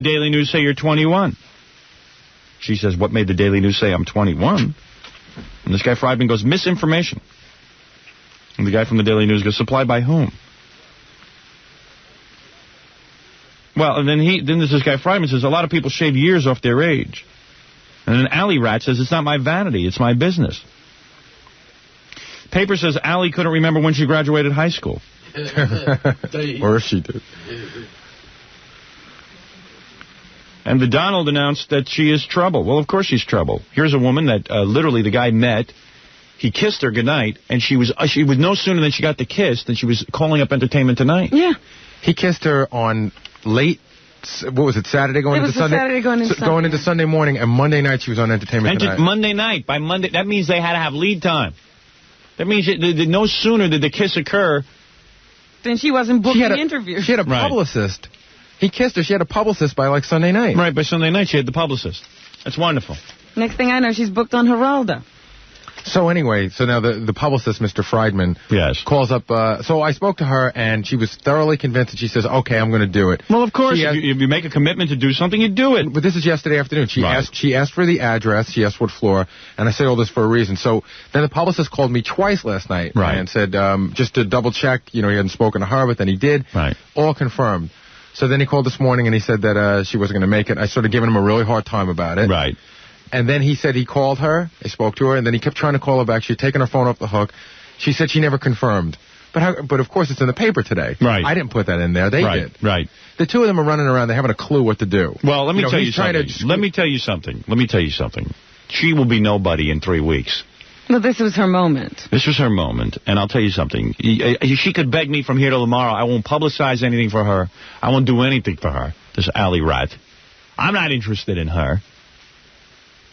Daily News say you're 21? She says, what made the Daily News say I'm 21? And this guy Friedman goes, misinformation. And the guy from the Daily News goes, supplied by whom? Well, and then there's this guy Friedman says, a lot of people shave years off their age. And then Allie Rat says, it's not my vanity, it's my business. Paper says Allie couldn't remember when she graduated high school. Or if she did. And the Donald announced that she is trouble. Well, of course she's trouble. Here's a woman that literally the guy met. He kissed her goodnight, and she was no sooner than she got the kiss than she was calling up Entertainment Tonight. Yeah. He kissed her on late, what was it, Saturday going into Sunday? Saturday going into Sunday. Going into Sunday morning, and Monday night she was on Entertainment Tonight. Monday night. By Monday, that means they had to have lead time. That means no sooner did the kiss occur. Then she wasn't booking interviews. She had a publicist. He kissed her. She had a publicist by, like, Sunday night. Right, by Sunday night she had the publicist. That's wonderful. Next thing I know, she's booked on Geraldo. So anyway, so now the publicist, Mr. Friedman, calls up. So I spoke to her, and she was thoroughly convinced, and she says, okay, I'm going to do it. Well, of course, if you make a commitment to do something, you do it. But this is yesterday afternoon. She asked for the address. She asked what floor, and I say all this for a reason. So then the publicist called me twice last night and said, just to double check, he hadn't spoken to her, but then he did. Right. All confirmed. So then he called this morning, and he said that she wasn't going to make it. I started giving him a really hard time about it. Right. And then he said he called her, I spoke to her, and then he kept trying to call her back. She had taken her phone off the hook. She said she never confirmed. But of course it's in the paper today. Right. I didn't put that in there. They did. Right. The two of them are running around. They haven't a clue what to do. Well, let me tell you something. Let me tell you something. She will be nobody in 3 weeks. Well, this was her moment. This was her moment, and I'll tell you something. She could beg me from here till tomorrow. I won't publicize anything for her. I won't do anything for her, this Allie Rat. I'm not interested in her.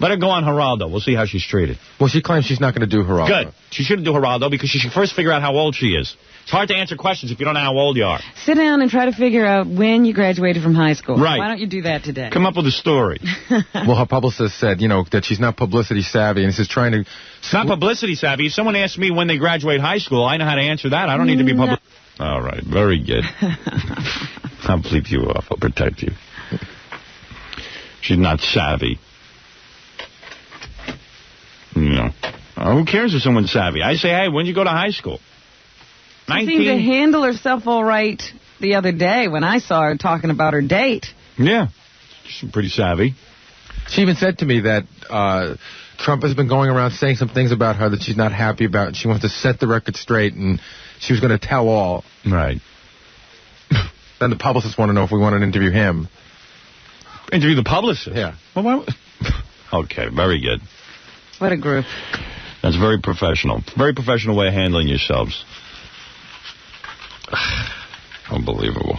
Let her go on Geraldo. We'll see how she's treated. Well, she claims she's not going to do Geraldo. Good. She shouldn't do Geraldo because she should first figure out how old she is. It's hard to answer questions if you don't know how old you are. Sit down and try to figure out when you graduated from high school. Right. Why don't you do that today? Come up with a story. Well, her publicist said, that she's not publicity savvy, and she's trying to... It's not publicity savvy. If someone asks me when they graduate high school, I know how to answer that. I don't need to be public. All right. Very good. I'll bleep you off. I'll protect you. She's not savvy. Who cares if someone's savvy? I say, hey, when did you go to high school? She seemed to handle herself all right the other day when I saw her talking about her date. Yeah, she's pretty savvy. She even said to me that Trump has been going around saying some things about her that she's not happy about. She wants to set the record straight, and she was going to tell all. Right. Then the publicists want to know if we want to interview him. Interview the publicist? Yeah. Well, okay, very good. What a group. That's very professional. Very professional way of handling yourselves. Unbelievable.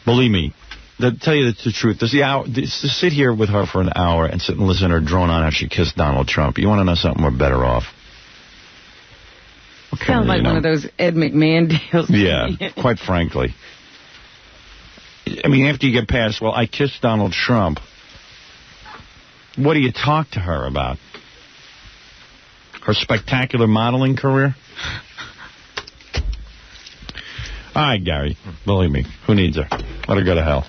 Believe me, to tell you the truth, to sit here with her for an hour and sit and listen to her drone on how she kissed Donald Trump, you want to know something? We're better off. Okay, sounds like one of those Ed McMahon deals. Yeah, quite frankly. I mean, after you get past, well, I kissed Donald Trump, what do you talk to her about? Her spectacular modeling career? All right, Gary, believe me, who needs her? Let her go to hell.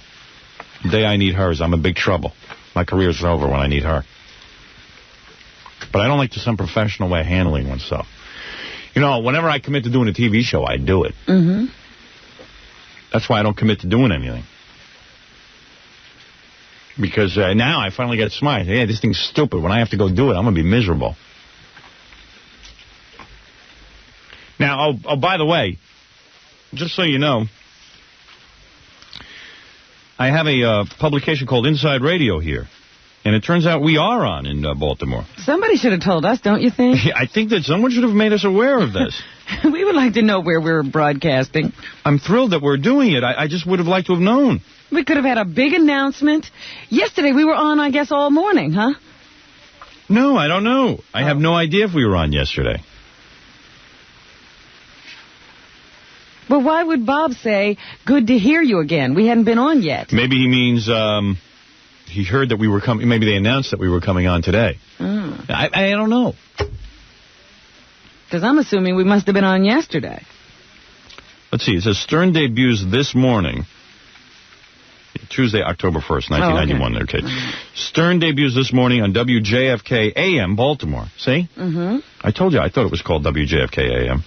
The day I need her is I'm in big trouble. My career's over when I need her. But I don't like this unprofessional way of handling oneself. Whenever I commit to doing a TV show, I do it. Mm-hmm. That's why I don't commit to doing anything. Because now I finally get smart. Yeah, this thing's stupid. When I have to go do it, I'm going to be miserable. Now, by the way, just so you know, I have a publication called Inside Radio here. And it turns out we are on in Baltimore. Somebody should have told us, don't you think? I think that someone should have made us aware of this. We would like to know where we're broadcasting. I'm thrilled that we're doing it. I just would have liked to have known. We could have had a big announcement. Yesterday we were on, I guess, all morning, huh? No, I don't know. I have no idea if we were on yesterday. Well, why would Bob say, good to hear you again? We hadn't been on yet. Maybe he means he heard that we were coming. Maybe they announced that we were coming on today. I don't know. Because I'm assuming we must have been on yesterday. Let's see. It says Stern debuts this morning. Tuesday, October 1st, 1991. Oh, okay. Stern debuts this morning on WJFK AM, Baltimore. See? Mm-hmm. I told you, I thought it was called WJFK AM.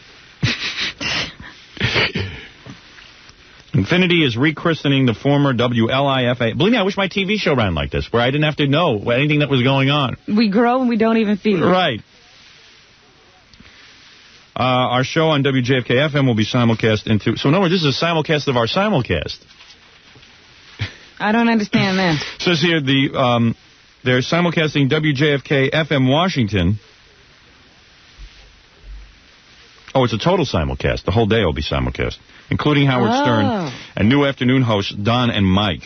Infinity is rechristening the former WLIFA. Believe me, I wish my TV show ran like this, where I didn't have to know anything that was going on. We grow and we don't even feel it. Right. Our show on WJFK FM will be simulcast into... So, in other words, this is a simulcast of our simulcast. I don't understand that. It says here, they're simulcasting WJFK FM Washington. Oh, it's a total simulcast. The whole day will be simulcast, including Howard Stern and new afternoon hosts Don and Mike.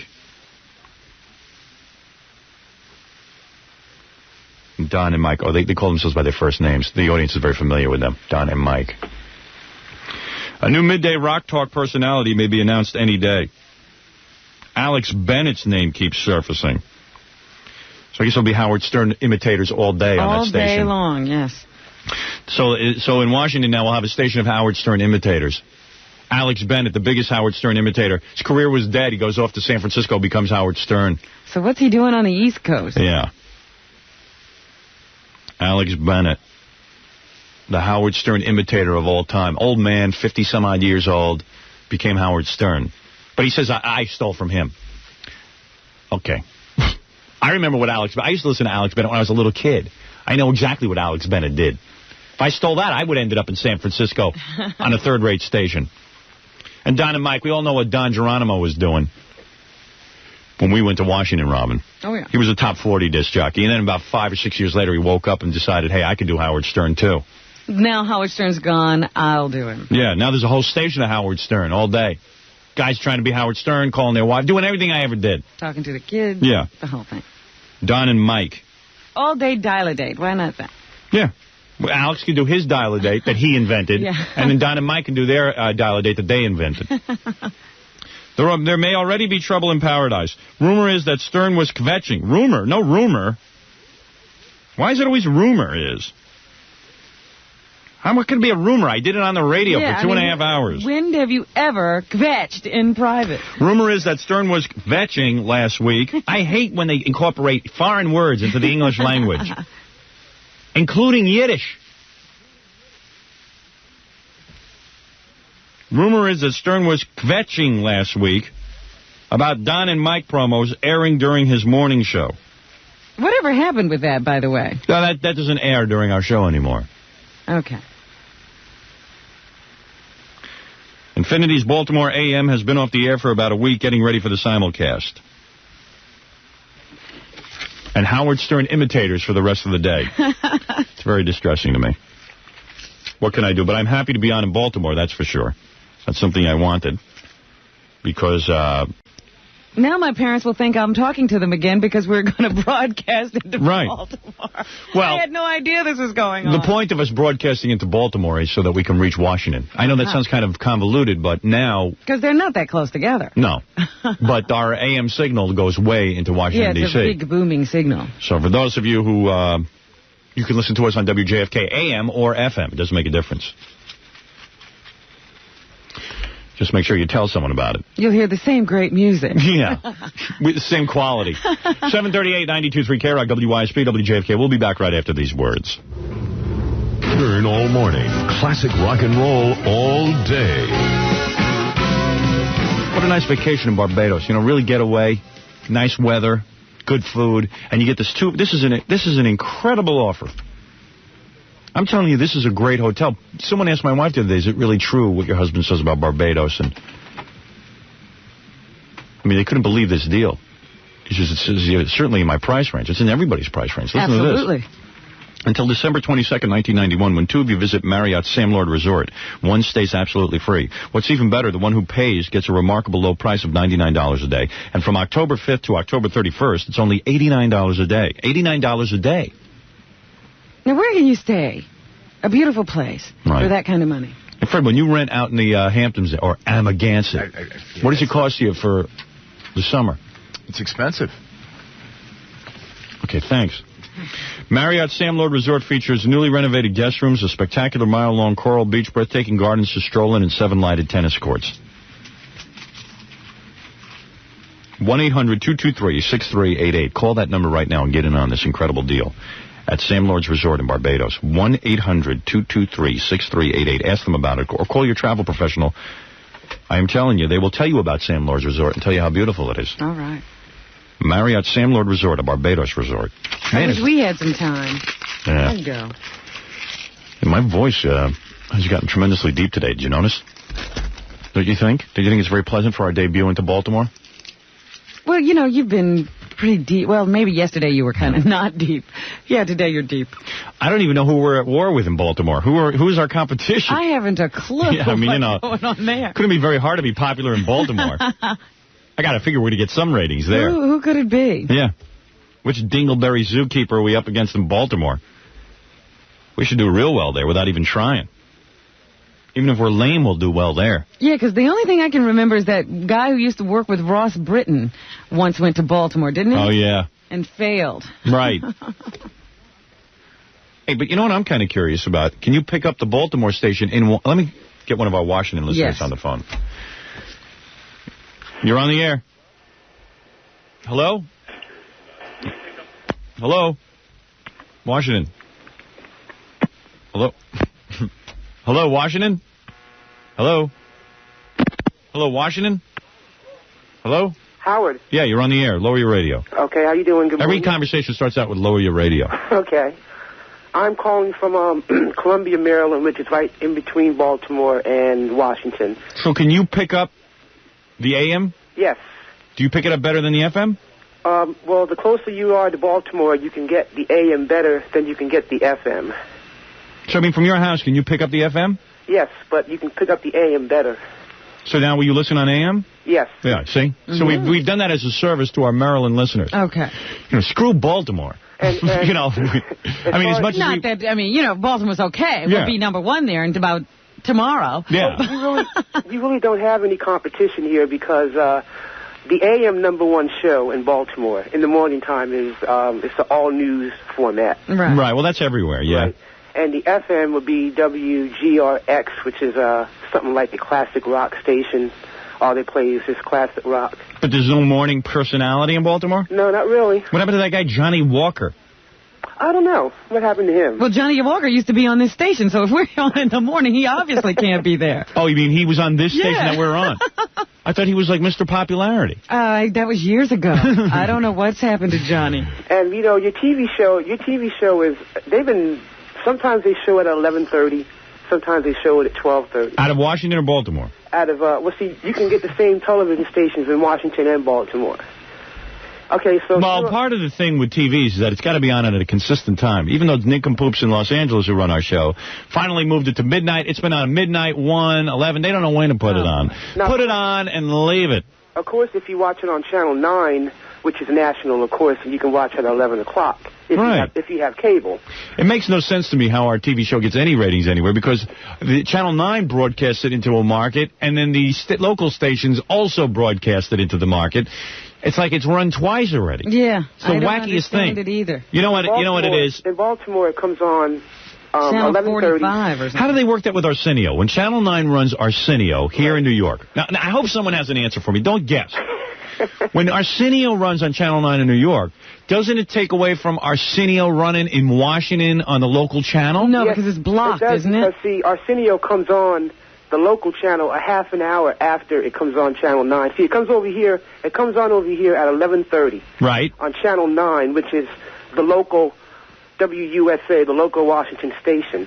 Don and Mike. Oh, they call themselves by their first names. The audience is very familiar with them. Don and Mike. A new midday rock talk personality may be announced any day. Alex Bennett's name keeps surfacing. So I guess it'll be Howard Stern imitators all day on that station. All day long, yes. So in Washington now we'll have a station of Howard Stern imitators. Alex Bennett, the biggest Howard Stern imitator. His career was dead. He goes off to San Francisco, becomes Howard Stern. So what's he doing on the East Coast? Yeah. Alex Bennett, the Howard Stern imitator of all time. Old man, 50-some-odd years old, became Howard Stern. But he says, I stole from him. Okay. I remember what I used to listen to Alex Bennett when I was a little kid. I know exactly what Alex Bennett did. If I stole that, I would have ended up in San Francisco on a third-rate station. And Don and Mike, we all know what Don Geronimo was doing when we went to Washington, Robin. Oh, yeah. He was a top 40 disc jockey. And then about 5 or 6 years later, he woke up and decided, hey, I could do Howard Stern, too. Now Howard Stern's gone, I'll do him. Yeah, now there's a whole station of Howard Stern all day. Guys trying to be Howard Stern, calling their wife, doing everything I ever did. Talking to the kids. Yeah. The whole thing. Don and Mike. All day dial-a-date. Why not that? Yeah. Well, Alex can do his dial-a-date that he invented. Yeah. And then Don and Mike can do their dial-a-date that they invented. There may already be trouble in paradise. Rumor is that Stern was kvetching. Rumor? No rumor. Why is it always rumor is? How could it be a rumor? I did it on the radio for 2.5 hours. When have you ever kvetched in private? Rumor is that Stern was kvetching last week. I hate when they incorporate foreign words into the English language, including Yiddish. Rumor is that Stern was kvetching last week about Don and Mike promos airing during his morning show. Whatever happened with that, by the way? No, that doesn't air during our show anymore. Okay. Infinity's Baltimore AM has been off the air for about a week, getting ready for the simulcast. And Howard Stern imitators for the rest of the day. It's very distressing to me. What can I do? But I'm happy to be on in Baltimore, that's for sure. That's something I wanted. Because... now my parents will think I'm talking to them again because we're going to broadcast into Baltimore. Well, I had no idea this was going on. The point of us broadcasting into Baltimore is so that we can reach Washington. I know that sounds kind of convoluted, but now... Because they're not that close together. No. But our AM signal goes way into Washington, D.C. Yeah, it's a big booming signal. So for those of you who... you can listen to us on WJFK AM or FM. It doesn't make a difference. Just make sure you tell someone about it. You'll hear the same great music. Yeah, with the same quality. 738, 92.3 K-Rock, WYSP, WJFK. We'll be back right after these words. Stern all morning. Classic rock and roll all day. What a nice vacation in Barbados. You know, really get away. Nice weather, good food, and you get this too. This is an incredible offer. I'm telling you, this is a great hotel. Someone asked my wife the other day, is it really true what your husband says about Barbados? And I mean, they couldn't believe this deal. It's certainly in my price range. It's in everybody's price range. Listen Absolutely. to this. Until December 22nd, 1991, when two of you visit Marriott's Sam Lord Resort, one stays absolutely free. What's even better, the one who pays gets a remarkable low price of $99 a day. And from October 5th to October 31st, it's only $89 a day. $89 a day. Now, where can you stay? A beautiful place for that kind of money. And Fred, when you rent out in the Hamptons or Amagansett, what does it cost you for the summer? It's expensive. Okay, thanks. Marriott Sam Lord Resort features newly renovated guest rooms, a spectacular mile-long coral beach, breathtaking gardens to stroll in, and 7 lighted tennis courts. 1-800-223-6388. Call that number right now and get in on this incredible deal at Sam Lord's Resort in Barbados. 1-800-223-6388. Ask them about it, or call your travel professional. I am telling you, they will tell you about Sam Lord's Resort and tell you how beautiful it is. All right. Marriott Sam Lord Resort, a Barbados resort. I wish we had some time. Yeah. I'd go. My voice has gotten tremendously deep today. Did you notice? Don't you think? Do you think it's very pleasant for our debut into Baltimore? Well, you know, you've been pretty deep. Well, maybe yesterday you were kind of not deep. Yeah, today you're deep. I don't even know who we're at war with in Baltimore. Who's our competition? I haven't a clue what's going on there. Couldn't be very hard to be popular in Baltimore. I got to figure we're going to get some ratings there. Who could it be? Yeah. Which dingleberry zookeeper are we up against in Baltimore? We should do real well there without even trying. Even if we're lame, we'll do well there. Yeah, because the only thing I can remember is that guy who used to work with Ross Britton once went to Baltimore, didn't he? Oh, yeah. And failed. Right. Hey, but you know what I'm kind of curious about? Can you pick up the Baltimore station in... Let me get one of our Washington listeners on the phone. You're on the air. Hello? Hello? Washington. Hello? Hello, Washington? Hello? Hello, Washington? Hello? Howard. Yeah, you're on the air. Lower your radio. Okay, how you doing? Good morning. Every conversation starts out with lower your radio. Okay. I'm calling from Columbia, Maryland, which is right in between Baltimore and Washington. So can you pick up the AM? Yes. Do you pick it up better than the FM? Well, the closer you are to Baltimore, you can get the AM better than you can get the FM. So, I mean, from your house, can you pick up the FM? Yes, but you can pick up the AM better. So now will you listen on AM? Yes. Yeah, see? Mm-hmm. So we've done that as a service to our Maryland listeners. Okay. You know, screw Baltimore. And you know, I mean, as much as you know, Baltimore's okay. Yeah. We'll be #1 there in about tomorrow. Yeah. You really don't have any competition here because the AM #1 show in Baltimore in the morning time is it's the all news format. Right. Well, that's everywhere. Yeah. Right. And the FM would be WGRX, which is something like the classic rock station. All they play is just classic rock. But there's no morning personality in Baltimore? No, not really. What happened to that guy Johnny Walker? I don't know. What happened to him? Well, Johnny Walker used to be on this station, so if we're on in the morning, he obviously can't be there. Oh, you mean he was on this station that we're on? I thought he was like Mr. Popularity. That was years ago. I don't know what's happened to Johnny. And, you know, your TV show is, sometimes they show it at 11:30. Sometimes they show it at 12:30. Out of Washington or Baltimore? Out of, you can get the same television stations in Washington and Baltimore. Okay, so... Well, part of the thing with TVs is that it's got to be on at a consistent time. Even though nincompoops in Los Angeles who run our show finally moved it to midnight. It's been on midnight, 1, 11. They don't know when to put it on. Now, put it on and leave it. Of course, if you watch it on Channel 9, which is national, of course, you can watch it at 11 o'clock. If you have cable. It makes no sense to me how our TV show gets any ratings anywhere because the Channel 9 broadcasts it into a market, and then the local stations also broadcast it into the market. It's like it's run twice already. Yeah, it's the wackiest thing. It either. You know what it is? In Baltimore, it comes on 11:30. Or something. How do they work that with Arsenio? When Channel 9 runs Arsenio here in New York. Now, I hope someone has an answer for me. Don't guess. When Arsenio runs on Channel 9 in New York, doesn't it take away from Arsenio running in Washington on the local channel? No, because it's blocked, isn't it? Because, see, Arsenio comes on the local channel a half an hour after it comes on Channel 9. See, it comes on over here at 11:30. Right. On Channel 9, which is the local WUSA, the local Washington station.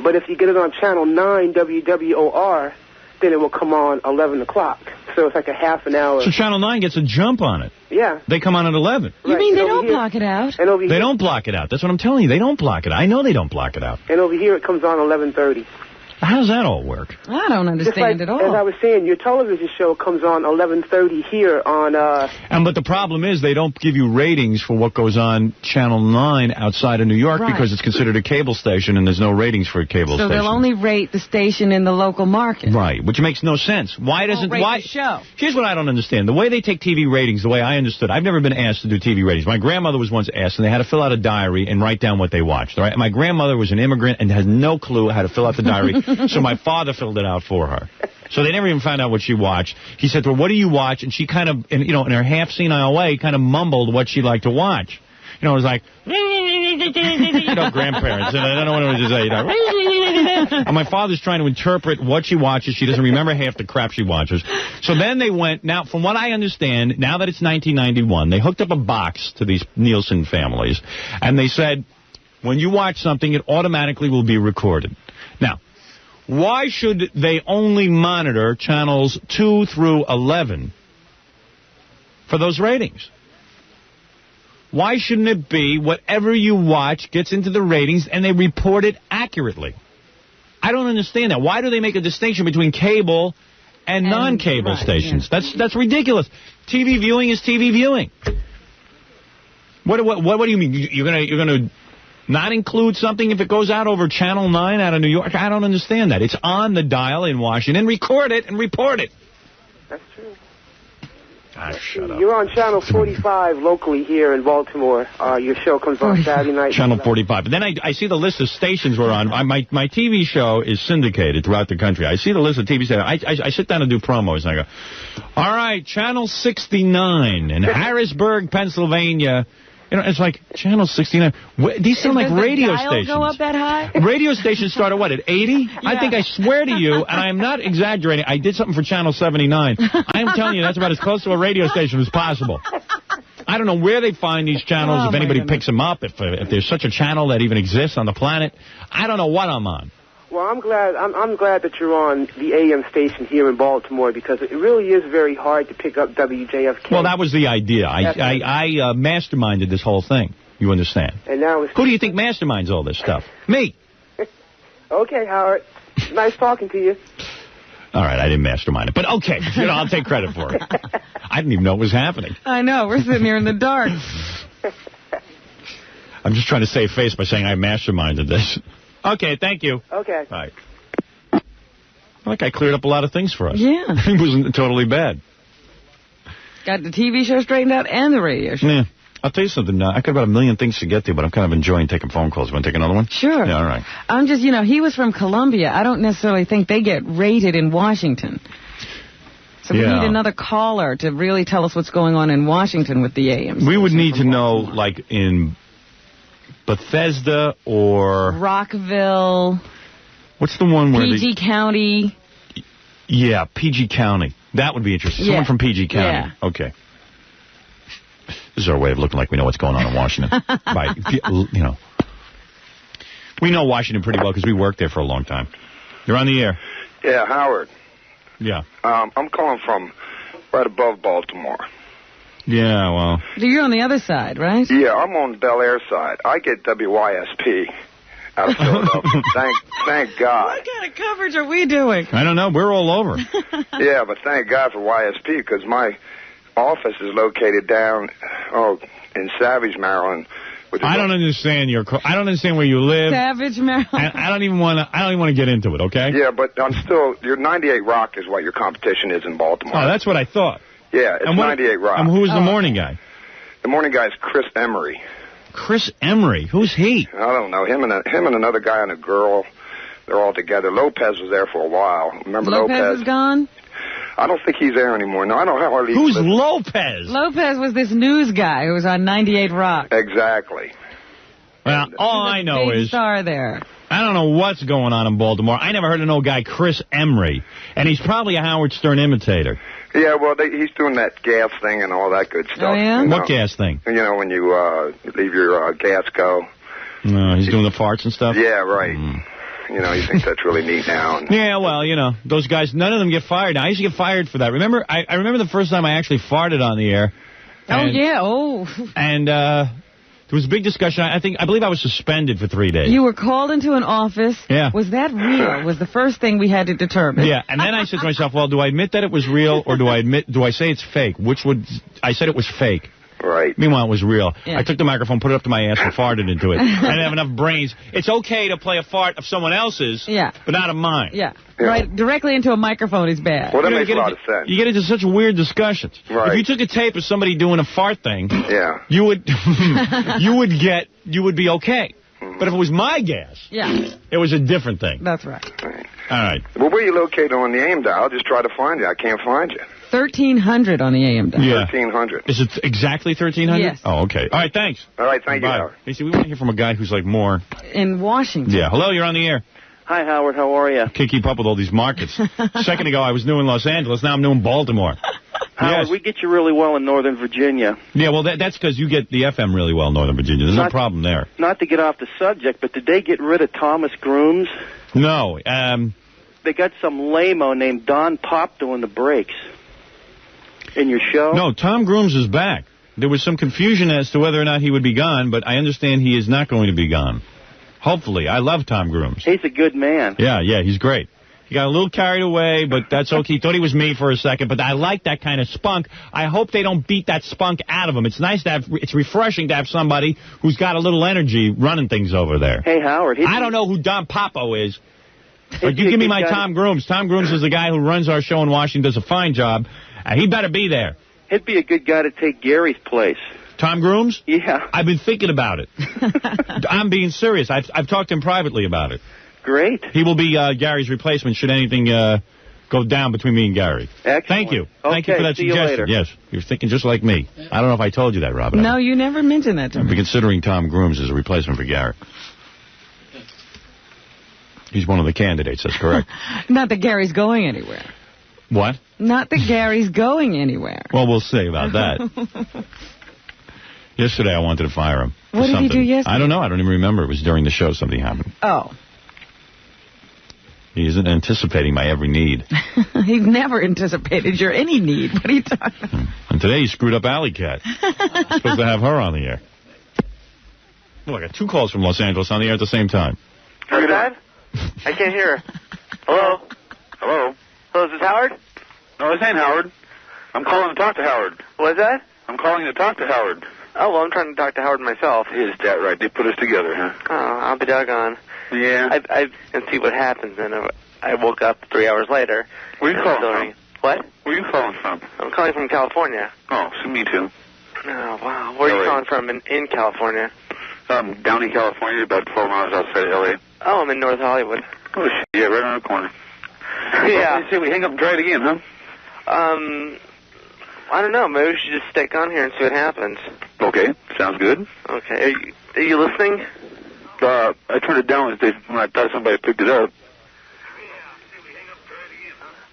But if you get it on Channel 9, WWOR, then it will come on 11 o'clock. So it's like a half an hour. So Channel 9 gets a jump on it. Yeah. They come on at 11. You mean they don't block it out? And over here, they don't block it out. That's what I'm telling you. They don't block it out. I know they don't block it out. And over here it comes on 11:30. How does that all work? I don't understand at all. As I was saying, your television show comes on 11:30 here on... But the problem is they don't give you ratings for what goes on Channel 9 outside of New York because it's considered a cable station and there's no ratings for a cable station. So they'll only rate the station in the local market. Right, which makes no sense. Why doesn't... the show. Here's what I don't understand. The way they take TV ratings, the way I understood, I've never been asked to do TV ratings. My grandmother was once asked, and they had to fill out a diary and write down what they watched. All right? My grandmother was an immigrant and has no clue how to fill out the diary, so my father filled it out for her. So they never even found out what she watched. He said to her, what do you watch? And she kind of, in her half-senile way, kind of mumbled what she'd like to watch. It was like, grandparents. And I don't know what it was to say. And my father's trying to interpret what she watches. She doesn't remember half the crap she watches. So then they went, now, from what I understand, now that it's 1991, they hooked up a box to these Nielsen families. And they said, when you watch something, it automatically will be recorded. Now, why should they only monitor channels 2 through 11 for those ratings? Why shouldn't it be whatever you watch gets into the ratings and they report it accurately? I don't understand that. Why do they make a distinction between cable and non-cable stations? Yeah. That's ridiculous. TV viewing is TV viewing. What do you mean? You're gonna not include something if it goes out over Channel 9 out of New York? I don't understand that. It's on the dial in Washington. Record it and report it. That's true. Shut up. You're on Channel 45 locally here in Baltimore. Your show comes on Saturday night. Channel 45. But then I see the list of stations we're on. My TV show is syndicated throughout the country. I see the list of TV stations. I sit down and do promos, and I go, all right, Channel 69 in Harrisburg, Pennsylvania. It's like, Channel 69. These sound like radio stations. Go up that high? Radio stations start at what, at 80? Yeah. I think, I swear to you, and I'm not exaggerating, I did something for Channel 79. I'm telling you, that's about as close to a radio station as possible. I don't know where they find these channels, if anybody picks them up, if there's such a channel that even exists on the planet. I don't know what I'm on. Well, I'm glad that you're on the AM station here in Baltimore, because it really is very hard to pick up WJFK. Well, that was the idea. I masterminded this whole thing. You understand? And now who do you think masterminds all this stuff? Me. Okay, Howard. Nice talking to you. All right, I didn't mastermind it, but okay, I'll take credit for it. I didn't even know it was happening. I know, we're sitting here in the dark. I'm just trying to save face by saying I masterminded this. Okay, thank you. Okay. All right. I think I cleared up a lot of things for us. Yeah. It wasn't totally bad. Got the TV show straightened out and the radio show. Yeah. I'll tell you something. I got about a million things to get to, but I'm kind of enjoying taking phone calls. You want to take another one? Sure. Yeah, all right. I'm just, he was from Columbia. I don't necessarily think they get rated in Washington. So we need another caller to really tell us what's going on in Washington with the AM. We would need to know, like, in Bethesda or Rockville. What's the one where PG County. Yeah, PG County. That would be interesting. Someone from PG County. Yeah. Okay. This is our way of looking like we know what's going on in Washington. Right. We know Washington pretty well because we worked there for a long time. You're on the air. Yeah, Howard. Yeah. I'm calling from right above Baltimore. Yeah, well. You're on the other side, right? Yeah, I'm on the Bel Air side. I get WYSP out of Philadelphia. Thank God. What kind of coverage are we doing? I don't know. We're all over. Yeah, but thank God for YSP, because my office is located down in Savage, Maryland. I don't understand I don't understand where you live. Savage, Maryland. And I don't even want to get into it, okay? Yeah, but your 98 Rock is what your competition is in Baltimore. Oh, that's what I thought. Yeah, it's 98 Rock. And who's the morning guy? The morning guy is Chris Emery. Chris Emery? Who's he? I don't know. Him and another guy and a girl, they're all together. Lopez was there for a while. Remember Lopez? Lopez is gone? I don't think he's there anymore. No, I don't know how he Who's Lopez? Lopez was this news guy who was on 98 Rock. Exactly. Well, all I know is... star there. I don't know what's going on in Baltimore. I never heard of no guy, Chris Emery. And he's probably a Howard Stern imitator. Yeah, well, he's doing that gas thing and all that good stuff. Oh, yeah? What gas thing? When you leave your gas go. No, he's doing the farts and stuff? Yeah, right. He thinks that's really neat now. Yeah, well, those guys, none of them get fired. Now, I used to get fired for that. Remember, I remember the first time I actually farted on the air. And there was a big discussion. I believe I was suspended for 3 days. You were called into an office. Yeah. Was that real? Was the first thing we had to determine. Yeah, and then I said to myself, well, do I admit that it was real, or do I say it's fake? I said it was fake. Right. Meanwhile, it was real. Yeah. I took the microphone, put it up to my ass, and farted into it. I didn't have enough brains. It's okay to play a fart of someone else's, but not of mine. Yeah. Right. Directly into a microphone is bad. Well, that makes a lot of sense. You get into such weird discussions. Right. If you took a tape of somebody doing a fart thing, you would be okay. But if it was my gas, it was a different thing. That's right. All right. Well, where are you located on the AM dial? I'll just try to find you. I can't find you. 1300 on the AM dial. Yeah. 1300. Is it exactly 1300? Yes. Oh, okay. All right, thanks. All right, thank you, Howard. You see, we want to hear from a guy who's like more... In Washington. Yeah. Hello, you're on the air. Hi, Howard. How are you? Can't keep up with all these markets. A second ago, I was new in Los Angeles. Now I'm new in Baltimore. Howard, Yes. we get you really well in Northern Virginia. Yeah, well, that's because you get the FM really well in Northern Virginia. There's no problem there. Not to get off the subject, but did they get rid of Thomas Grooms? No. They got some lame-o named Don Pop doing the breaks in your show. No, Tom Grooms is back. There was some confusion as to whether or not he would be gone, but I understand he is not going to be gone. Hopefully. I love Tom Grooms. He's a good man. Yeah, he's great. He got a little carried away, but that's okay. He thought he was me for a second, but I like that kind of spunk. I hope they don't beat that spunk out of him. It's nice to have, it's refreshing to have somebody who's got a little energy running things over there. Hey, Howard. I don't know who Don Popo is, but you give me my Tom Grooms. Tom Grooms is the guy who runs our show in Washington, does a fine job. He better be there. He'd be a good guy to take Gary's place. Tom Grooms? Yeah. I've been thinking about it. I'm being serious. I've talked to him privately about it. Great. He will be Gary's replacement should anything go down between me and Gary. Excellent. Thank you. Okay, Thank you for that see you suggestion. later. Yes, you're thinking just like me. I don't know if I told you that, Robin. No, you never mentioned that to I've me. been considering Tom Grooms as a replacement for Gary. He's one of the candidates, that's correct. Not that Gary's going anywhere. What? Not that Gary's going anywhere. Well, we'll see about that. Yesterday I wanted to fire him. What did he do yesterday? I don't know. I don't even remember. It was during the show something happened. Oh. He isn't anticipating my every need. He's never anticipated your any need. What are you talking about? And today he screwed up Allie Cat. Supposed to have her on the air. Well, I got 2 calls from Los Angeles on the air at the same time. Who's that? I can't hear. Hello? Hello? Hello, is this Howard? No, this ain't Howard. I'm calling to talk to Howard. What is that? I'm calling to talk to Howard. Oh, well, I'm trying to talk to Howard myself. Is that right? They put us together, huh? Oh, I'll be doggone. Yeah. I can see what happens, and I woke up 3 hours later. Where you calling from? What? Where you calling from? I'm calling from California. Oh, so me too. Oh, wow. Where are you calling from in California? Downey, California, about 12 miles outside of L.A. Oh, I'm in North Hollywood. Oh, shit, yeah, right around the corner. Yeah. You say we hang up and try it again, huh? I don't know. Maybe we should just stick on here and see what happens. Okay, sounds good. Okay. Are you listening? I turned it down when I thought somebody picked it up.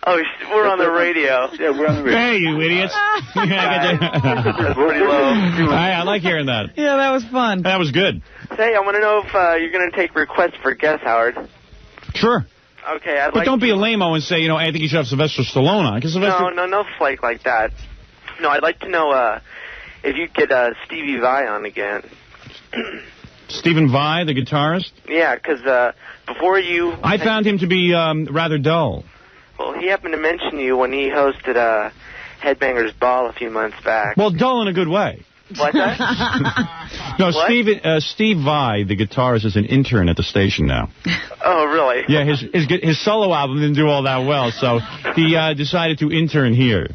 Oh, we're on the radio. Yeah, we're on the radio. Hey, you idiots. That's pretty low. I like hearing that. Yeah, that was fun. That was good. Say, I want to know if you're going to take requests for guests, Howard. Sure. Okay, I'd But like don't be a lame-o and say, I think you should have Sylvester Stallone on. No flake like that. No, I'd like to know if you could get Stevie Vai on again. Stephen Vai, the guitarist? Yeah, because before you... I found him to be rather dull. Well, he happened to mention you when he hosted Headbangers Ball a few months back. Well, dull in a good way. What's that? No, What? Steve Vai, the guitarist, is an intern at the station now. Oh, really? Yeah, his solo album didn't do all that well, so he decided to intern here.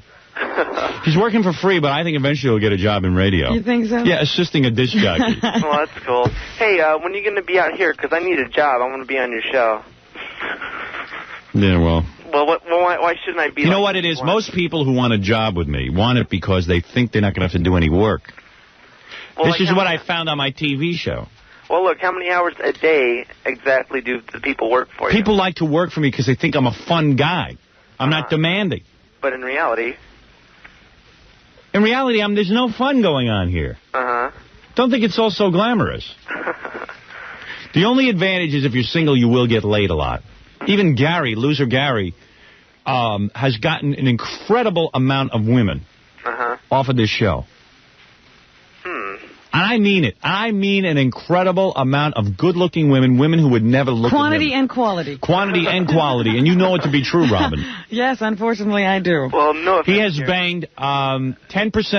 He's working for free, but I think eventually he'll get a job in radio. You think so? Yeah, assisting a disc jockey. Well, that's cool. Hey, when are you going to be out here? Because I need a job. I want to be on your show. Yeah, well... Well, why shouldn't I be? You know what it is? Most people who want a job with me want it because they think they're not going to have to do any work. Well, this is what I found on my TV show. Well, look, how many hours a day exactly do the people work for you? People like to work for me because they think I'm a fun guy. I'm not demanding. But in reality... In reality, there's no fun going on here. Uh-huh. Don't think it's all so glamorous. The only advantage is if you're single, you will get laid a lot. Even Gary, loser Gary, has gotten an incredible amount of women off of this show. And I mean it. I mean an incredible amount of good-looking women who would never look Quantity at him. and quality. Quantity and quality. And you know it to be true, Robin. Yes, unfortunately, I do. Well, no. He has banged 10%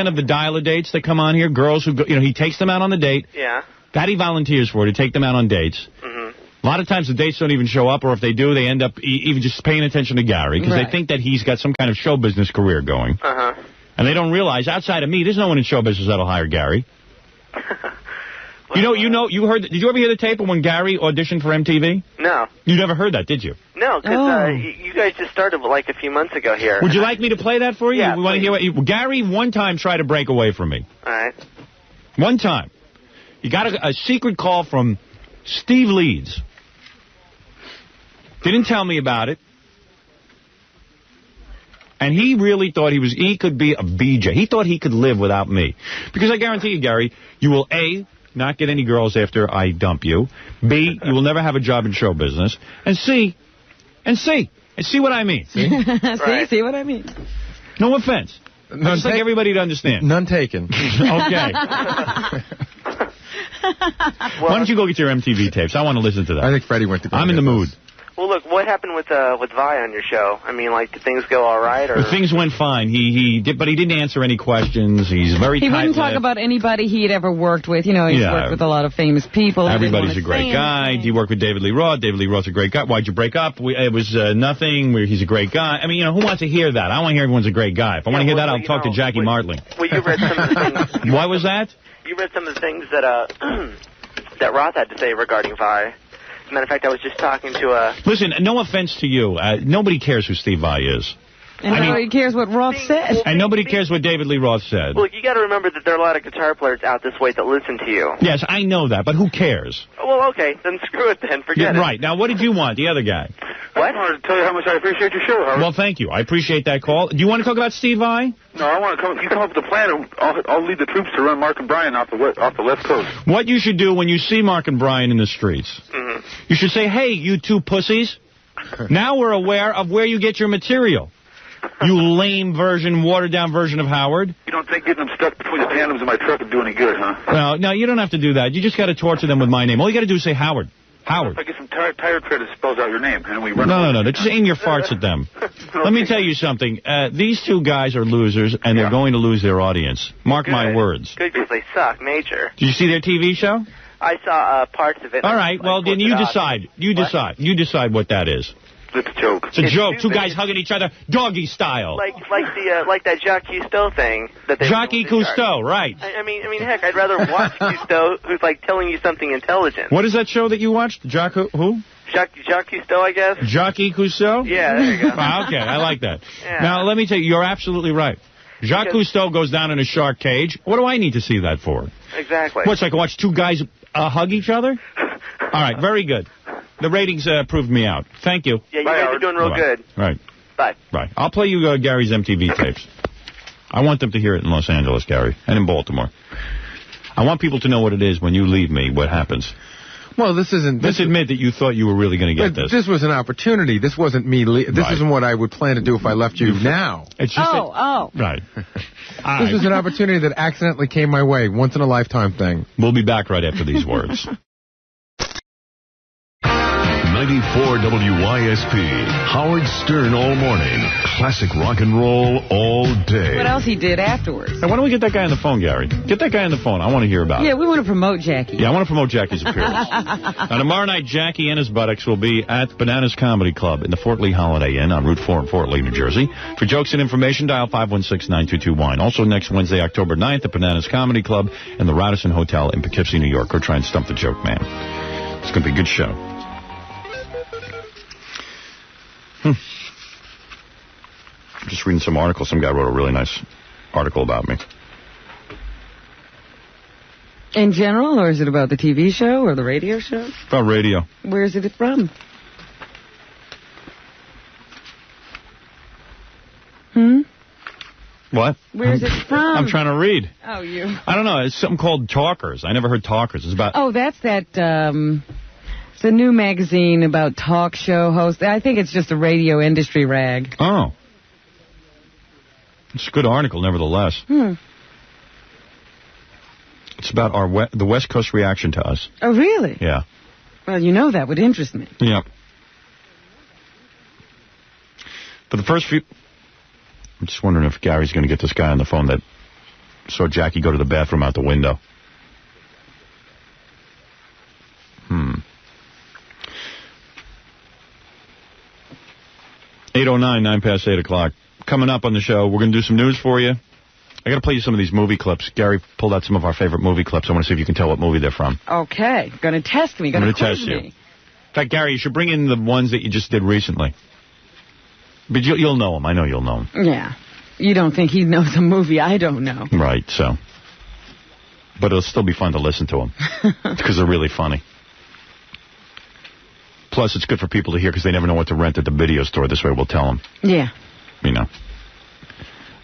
of the dialer dates that come on here. Girls who go, he takes them out on the date. Yeah. That he volunteers for, to take them out on dates. A lot of times the dates don't even show up, or if they do, they end up even just paying attention to Gary, because they think that he's got some kind of show business career going. And they don't realize, outside of me, there's no one in show business that'll hire Gary. You heard. Did you ever hear the tape of when Gary auditioned for MTV? No. You never heard that, did you? No, because you guys just started like a few months ago here. Would you like me to play that for you? Yeah, we want to hear what Gary one time tried to break away from me. All right. One time. You got a secret call from Steve Leeds. Didn't tell me about it. And he really thought he could be a BJ. He thought he could live without me. Because I guarantee you, Gary, you will, A, not get any girls after I dump you. B, you will never have a job in show business. And C, see what I mean. See what I mean. No offense. I just like everybody to understand. None taken. Okay. Why don't you go get your MTV tapes? I want to listen to that. I think Freddie went to go. I'm in the mood. Well, look, what happened with Vi on your show? I mean, like, did things go all right? Or? Things went fine. He did, but he didn't answer any questions. He's very tight-lipped. He wouldn't talk about anybody he'd ever worked with. You know, he's worked with a lot of famous people. Everybody's a great guy. He worked with David Lee Roth. David Lee Roth's a great guy. Why'd you break up? It was nothing. He's a great guy. I mean, who wants to hear that? I want to hear everyone's a great guy. If I want to hear that, I'll talk to Jackie Martling. Well, you read some of the things. What was that? You read some of the things that that Roth had to say regarding Vi. As a matter of fact, I was just talking to Listen, no offense to you. Nobody cares who Steve Vai is. And nobody cares what Roth said. And nobody cares what David Lee Roth said. Well, you got to remember that there are a lot of guitar players out this way that listen to you. Yes, I know that, but who cares? Well, okay, then screw it then. Forget it. Right. Now, what did you want, the other guy? What? I wanted to tell you how much I appreciate your show, Howard. Well, thank you. I appreciate that call. Do you want to talk about Steve Vai? No, I want to come. You come up with a plan, and I'll lead the troops to run Mark and Brian off the West Coast. What you should do when you see Mark and Brian in the streets, you should say, hey, you two pussies, now we're aware of where you get your material. You lame version, watered-down version of Howard. You don't think getting them stuck between the tandems in my truck would do any good, huh? No, you don't have to do that. You just got to torture them with my name. All you got to do is say Howard. Howard. If I get some tire tread that spells out your name, and we run. No. Just aim your farts at them. Let me tell you something. These two guys are losers, and they're going to lose their audience. Mark my words. Good, because they suck, major. Did you see their TV show? I saw parts of it. All right, well, then you decide. You decide what that is. It's a joke. It's a joke. Two guys hugging each other, doggy style. Like that Jacques Cousteau thing that they. Jacques Cousteau, right? I mean, heck, I'd rather watch Cousteau, who's like telling you something intelligent. What is that show that you watched? Jacques who? Jacques Cousteau, I guess. Jacques Cousteau? Yeah, there you go. Okay, I like that. Yeah. Now let me tell you, you're absolutely right. Jacques Cousteau goes down in a shark cage. What do I need to see that for? Exactly. What's like watch two guys hug each other? All right, very good. The ratings proved me out. Thank you. Yeah, you guys are doing real good. Right. Bye. Right. I'll play you Gary's MTV tapes. I want them to hear it in Los Angeles, Gary, and in Baltimore. I want people to know what it is when you leave me, what happens. Well, this isn't... Let's admit that you thought you were really going to get this. This was an opportunity. This wasn't me... This isn't what I would plan to do if I left you now. It's just Right. This was an opportunity that accidentally came my way. Once-in-a-lifetime thing. We'll be back right after these words. 94 WYSP. Howard Stern all morning. Classic rock and roll all day. What else he did afterwards? Hey, why don't we get that guy on the phone, Gary? Get that guy on the phone. I want to hear about it. Yeah, we want to promote Jackie. Yeah, I want to promote Jackie's appearance. Now, tomorrow night, Jackie and his buttocks will be at Bananas Comedy Club in the Fort Lee Holiday Inn on Route 4 in Fort Lee, New Jersey. For jokes and information, dial 516-922-WINE. Also, next Wednesday, October 9th, at Bananas Comedy Club in the Radisson Hotel in Poughkeepsie, New York. Go try and stump the joke man. It's going to be a good show. Just reading some article. Some guy wrote a really nice article about me. In general, or is it about the TV show or the radio show? About radio. Where is it from? What? Where is it from? I'm trying to read. Oh, you. I don't know. It's something called Talkers. I never heard Talkers. It's about... Oh, that's that... it's a new magazine about talk show hosts. I think it's just a radio industry rag. Oh. It's a good article, nevertheless. It's about the West Coast reaction to us. Oh, really? Yeah. Well, you know that would interest me. Yeah. For the first few... I'm just wondering if Gary's going to get this guy on the phone that saw Jackie go to the bathroom out the window. 8:09, 9 past 8 o'clock. Coming up on the show, we're going to do some news for you. I got to play you some of these movie clips. Gary pulled out some of our favorite movie clips. I want to see if you can tell what movie they're from. Okay. Going to test me. Going to test me. you. In fact, Gary, you should bring in the ones that you just did recently. But you'll know them. I know you'll know them. Yeah. You don't think he knows a movie I don't know. Right, so. But it'll still be fun to listen to them. Because they're really funny. Plus, it's good for people to hear because they never know what to rent at the video store. This way we'll tell them. Yeah. You know.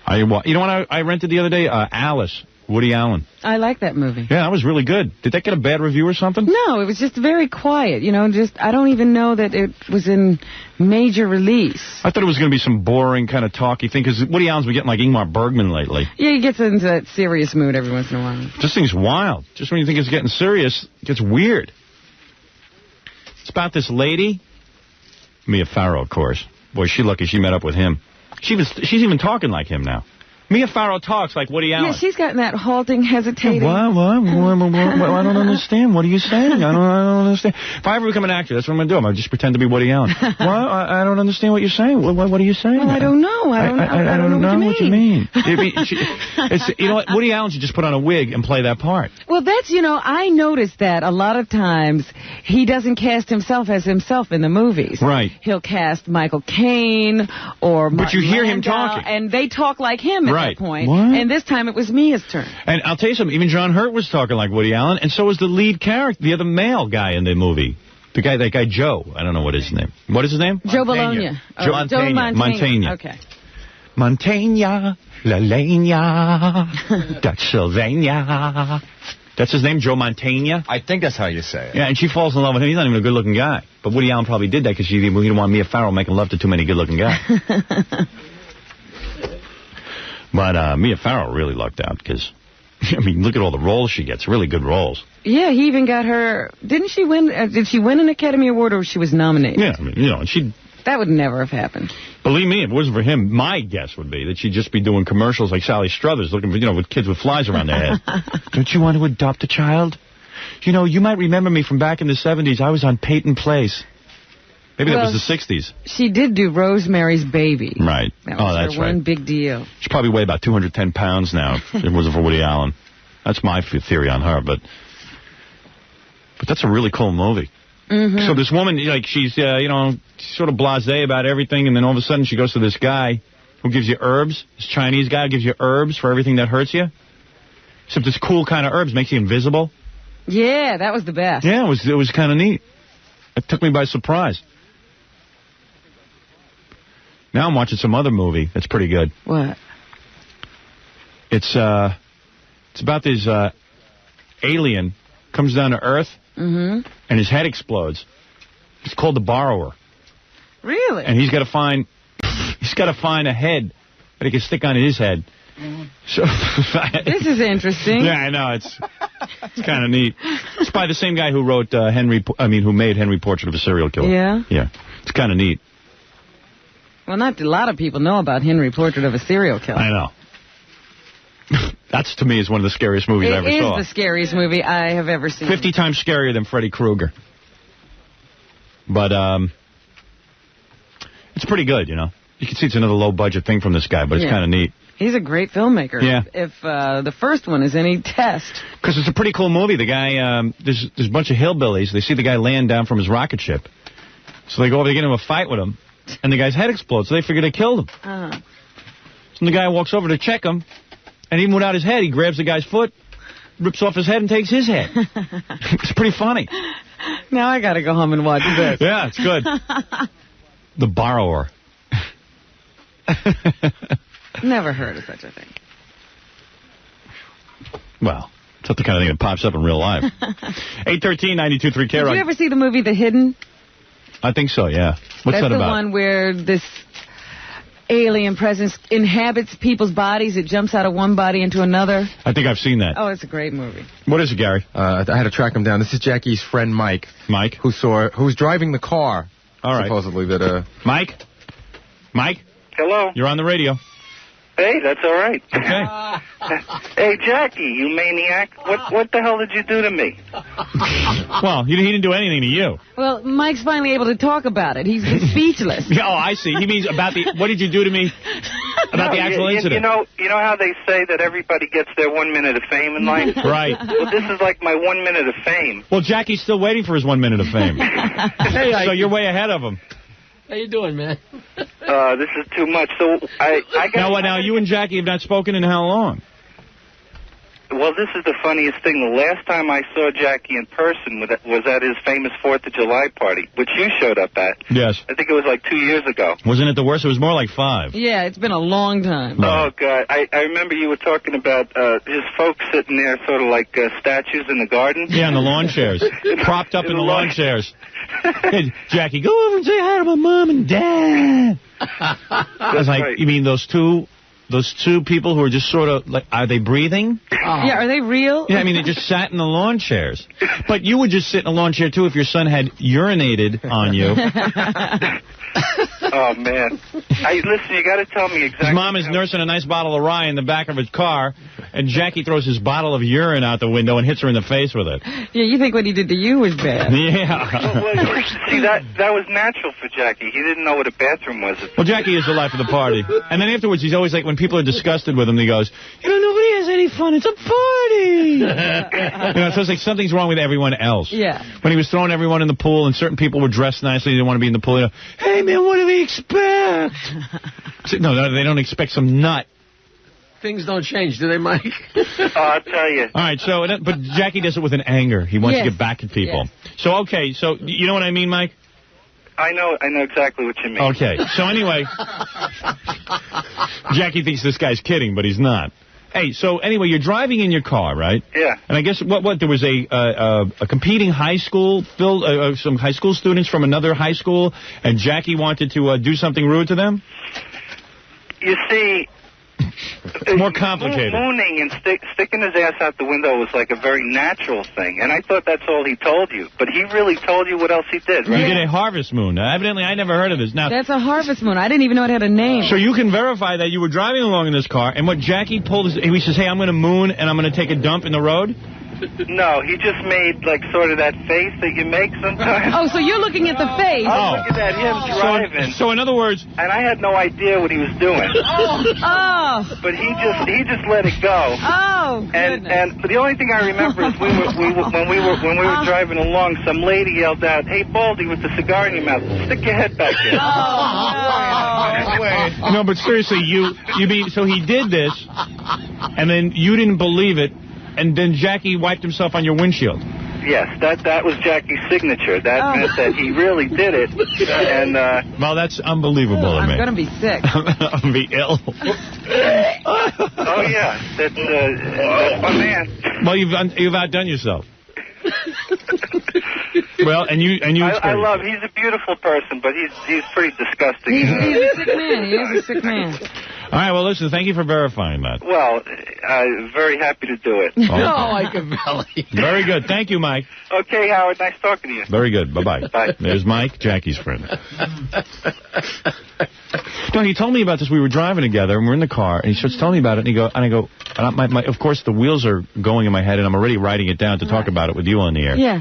You know what I rented the other day? Alice, Woody Allen. I like that movie. Yeah, that was really good. Did that get a bad review or something? No, it was just very quiet. You know, I don't even know that it was in major release. I thought it was going to be some boring kind of talky thing because Woody Allen's been getting like Ingmar Bergman lately. Yeah, he gets into that serious mood every once in a while. This thing's wild. Just when you think it's getting serious, it gets weird. It's about this lady, Mia Farrow, of course. Boy, she's lucky she met up with him. She's even talking like him now. Mia Farrow talks like Woody Allen. Yeah, she's got that halting, hesitating. What? I don't understand. What are you saying? I don't understand. If I ever become an actor, that's what I'm going to do. I'm going to just pretend to be Woody Allen. What? I don't understand what you're saying. What are you saying? Well, I don't know. I don't know what you mean. You know what? Woody Allen should just put on a wig and play that part. Well, I noticed that a lot of times he doesn't cast himself as himself in the movies. Right. He'll cast Michael Caine or Martin But you hear him Landau, talking. and they talk like him at that point. What? And this time it was Mia's turn. And I'll tell you something, even John Hurt was talking like Woody Allen, and so was the lead character, the other male guy in the movie. That guy Joe. I don't know what his name. What is his name? Joe Bologna. Joe Montaigne. Okay. Montaigne, La Lena, Dutch Sylvania. That's his name, Joe Montaigne? I think that's how you say it. Yeah, and she falls in love with him. He's not even a good-looking guy. But Woody Allen probably did that because he didn't want Mia Farrow making love to too many good-looking guys. But Mia Farrow really lucked out because, I mean, look at all the roles she gets. Really good roles. Yeah, he even got her... Didn't she win... did she win an Academy Award or she was nominated? Yeah, I mean, you know, and she... That would never have happened. Believe me, if it wasn't for him, my guess would be that she'd just be doing commercials like Sally Struthers, looking for, with kids with flies around their head. Don't you want to adopt a child? You know, you might remember me from back in the 70s. I was on Peyton Place. Maybe that was the 60s. She did do Rosemary's Baby. Right. That was that's her one big deal. She probably weighed about 210 pounds now if it wasn't for Woody Allen. That's my theory on her, but that's a really cool movie. Mm-hmm. So this woman, like, she's, sort of blasé about everything, and then all of a sudden she goes to this guy who gives you herbs. This Chinese guy gives you herbs for everything that hurts you. Except this cool kind of herbs makes you invisible. Yeah, that was the best. Yeah, it was kind of neat. It took me by surprise. Now I'm watching some other movie that's pretty good. What? It's about this alien comes down to Earth, and his head explodes. It's called The Borrower. Really? And he's got to find a head that he can stick on his head. So this is interesting. Yeah, I know. It's kind of neat. It's by the same guy who wrote who made Henry Portrait of a Serial Killer. Yeah? Yeah. It's kind of neat. Well, not a lot of people know about Henry Portrait of a Serial Killer. I know. That's, to me, is one of the scariest movies I ever saw. It is the scariest movie I have ever seen. 50 times scarier than Freddy Krueger. But, it's pretty good, you know. You can see it's another low-budget thing from this guy, but it's kind of neat. He's a great filmmaker. Yeah. If the first one is any test. Because it's a pretty cool movie. The guy, there's a bunch of hillbillies. They see the guy land down from his rocket ship. So they go over, they get into a fight with him, and the guy's head explodes, so they figure they killed him. Uh-huh. So the guy walks over to check him, and even without his head, he grabs the guy's foot, rips off his head, and takes his head. It's pretty funny. Now I got to go home and watch this. Yeah, it's good. The Borrower. Never heard of such a thing. Well, it's not the kind of thing that pops up in real life. 813-92.3 K-Rock. Did you ever see the movie The Hidden? I think so, yeah. What's that about? That's the one where this alien presence inhabits people's bodies. It jumps out of one body into another. I think I've seen that. Oh, it's a great movie. What is it, Gary? I had to track him down. This is Jackie's friend Mike. Mike? Who was driving the car. All right. Supposedly that. Mike? Hello. You're on the radio. Hey, that's all right. Okay. Hey, Jackie, you maniac. What the hell did you do to me? Well, he didn't do anything to you. Well, Mike's finally able to talk about it. He's speechless. Oh, I see. He means about what did you do to me? About the actual incident. You know how they say that everybody gets their 1 minute of fame in life? Right. Well, this is like my 1 minute of fame. Well, Jackie's still waiting for his 1 minute of fame. Hey, so you're way ahead of him. How you doing, man? This is too much. So I got... Now, you and Jackie have not spoken in how long? Well, this is the funniest thing. The last time I saw Jackie in person was at his famous 4th of July party, which you showed up at. Yes. I think it was like 2 years ago. Wasn't it the worst? It was more like 5. Yeah, it's been a long time. Oh, God. I remember you were talking about his folks sitting there sort of like statues in the garden. Yeah, in the lawn chairs. Propped up in the lawn chairs. Hey, Jackie, go over and say hi to my mom and dad. I was like, right. You mean those two people who are just sort of, like, are they breathing? Yeah, are they real? Yeah, I mean, they just sat in the lawn chairs. But you would just sit in a lawn chair, too, if your son had urinated on you. Oh, man. Listen, you got to tell me exactly. His mom is nursing a nice bottle of rye in the back of his car, and Jackie throws his bottle of urine out the window and hits her in the face with it. Yeah, you think what he did to you was bad. Yeah. Well, see, that was natural for Jackie. He didn't know what a bathroom was. Well, Jackie is the life of the party. And then afterwards, he's always like, when people are disgusted with him, he goes, nobody has any fun. It's a party. So it's like something's wrong with everyone else. Yeah. When he was throwing everyone in the pool and certain people were dressed nicely, they didn't want to be in the pool. Hey, man, what do they expect? No, they don't expect some nut. Things don't change, do they, Mike? I'll tell you. All right, but Jackie does it with an anger. He wants to get back at people. Yes. So, okay, so you know what I mean, Mike? I know exactly what you mean. Okay, so anyway, Jackie thinks this guy's kidding, but he's not. Hey, so anyway, you're driving in your car, right? Yeah. And I guess what there was a competing high school filled some high school students from another high school, and Jackie wanted to do something rude to them. You see, it's more complicated. Mooning and sticking his ass out the window was like a very natural thing, and I thought that's all he told you. But he really told you what else he did, right? He did a harvest moon. Evidently, I never heard of this. Now, that's a harvest moon. I didn't even know it had a name. So you can verify that you were driving along in this car, and what Jackie pulled is, he says, hey, I'm going to moon, and I'm going to take a dump in the road? No, he just made, like, sort of that face that you make sometimes. Oh, so you're looking at the face. I'm looking at him driving. So in other words... And I had no idea what he was doing. Oh. But he just let it go. Oh, and the only thing I remember is when we were driving along, some lady yelled out, hey, Baldy, with the cigar in your mouth, stick your head back there. Oh, no, but seriously, you mean, so he did this, and then you didn't believe it, and then Jackie wiped himself on your windshield. Yes, that was Jackie's signature. That meant that he really did it. And well, that's unbelievable to me. I'm going to be sick. I'm going to be ill. Oh, yeah. That's my man. Well, you've outdone yourself. Well, and you. I love. He's a beautiful person, but he's pretty disgusting. He's a sick man. He is a sick man. All right. Well, listen. Thank you for verifying that. Well, very happy to do it. Oh, Mike. Very good. Thank you, Mike. Okay, Howard. Nice talking to you. Very good. Bye-bye. Bye. There's Mike, Jackie's friend. No, he told me about this. We were driving together, and we're in the car, and he starts telling me about it, and I go, of course, the wheels are going in my head, and I'm already writing it down to talk about it with you on the air. Yeah.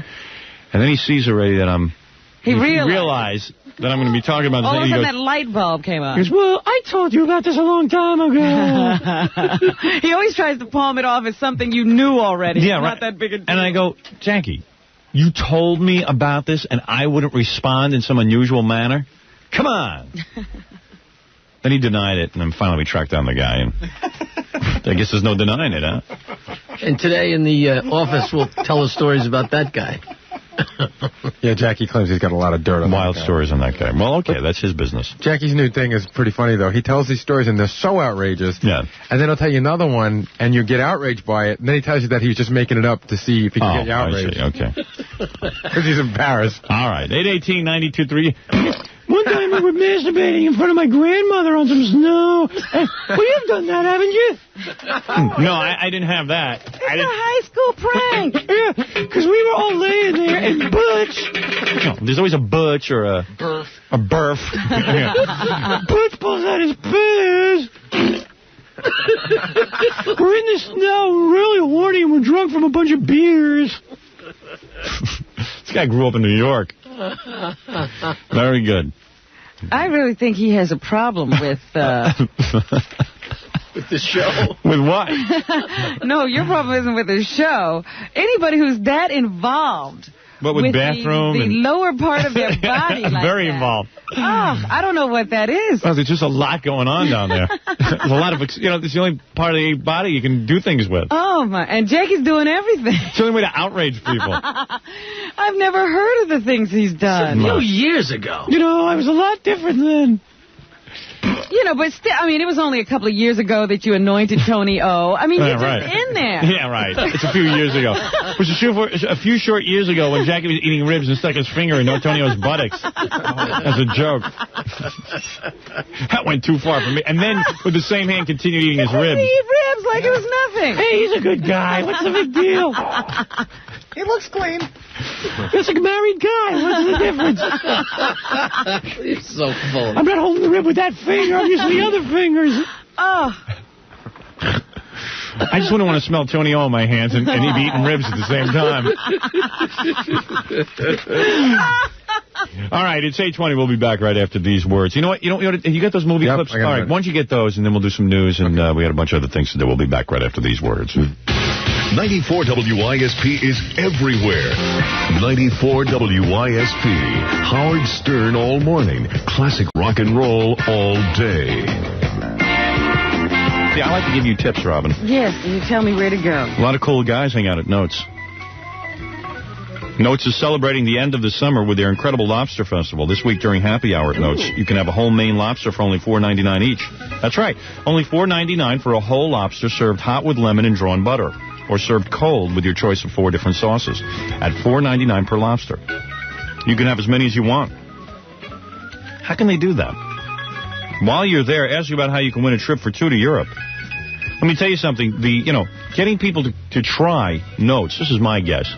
And then he sees already that He realized that I'm going to be talking about this. All of a sudden, that light bulb came on. He goes, well, I told you about this a long time ago. He always tries to palm it off as something you knew already. Yeah, not that big a deal. And I go, Jackie, you told me about this, and I wouldn't respond in some unusual manner? Come on. Then he denied it, and then finally we tracked down the guy. And I guess there's no denying it, huh? And today in the office, we'll tell us stories about that guy. Yeah, Jackie claims he's got a lot of dirt on Wild stories on that guy. Well, okay, that's his business. Jackie's new thing is pretty funny, though. He tells these stories, and they're so outrageous. Yeah. And then he'll tell you another one, and you get outraged by it, and then he tells you that he's just making it up to see if he can get you outraged. I see. Okay. Because he's embarrassed. All right. 818-92-3. One time we were masturbating in front of my grandmother on some snow. Well, you've done that, haven't you? No, I didn't have that. It's a high school prank. Yeah, because we were all laying there, and Butch... No, there's always a Butch or a... Burf. A Burf. Yeah. Butch pulls out his piss. We're in the snow, we're really horny, and we're drunk from a bunch of beers. This guy grew up in New York. Very good. I really think he has a problem with... With the show? With what? No, your problem isn't with the show. Anybody who's that involved... But with bathroom the lower part of their body like very that. Involved. Oh, I don't know what that is. Well, there's just a lot going on down there. There's a lot of, it's the only part of the body you can do things with. Oh, my. And Jake is doing everything. It's the only way to outrage people. I've never heard of the things he's done. A few years ago. I was a lot different then. But still, it was only a couple of years ago that you anointed Tony O. You're just in there. Yeah, right. It's a few years ago. It was a few short years ago when Jackie was eating ribs and stuck his finger in Antonio's buttocks. As a joke. That went too far for me. And then, with the same hand, continued eating his ribs. He eat ribs like it was nothing. Hey, he's a good guy. What's the big deal? He looks clean. He's a married guy. What's the difference? You're so full. I'm not holding the rib with that finger. I'm using the other fingers. Oh. I just wouldn't want to smell Tony O in my hands and he'd be eating ribs at the same time. All right, it's 8:20. We'll be back right after these words. You know what? You got those movie clips? All right, why don't you get those, and then we'll do some news, and we got a bunch of other things to do. We'll be back right after these words. 94 WYSP is everywhere. 94 WYSP. Howard Stern all morning. Classic rock and roll all day. Yeah, I like to give you tips, Robin. Yes, you tell me where to go. A lot of cool guys hang out at Notes. Notes is celebrating the end of the summer with their incredible lobster festival. This week during happy hour at Notes, you can have a whole Maine lobster for only $4.99 each. That's right, only $4.99 for a whole lobster served hot with lemon and drawn butter, or served cold with your choice of 4 different sauces at $4.99 per lobster. You can have as many as you want. How can they do that? While you're there, ask you about how you can win a trip for 2 to Europe. Let me tell you something. Getting people to try Notes, this is my guess.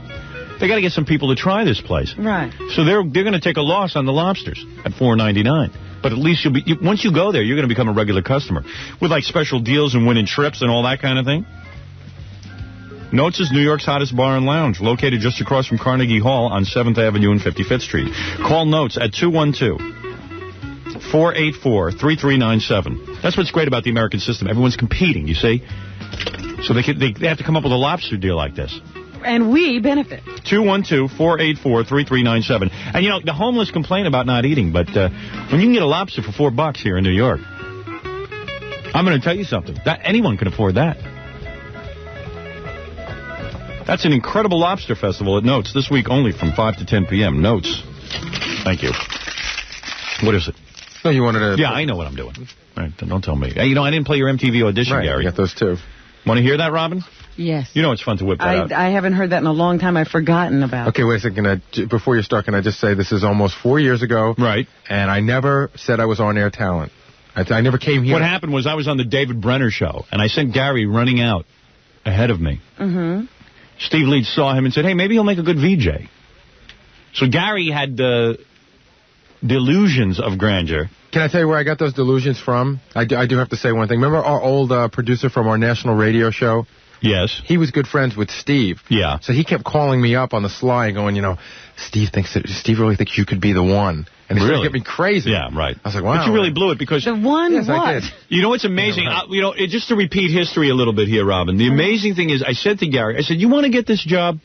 They got to get some people to try this place. Right. So they're going to take a loss on the lobsters at $4.99. But at least once you go there, you're going to become a regular customer with like special deals and winning trips and all that kind of thing. Notes is New York's hottest bar and lounge, located just across from Carnegie Hall on 7th Avenue and 55th Street. Call Notes at 212-484-3397. That's what's great about the American system. Everyone's competing, you see. So they have to come up with a lobster deal like this. And we benefit. 212-484-3397. And, the homeless complain about not eating, but when you can get a lobster for $4 here in New York, I'm going to tell you something. Anyone can afford that. That's an incredible lobster festival at Notes this week only from 5 to 10 p.m. Notes. Thank you. What is it? No, you wanted to... Yeah, I know what I'm doing. All right, don't tell me. Hey, I didn't play your MTV audition, right, Gary. I got those too. Want to hear that, Robin? Yes. It's fun to whip that out. I haven't heard that in a long time. I've forgotten about it. Okay, wait a second. Before you start, can I just say this is almost 4 years ago. Right. And I never said I was on-air talent. I never came here. What happened was I was on the David Brenner show, and I sent Gary running out ahead of me. Mm-hmm. Steve Leeds saw him and said, hey, maybe he'll make a good VJ. So Gary had delusions of grandeur. Can I tell you where I got those delusions from? I do have to say one thing. Remember our old producer from our national radio show? Yes. He was good friends with Steve. Yeah. So he kept calling me up on the sly going, Steve really thinks you could be the one. And he started getting me crazy. Yeah, right. I was like, wow. But you really blew it because... The one yes, what? I did. What's amazing? Yeah, right. Just to repeat history a little bit here, Robin. The amazing thing is I said to Gary, you want to get this job?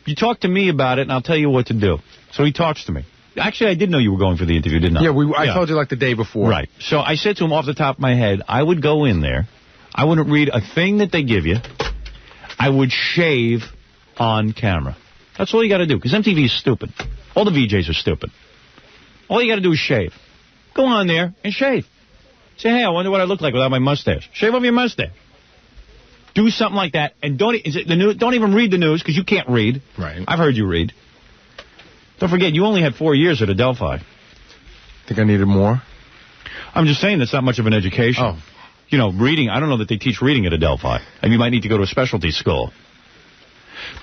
You talk to me about it and I'll tell you what to do. So he talks to me. Actually, I did know you were going for the interview, didn't I? Yeah, I told you like the day before. Right. So I said to him off the top of my head, I would go in there. I wouldn't read a thing that they give you. I would shave on camera. That's all you got to do, because MTV is stupid. All the VJs are stupid. All you got to do is shave. Go on there and shave. Say, hey, I wonder what I look like without my mustache. Shave off your mustache. Do something like that, and don't even read the news, because you can't read. Right. I've heard you read. Don't forget, you only had 4 years at Adelphi. Think I needed more? I'm just saying that's not much of an education. Oh. Reading, I don't know that they teach reading at Adelphi. And you might need to go to a specialty school.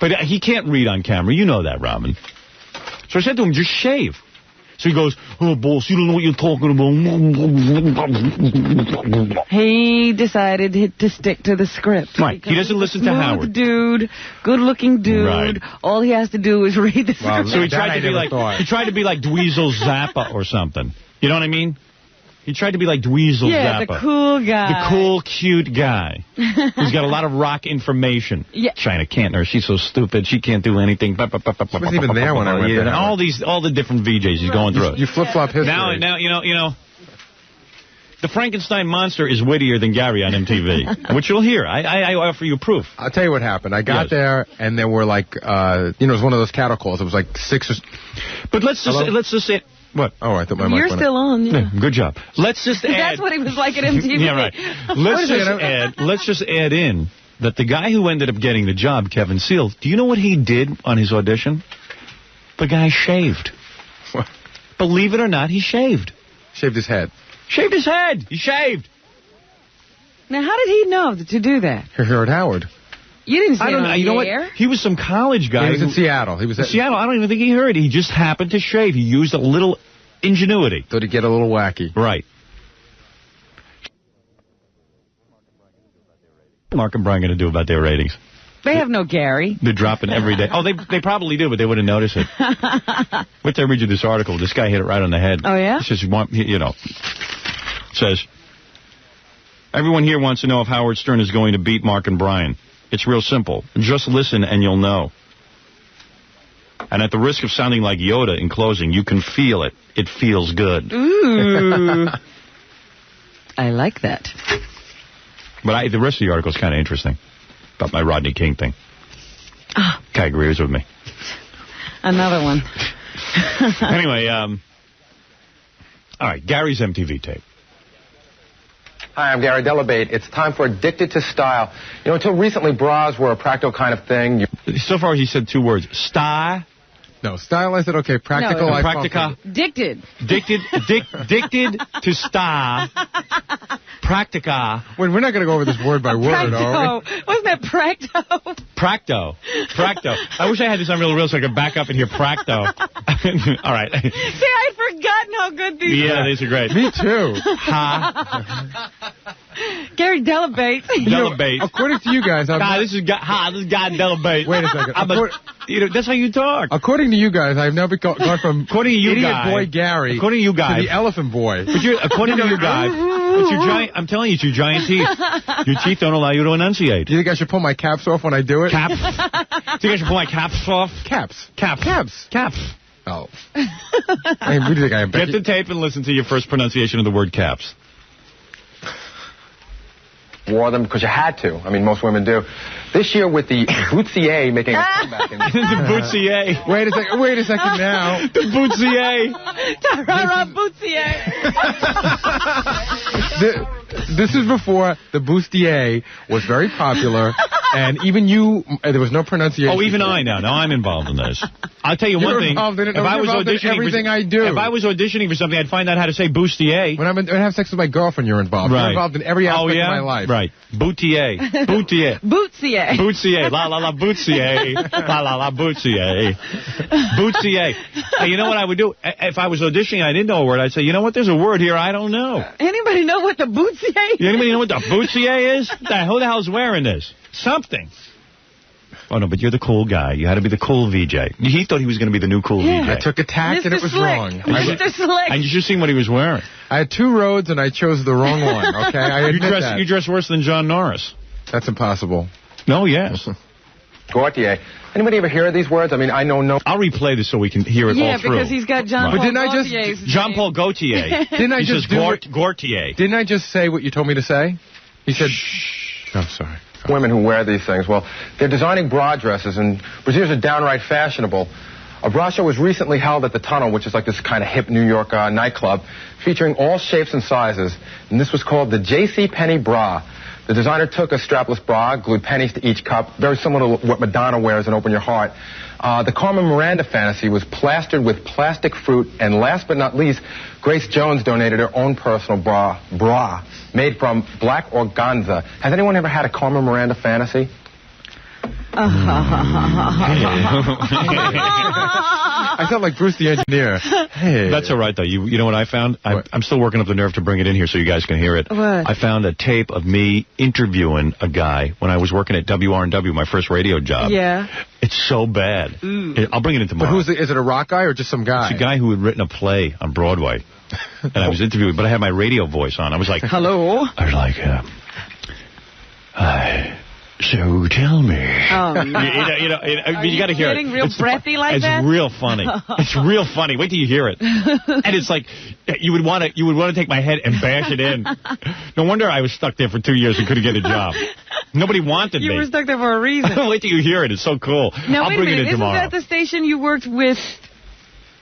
But he can't read on camera. You know that, Robin. So I said to him, just shave. So he goes, oh, boss, you don't know what you're talking about. He decided to stick to the script. Right. He doesn't listen to Howard. Dude, good-looking dude. Right. All he has to do is read the script. So he tried to be like Dweezil Zappa or something. You know what I mean? He tried to be like Dweezil Zappa. Yeah, the cool guy. The cool, cute guy. He's got a lot of rock information. Yeah. China can't nurse. She's so stupid. She can't do anything. She wasn't even there when I went there. All the different VJs he's going through. You flip-flop history. Now, you know, the Frankenstein monster is wittier than Gary on MTV, which you'll hear. I offer you proof. I'll tell you what happened. I got there, and there were like, it was one of those cattle calls. It was like 6 or... But let's just say... What? Oh, I thought my mic You're still on. Yeah. Good job. Let's just add... That's what he was like at MTV. Yeah, right. Let's just add in that the guy who ended up getting the job, Kevin Seal, do you know what he did on his audition? The guy shaved. What? Believe it or not, he shaved. Shaved his head. Shaved his head. He shaved. Now, how did he know to do that? Here at Howard. You didn't say I don't know. You know what? He was some college guy. He was in Seattle. He was in Seattle. I don't even think he heard. He just happened to shave. He used a little ingenuity. Thought he'd get a little wacky. Right. Mark and Brian going to do about their ratings? They have no Gary. They're dropping every day. Oh, they probably do, but they wouldn't notice it. Wait till I read you this article. This guy hit it right on the head. Oh, yeah? He says, says, everyone here wants to know if Howard Stern is going to beat Mark and Brian. It's real simple. Just listen and you'll know. And at the risk of sounding like Yoda in closing, you can feel it. It feels good. Ooh. I like that. But the rest of the article is kind of interesting. About my Rodney King thing. Oh. Guy agrees with me. Another one. Anyway, all right, Gary's MTV tape. Hi, I'm Gary Delabate. It's time for Addicted to Style. You know, until recently, bras were a practical kind of thing. So far, he said 2 words. Style. No, style, I said, okay, practical. No, practica. Dicted to style. Practica. Wait, we're not going to go over this word by word, are we? Wasn't that Practo? Practo. I wish I had this on real so I could back up and hear Practo. All right. See, I'd forgotten how good these are. Yeah, these are great. Me too. Ha. Gary Delabate. Delabate. According to you guys, this is God Delabate. Wait a second. That's how you talk. According to you guys, I've never gone from according to you idiot guy, boy Gary according to you guys, to the elephant boy. But according to you guys, it's your giant. I'm telling you, it's your giant teeth. Your teeth don't allow you to enunciate. Do you think I should pull my caps off when I do it? Caps? Do you think I should pull my caps off? Caps. Oh. I mean, what do you think I am? Get the tape and listen to your first pronunciation of the word caps. Wore them because you had to. I mean, most women do. This year with the Bootsier making a comeback. The Bootsier. Wait a second now. The Bootsier. Tarara Bootsier. This is before the Bustier was very popular, and even you, there was no pronunciation. Oh, even I now. Now I'm involved in this. I'll tell you one thing. If I was auditioning for something, I'd find out how to say Bustier. When I have sex with my girlfriend, you're involved. Right. You're involved in every aspect of my life. Right. Boutier. Bootsier. La la la Bootsier. La la la Bootsier. Bootsier. You know what I would do? If I was auditioning, I didn't know a word. I'd say, you know what? There's a word here I don't know. Anybody know what the Bootsier is? Anybody know what the Bootsier is? Who the hell's wearing this? Something. Oh, no, but you're the cool guy. You had to be the cool VJ. He thought he was going to be the new cool VJ. I took a tack and it was wrong. Mr. Slick. And you should seen what he was wearing. I had 2 roads and I chose the wrong one, okay? I admit that. You dress worse than John Norris. That's impossible. No, yes. Gautier. Anybody ever hear of these words? I mean, I know no... I'll replay this so we can hear it all through. Yeah, because he's got John Paul Gaultier's John Paul Gaultier. Didn't I just Gaultier. Didn't I just say what you told me to say? He said... Shh. Oh, sorry. Women who wear these things, well, they're designing bra dresses, and brassieres are downright fashionable. A bra show was recently held at the Tunnel, which is like this kind of hip New York nightclub, featuring all shapes and sizes, and this was called the J.C. Penney bra. The designer took a strapless bra, glued pennies to each cup, very similar to what Madonna wears in Open Your Heart. The Carmen Miranda fantasy was plastered with plastic fruit, and last but not least, Grace Jones donated her own personal bra made from black organza. Has anyone ever had a Carmen Miranda fantasy? I felt like Bruce the engineer. Hey. That's all right, though. You know what I found? I'm still working up the nerve to bring it in here so you guys can hear it. What? I found a tape of me interviewing a guy when I was working at WRNW, my first radio job. Yeah. It's so bad. I'll bring it in tomorrow. But is it a rock guy or just some guy? It's a guy who had written a play on Broadway. And I was interviewing, but I had my radio voice on. I was like, hello? I was like, so tell me. Oh, no. You got to hear it. Getting real breathy like that? It's real funny. It's real funny. Wait till you hear it. And it's like you would want to take my head and bash it in. No wonder I was stuck there for 2 years and couldn't get a job. Nobody wanted me. You were stuck there for a reason. Wait till you hear it. It's so cool. Now, I'll bring it in tomorrow. Isn't that the station you worked with?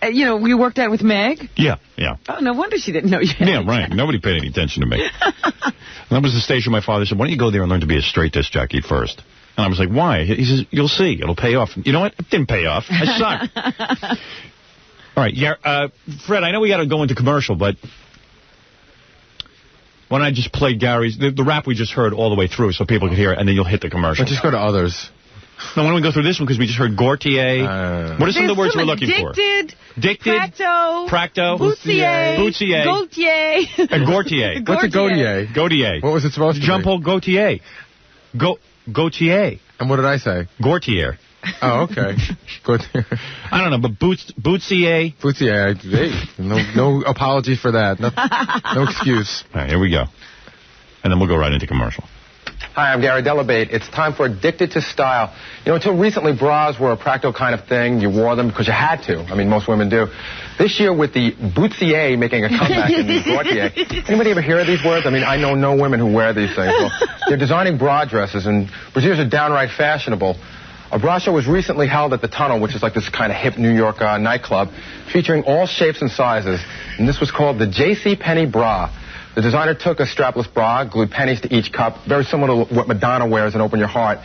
You worked at with Meg? Yeah. Oh, no wonder she didn't know you. Yeah, right. Nobody paid any attention to me. That was the station my father said, why don't you go there and learn to be a straight disc jockey first? And I was like, why? He says, you'll see. It'll pay off. You know what? It didn't pay off. I suck. All right. Yeah, Fred, I know we got to go into commercial, but why don't I just play Gary's, the rap we just heard all the way through so people can hear it, and then you'll hit the commercial. Let's just go to others. No, why don't we go through this one because we just heard Gaultier. What are some of the words we're looking for? Dicted. Practo. Boutier. Gaultier. And Gaultier. What's a Gaultier? Gaultier. What was it supposed to be? Jean-Paul Gaultier. Gaultier. And what did I say? Gaultier. Oh, okay. I don't know, but Boutier. Boutier. Hey, no apology for that. No excuse. All right, here we go. And then we'll go right into commercial. Hi, I'm Gary Delabate. It's time for Addicted to Style. Until recently, bras were a practical kind of thing. You wore them because you had to. I mean, most women do. This year, with the Boutier making a comeback in the Gaultier, anybody ever hear of these words? I mean, I know no women who wear these things. Well, they're designing bra dresses, and brassieres are downright fashionable. A bra show was recently held at the Tunnel, which is like this kind of hip New York nightclub, featuring all shapes and sizes. And this was called the JCPenney bra. The designer took a strapless bra, glued pennies to each cup, very similar to what Madonna wears in Open Your Heart.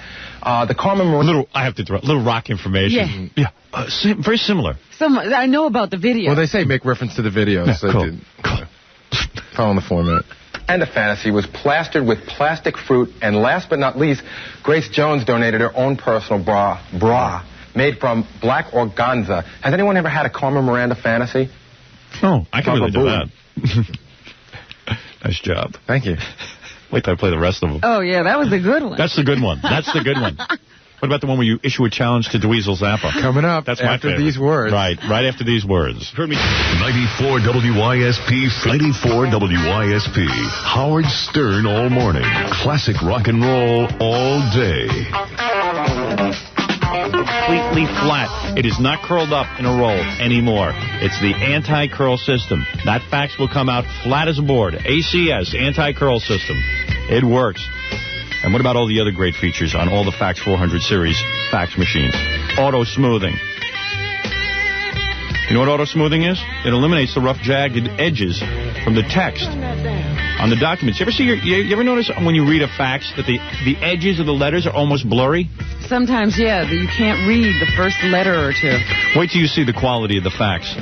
The Carmen Marie... I have to throw a little rock information. Yeah. Very similar. I know about the video. Well, they say make reference to the video. Yeah, so cool. Following the format. And the fantasy was plastered with plastic fruit. And last but not least, Grace Jones donated her own personal bra made from black organza. Has anyone ever had a Carmen Miranda fantasy? Oh, I can really do that. Nice job. Thank you. Wait till I play the rest of them. Oh, yeah, that was a good one. That's the good one. That's the good one. What about the one where you issue a challenge to Dweezil Zappa? Coming up. That's my favorite. After these words. Right after these words. Heard me. 94 WYSP, 94 WYSP. Howard Stern all morning. Classic rock and roll all day. Completely flat. It is not curled up in a roll anymore. It's the anti-curl system. That fax will come out flat as a board. ACS, anti-curl system. It works. And what about all the other great features on all the Fax 400 series fax machines? Auto smoothing. You know what auto smoothing is? It eliminates the rough, jagged edges from the text on the documents. You ever notice when you read a fax that the edges of the letters are almost blurry? Sometimes, yeah, you can't read the first letter or two. Wait till you see the quality of the fax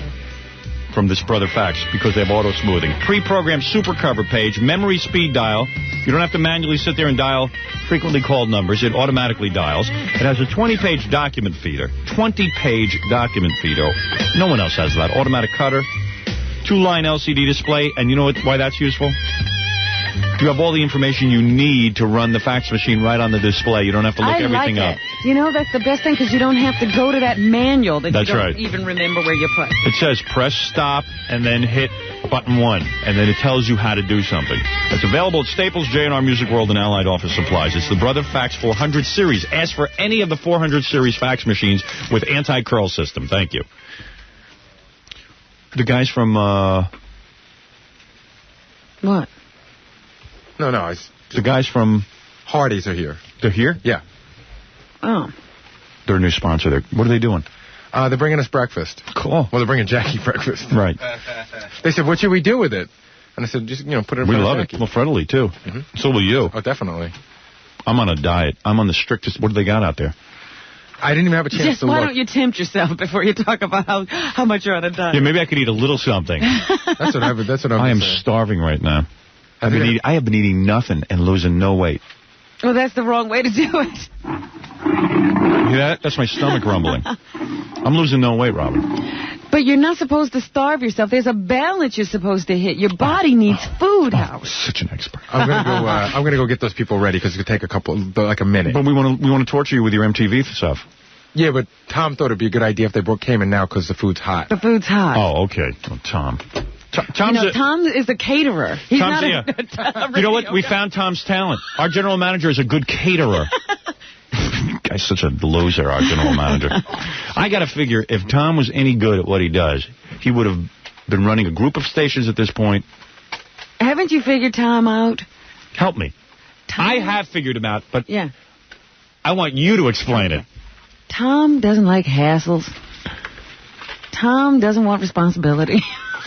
from this Brother Fax, because they have auto smoothing. Pre-programmed super cover page, memory speed dial. You don't have to manually sit there and dial frequently called numbers. It automatically dials. It has a 20-page document feeder. 20-page document feeder. No one else has that. Automatic cutter, 2-line LCD display, and you know why that's useful? You have all the information you need to run the fax machine right on the display. You don't have to look everything up. You know, that's the best thing, because you don't have to go to that manual that you don't even remember where you put. It says press stop and then hit button 1, and then it tells you how to do something. It's available at Staples, J&R Music World, and Allied Office Supplies. It's the Brother Fax 400 series. Ask for any of the 400 series fax machines with anti-curl system. Thank you. The guys from... What? No. The guys from... Hardee's are here. They're here? Yeah. Oh. They're a new sponsor. What are they doing? They're bringing us breakfast. Cool. Well, they're bringing Jackie breakfast. Right. They said, what should we do with it? And I said, just, put it in front of Jackie. We love it. Well, Fred will, too. Mm-hmm. So will you. Oh, definitely. I'm on a diet. I'm on the strictest... What do they got out there? I didn't even have a chance to look. Why don't you tempt yourself before you talk about how much you're on a diet? Yeah, maybe I could eat a little something. That's what I am starving right now. I have been eating nothing and losing no weight. Well, that's the wrong way to do it. hear that? That's my stomach rumbling. I'm losing no weight, Robin. But you're not supposed to starve yourself. There's a balance you're supposed to hit. Your body needs food, Howard. Such an expert. I'm gonna go get those people ready because it could take a minute. But we want to torture you with your MTV stuff. Yeah, but Tom thought it'd be a good idea if they came in now because the food's hot. The food's hot. Oh, okay. Oh, Tom. Tom is a caterer. He's not a you know what? We found Tom's talent. Our general manager is a good caterer. Guy's such a loser, our general manager. I got to figure, if Tom was any good at what he does, he would have been running a group of stations at this point. Haven't you figured Tom out? Help me. Tom? I have figured him out, but I want you to explain it. Tom doesn't like hassles. Tom doesn't want responsibility.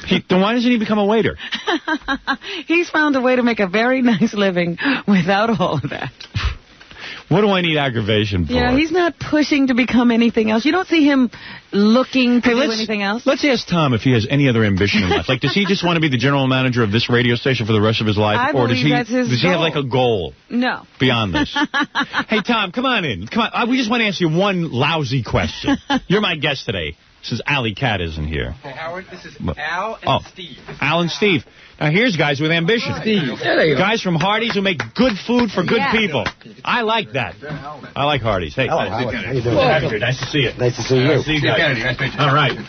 Then why doesn't he become a waiter? He's found a way to make a very nice living without all of that. What do I need aggravation for? Yeah, he's not pushing to become anything else. You don't see him looking to do anything else? Let's ask Tom if he has any other ambition in life. Like, does he just want to be the general manager of this radio station for the rest of his life? Or does he have like a goal? No. Beyond this? Hey, Tom, come on in. Come on. We just want to ask you one lousy question. You're my guest today. Since Allie Cat isn't here. Hey, Howard, this is Al and Steve. Al and Steve. Now, here's guys with ambition. Steve. Guys from Hardee's who make good food for good people. I like that. I like Hardee's. Hey, Howard. How you doing? Nice to see you. Nice to see you. Nice to see you guys. All right.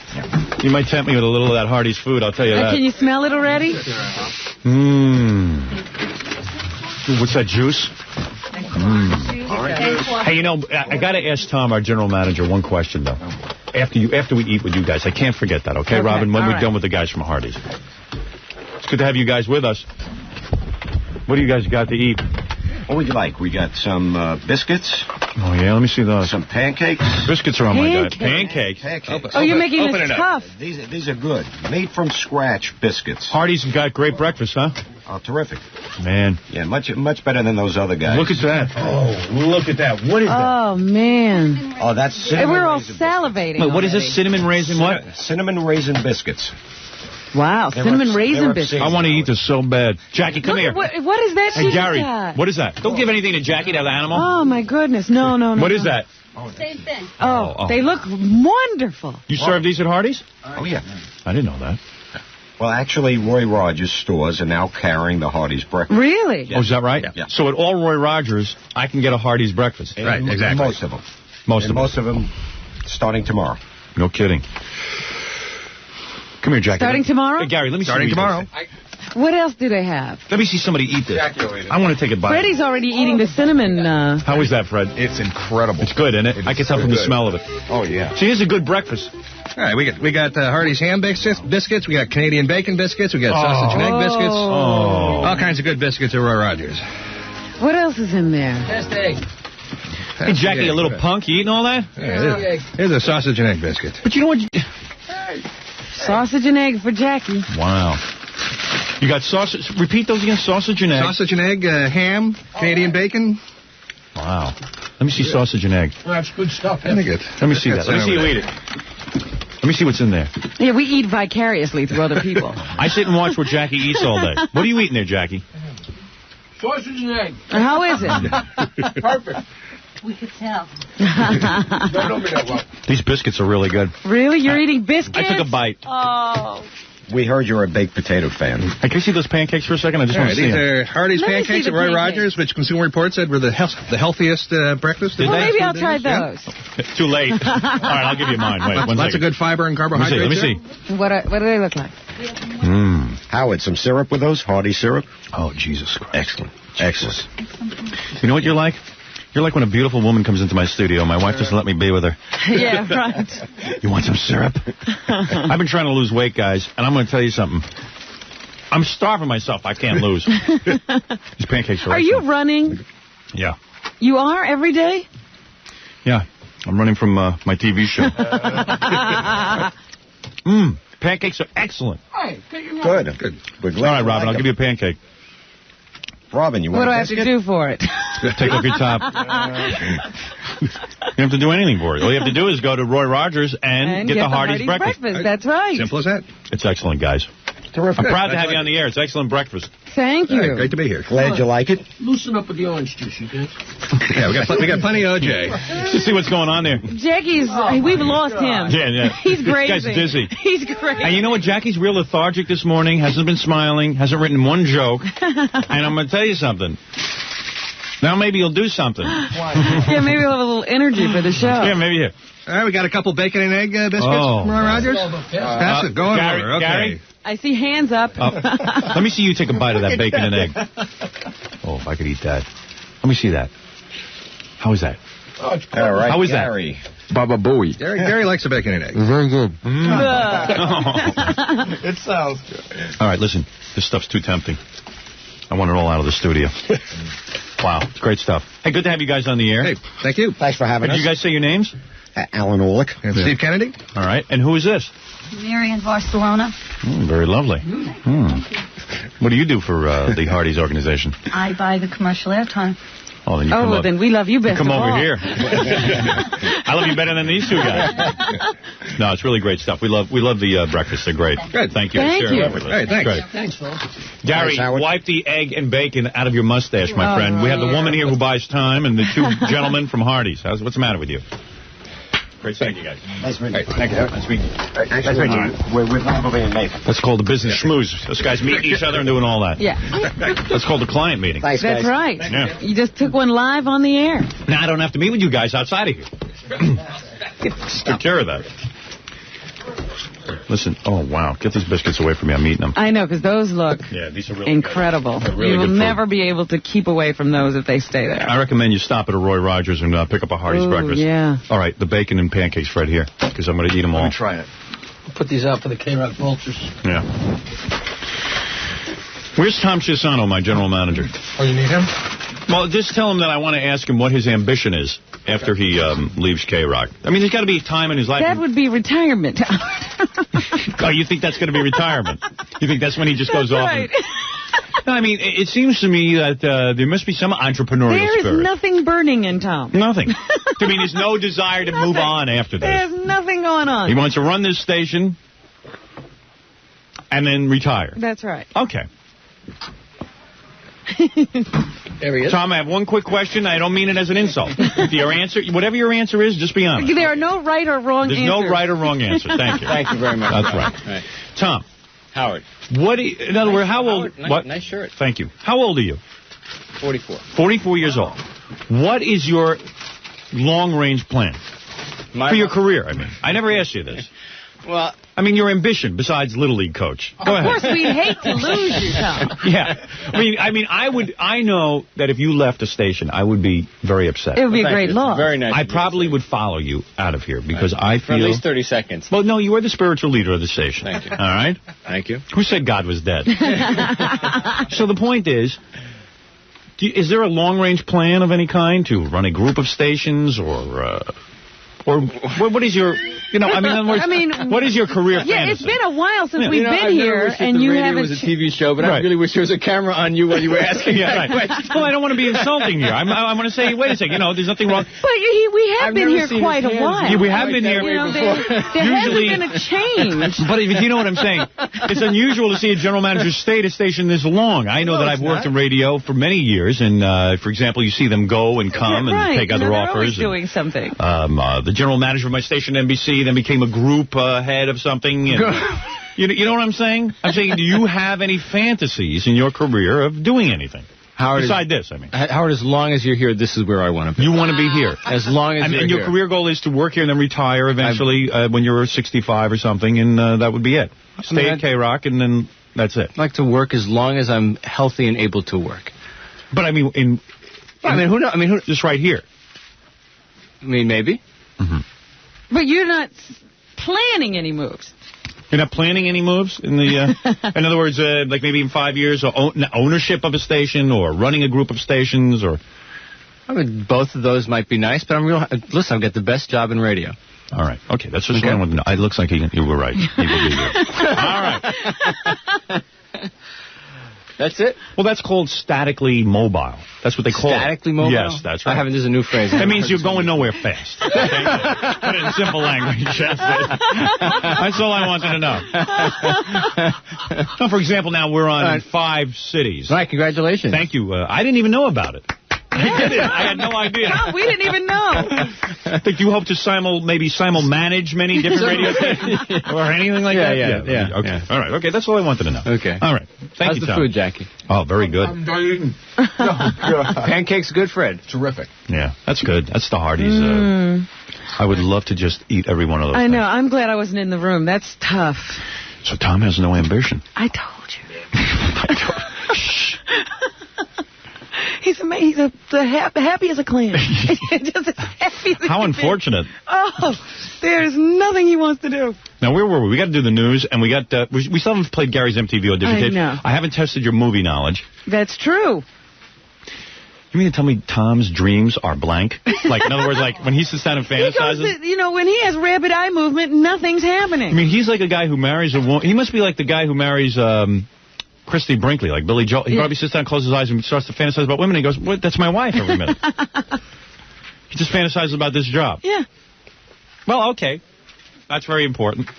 You might tempt me with a little of that Hardee's food, I'll tell you that. Can you smell it already? What's that, juice? Hey, I got to ask Tom, our general manager, one question, though. After we eat with you guys. I can't forget that, okay, Robin? When we're done with the guys from Hardee's. It's good to have you guys with us. What do you guys got to eat? What would you like? We got some biscuits. Oh, yeah, let me see those. Some pancakes. Biscuits are on my diet. Pancakes? Oh, you're making this tough. These are good. Made from scratch biscuits. Hardee's got great breakfast, huh? Oh, terrific. Man. Yeah, much better than those other guys. Look at that. Oh, look at that. What is that? Oh, man. Oh, that's cinnamon We're all raisin salivating. Wait, what is this? Cinnamon raisin what? Cinnamon raisin biscuits. Wow, cinnamon raisin biscuits. I want to eat this so bad. Jackie, come here. What is that? Hey, Gary, what is that? Don't give anything to Jackie, that animal. Oh, my goodness. No. What is that? Same thing. Oh, they look wonderful. You serve these at Hardee's? Oh, yeah. I didn't know that. Well, actually, Roy Rogers stores are now carrying the Hardee's breakfast. Really? Yes. Oh, is that right? Yeah. So at all Roy Rogers, I can get a Hardee's breakfast. Right, exactly. Most of them. Most of them starting tomorrow. No kidding. Come here, Jackie. Starting tomorrow? Hey, Gary, let me see. Starting tomorrow. What else do they have? Let me see somebody eat this. I want to take a bite. Freddie's already eating the cinnamon. How is that, Fred? It's incredible. It's good, isn't it? I can tell from the smell of it. Oh, yeah. See, here's a good breakfast. All right, we got Hardee's ham biscuits. We got Canadian bacon biscuits. We got sausage and egg biscuits. Oh. All kinds of good biscuits at Roy Rogers. What else is in there? Best egg. Hey, Jackie, a little punk. You eating all that? Yeah, here's a sausage and egg biscuit. But you know what? Sausage and egg for Jackie. Wow. You got sausage. Repeat those again. Sausage and egg. Sausage and egg, ham, Canadian bacon. Wow. Let me see sausage and egg. Well, that's good stuff. Let me see that. Let me see you eat it. Let me see what's in there. Yeah, we eat vicariously through other people. I sit and watch what Jackie eats all day. What are you eating there, Jackie? Sausage and egg. How is it? Perfect. We could tell. These biscuits are really good. Really? You're eating biscuits? I took a bite. Oh. We heard you're a baked potato fan. Hey, can you see those pancakes for a second? I just want to see these them. are Hardee's pancakes at Roy Rogers, which Consumer Reports said were the healthiest breakfast. Well, maybe I'll try those. Too late. All right, I'll give you mine. Wait, one Lots second. of good fiber and carbohydrates. Let me see. What do they look like? Howard, some syrup with those? Hardee's syrup? Oh, Jesus Christ. Excellent. Excellent. You know what you're like? You're like when a beautiful woman comes into my studio. My wife doesn't let me be with her. Yeah, right. You want some syrup? I've been trying to lose weight, guys, and I'm going to tell you something. I'm starving myself. I can't lose. These pancakes are Are you running? Yeah. You are every day? Yeah. I'm running from my TV show. Pancakes are excellent. Good. We're glad. All right, Robin, I'll give you a pancake. Robin, you want What do a I have biscuit? to do for it? Take off your top. You don't have to do anything for it. All you have to do is go to Roy Rogers and get the Hardee's breakfast. That's right. Simple as that. It's excellent, guys. Terrific. I'm proud to have you on the air. It's excellent breakfast. Thank you. Right, great to be here. Glad you like it. Loosen up with the orange juice, you guys. Yeah, we got plenty of OJ. Let's see what's going on there. Jackie's, we've lost him. Yeah. He's crazy. This guy's dizzy. He's crazy. And you know what? Jackie's real lethargic this morning, hasn't been smiling, hasn't written one joke. And I'm going to tell you something. Now maybe you'll do something. Yeah, maybe we'll have a little energy for the show. Yeah, maybe here. All right, we got a couple bacon and egg biscuits from Roy Rogers. That's it. Go on Gary, over. Okay. Gary? I see hands up. Let me see you take a bite of that bacon and egg. Oh, if I could eat that. Let me see that. How is that? All right, How is Gary. that? Baba Booey. Gary likes a bacon and egg. Very good. It sounds good. All right, listen. This stuff's too tempting. I want it all out of the studio. Wow, it's great stuff. Hey, good to have you guys on the air. Hey, thank you. Thanks for having us. Did you guys say your names? Alan Orlick. And Steve Kennedy. All right, and who is this? Marion Barcelona. Very lovely. What do you do for the Hardee's organization? I buy the commercial airtime. Oh, then you come up. Then we love you best come of over all. here. I love you better than these two guys. No, it's really great stuff. We love the breakfast. They're great. Good. Thank you. Thank for sharing you. that with us. Hey, thanks. Great. Thanks, Phil. Gary, wipe the egg and bacon out of your mustache, my friend. We have the woman here who buys time and the two gentlemen from Hardee's. What's the matter with you? Great seeing you guys. Nice meeting you. Thank you. Nice meeting you. Nice meeting you. We're with Bumblebee and Nathan. That's called the business schmooze. Those guys meeting each other and doing all that. Yeah. That's called the client meeting. Thanks, guys. That's right. Yeah. You just took one live on the air. Now I don't have to meet with you guys outside of here. Take care of that. Listen, oh, wow. Get these biscuits away from me. I'm eating them. I know, because those look these are really incredible. Good. Really you will good food. never be able to keep away from those if they stay there. I recommend you stop at a Roy Rogers and pick up a Hardee's breakfast. Yeah. All right, the bacon and pancakes right here, because I'm going to eat them all. Let me try it. I'll put these out for the K-Rock vultures. Yeah. Where's Tom Chisano, my general manager? Oh, you need him? Well, just tell him that I want to ask him what his ambition is after he leaves K-Rock. I mean, there's got to be a time in his life. That would be retirement. Oh, you think that's going to be retirement? You think that's when he just goes off? Right. No, I mean, it seems to me that there must be some entrepreneurial There spirit. is nothing burning in Tom. Nothing. I mean, there's no desire to move on after this. There's nothing going on. He wants to run this station and then retire. That's right. Okay. There he is. Tom, I have one quick question. I don't mean it as an insult. If your answer, whatever your answer is, just be honest. There are no right or wrong There's answers. no right or wrong answer. Thank you. Thank you very much. That's right. Right. Tom. Howard. In other words, how old? Howard, what? Nice shirt. Thank you. How old are you? 44. 44 years old. What is your long-range plan for your career? I mean, I never asked you this. Well, I mean, your ambition besides Little League coach. Go ahead. Of course, we'd hate to lose you, Tom. Yeah. I know that if you left a station, I would be very upset. It would be a great loss. Very nice. I probably would follow you out of here because I feel... For at least 30 seconds. Well, no, you are the spiritual leader of the station. Thank you. All right? Thank you. Who said God was dead? So the point is, is there a long-range plan of any kind to run a group of stations or what is your, in other words, what is your career fantasy? Yeah, it's been a while since we've been I've here, never wished that and the you radio haven't... was a TV show, but Right. I really wish there was a camera on you while you were asking that question. Well, I don't want to be insulting here. I want to say, wait a second, there's nothing wrong. But we have been here quite a while. Yeah, we have been here There usually, hasn't been a change. But if you know what I'm saying, it's unusual to see a general manager stay at a station this long. I know that I've worked in radio for many years, and for example, you see them go and come and take other offers. Always doing something. The general manager of my station, NBC, then became a group head of something. And, you know what I'm saying? I'm saying, do you have any fantasies in your career of doing anything? Howard, Beside this, I mean. Howard, as long as you're here, this is where I want to be. You want to be here. As long as you're and your here. career goal is to work here and then retire eventually when you're 65 or something, and that would be it. Stay at K-Rock, and then that's it. I'd like to work as long as I'm healthy and able to work. But, I mean, who knows? Just right here. I mean, maybe. Mm-hmm. But you're not planning any moves. You're not planning any moves? In other words, like maybe in 5 years, or ownership of a station, or running a group of stations, or... I mean, both of those might be nice, but listen, I've got the best job in radio. All right. Okay, that's just what I want to know. It looks like you were right. He will be here. All right. That's it? Well, that's called statically mobile. That's what they call it. Statically mobile? Yes, that's right. I haven't. This is a new phrase. That means you're going nowhere fast. Okay? Put it in simple language. That's all I wanted to know. So, for example, now we're on 5 cities. Right, congratulations. Thank you. I didn't even know about it. I didn't. I had no idea. No, we didn't even know. Think you hope to maybe manage many different radio stations or anything like that? Yeah. Okay. Yeah. All right. Okay. That's all I wanted to know. Okay. All right. Thank How's you, the Tom. food, Jackie? Oh, very good. I'm dying. Pancakes good, Fred? Terrific. Yeah, that's good. That's the Hardee's. I would love to just eat every one of those. I know. I'm glad I wasn't in the room. That's tough. So Tom has no ambition. I told you. Shh. He's happy as a clam. Just as happy as How unfortunate. Oh, there's nothing he wants to do. Now, where were we? We got to do the news, and we still haven't played Gary's MTV audition tape. I know. I haven't tested your movie knowledge. That's true. You mean to tell me Tom's dreams are blank? Like, in other words, like, when he sits down and fantasizes? When he has rapid eye movement, nothing's happening. I mean, he's like a guy who marries a woman. He must be like the guy who marries Christy Brinkley, like Billy Joel. He probably sits down, closes his eyes, and starts to fantasize about women, and he goes, "What? That's my wife every minute." He just fantasizes about this job. Yeah. Well, okay. That's very important.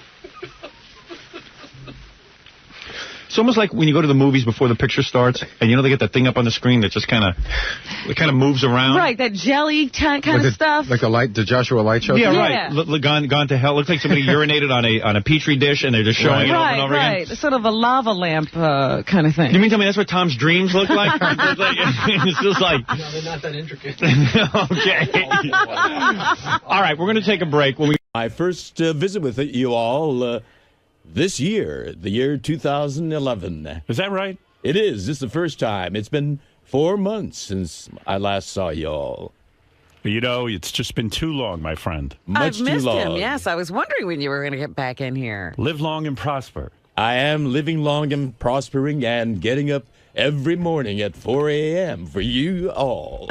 It's almost like when you go to the movies before the picture starts, and they get that thing up on the screen that just kind of moves around. Right, that jelly kind of stuff. Like the Joshua Light show? Yeah, right. Gone to hell. Looks like somebody urinated on a Petri dish, and they're just showing it over and over again. Right, sort of a lava lamp kind of thing. You mean tell me that's what Tom's dreams look like? It's just like... No, they're not that intricate. Okay. All right, we're going to take a break. My first visit with you all... this year, the year 2011. Is that right? It is. This is the first time. It's been 4 months since I last saw you all. It's just been too long, my friend. I've missed him, yes. I was wondering when you were going to get back in here. Live long and prosper. I am living long and prospering and getting up every morning at 4 a.m. for you all.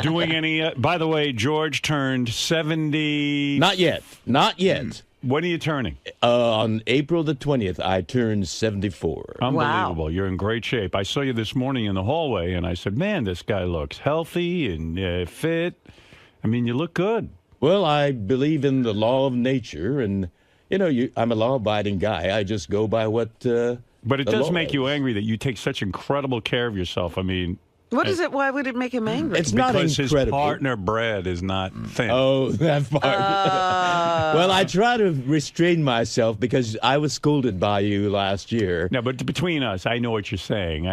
Doing any... by the way, George turned 70... Not yet. When are you turning? On April the 20th, I turned 74. Unbelievable. Wow. You're in great shape. I saw you this morning in the hallway, and I said, man, this guy looks healthy and fit. I mean, you look good. Well, I believe in the law of nature, and, I'm a law-abiding guy. I just go by what But it does make you angry that you take such incredible care of yourself. I mean... What is it? Why would it make him angry? It's not because incredible. His partner, Brad, is not thin. Oh, that part. Well, I try to restrain myself because I was scolded by you last year. No, but between us, I know what you're saying.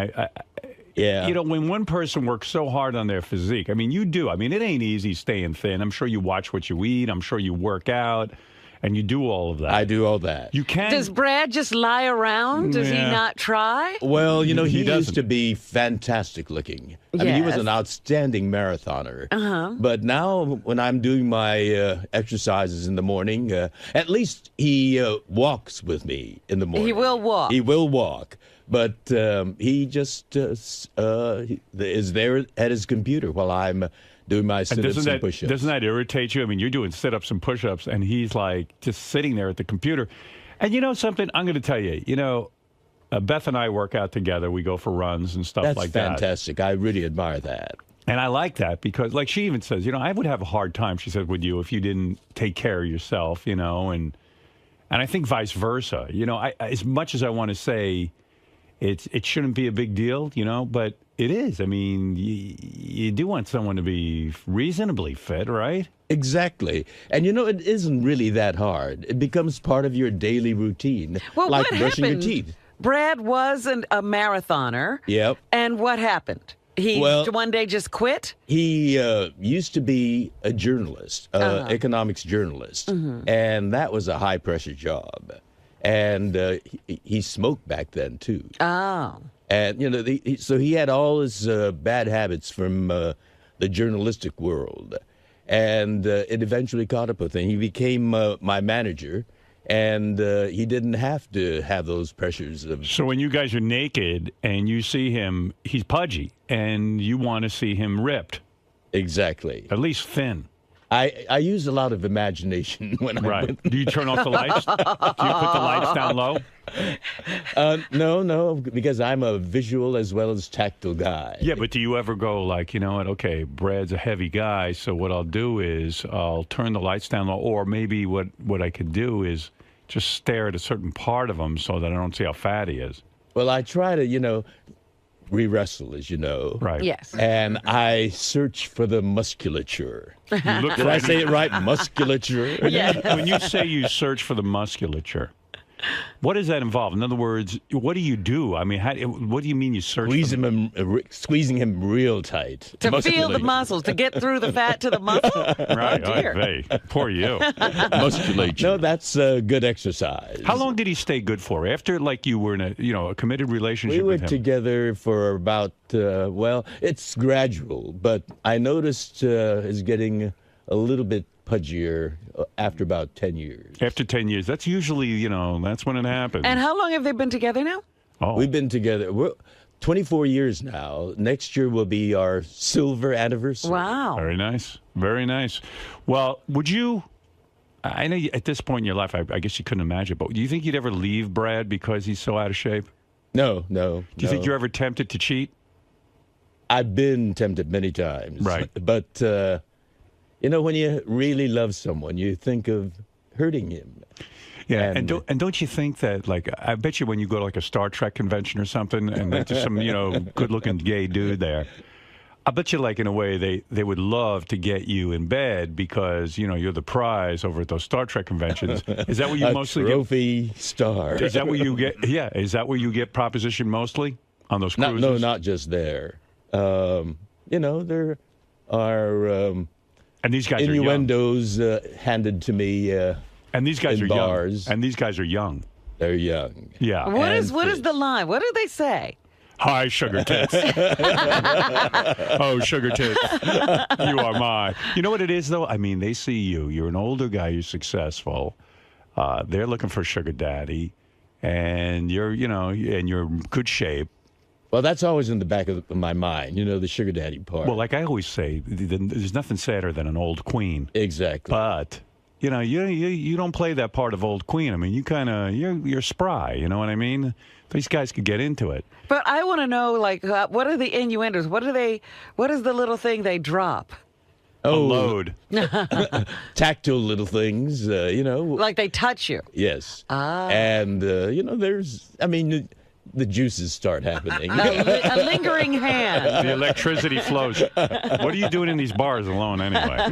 Yeah. When one person works so hard on their physique, I mean, you do. I mean, it ain't easy staying thin. I'm sure you watch what you eat. I'm sure you work out. And you do all of that. I do all that. You can. Does Brad just lie around? Does he not try? Well, he used to be fantastic looking. I mean, he was an outstanding marathoner. But now, when I'm doing my exercises in the morning, at least he walks with me in the morning. He will walk. He will walk. But he just is there at his computer while I'm doing my sit-ups and push-ups. Doesn't that irritate you? I mean, you're doing sit-ups and push-ups, and he's like just sitting there at the computer. And you know something? I'm going to tell you. Beth and I work out together. We go for runs and stuff like that. That's fantastic. I really admire that. And I like that because, like she even says, I would have a hard time, she said, with you if you didn't take care of yourself, and I think vice versa. As much as I want to say it shouldn't be a big deal, but it is. I mean, you do want someone to be reasonably fit, right? Exactly. And, it isn't really that hard. It becomes part of your daily routine, well, like what brushing happened? your teeth. Brad was a marathoner. Yep. And what happened? He one day just quit? He used to be a journalist, economics journalist, and that was a high-pressure job. And he smoked back then, too. Oh. And, so he had all his bad habits from the journalistic world. And it eventually caught up with him. He became my manager, and he didn't have to have those pressures. So when you guys are naked and you see him, he's pudgy, and you want to see him ripped. Exactly. At least thin. I use a lot of imagination when I'm with Do you turn off the lights? Do you put the lights down low? No, because I'm a visual as well as tactile guy. Yeah, but do you ever go like, you know what, okay, Brad's a heavy guy, so what I'll do is I'll turn the lights down low, or maybe what I could do is just stare at a certain part of him so that I don't see how fat he is. Well, I try to, we wrestle, as you know. Right. Yes. And I search for the musculature. Did I say it right? Musculature? When you say you search for the musculature, what does that involve? In other words, what do you do? I mean, what do you mean you search? Squeezing him real tight. To feel the muscles, to get through the fat to the muscle? Right. Oh, dear. Poor you. Musculature. No, that's good exercise. How long did he stay good for? After, like, you were in a committed relationship with him? We were together for about, it's gradual, but I noticed it's getting a little bit pudgier after about 10 years. After 10 years. That's usually, that's when it happens. And how long have they been together now? Oh. We've been together. We're 24 years now. Next year will be our silver anniversary. Wow. Very nice. Very nice. Well, would you, I know at this point in your life, I guess you couldn't imagine, but do you think you'd ever leave Brad because he's so out of shape? No. Do you think you're ever tempted to cheat? I've been tempted many times. Right. But, when you really love someone, you think of hurting him. Yeah, and don't you think that, like, I bet you when you go to, like, a Star Trek convention or something, and there's just some, good-looking gay dude there, I bet you, like, in a way, they would love to get you in bed because, you're the prize over at those Star Trek conventions. Is that where you mostly get? Trophy star. Is that where you get, is that where you get proposition mostly? On those cruises? No, not just there. There are... and these guys innuendos handed to me and these guys in are bars. Young. And these guys are young. They're young. Yeah. What is the line? What do they say? Hi, sugar tits. Oh, sugar tits. You are mine. You know what it is, though? I mean, they see you. You're an older guy. You're successful. They're looking for a sugar daddy. And you're in good shape. Well, that's always in the back of my mind, the sugar daddy part. Well, like I always say, there's nothing sadder than an old queen. Exactly. But, you don't play that part of old queen. I mean, you're spry, you know what I mean? These guys could get into it. But I want to know, like, what are the innuendos? What is the little thing they drop? A load. Tactile little things, Like they touch you? Yes. Ah. And, the juices start happening. A lingering hand. The electricity flows. What are you doing in these bars alone anyway?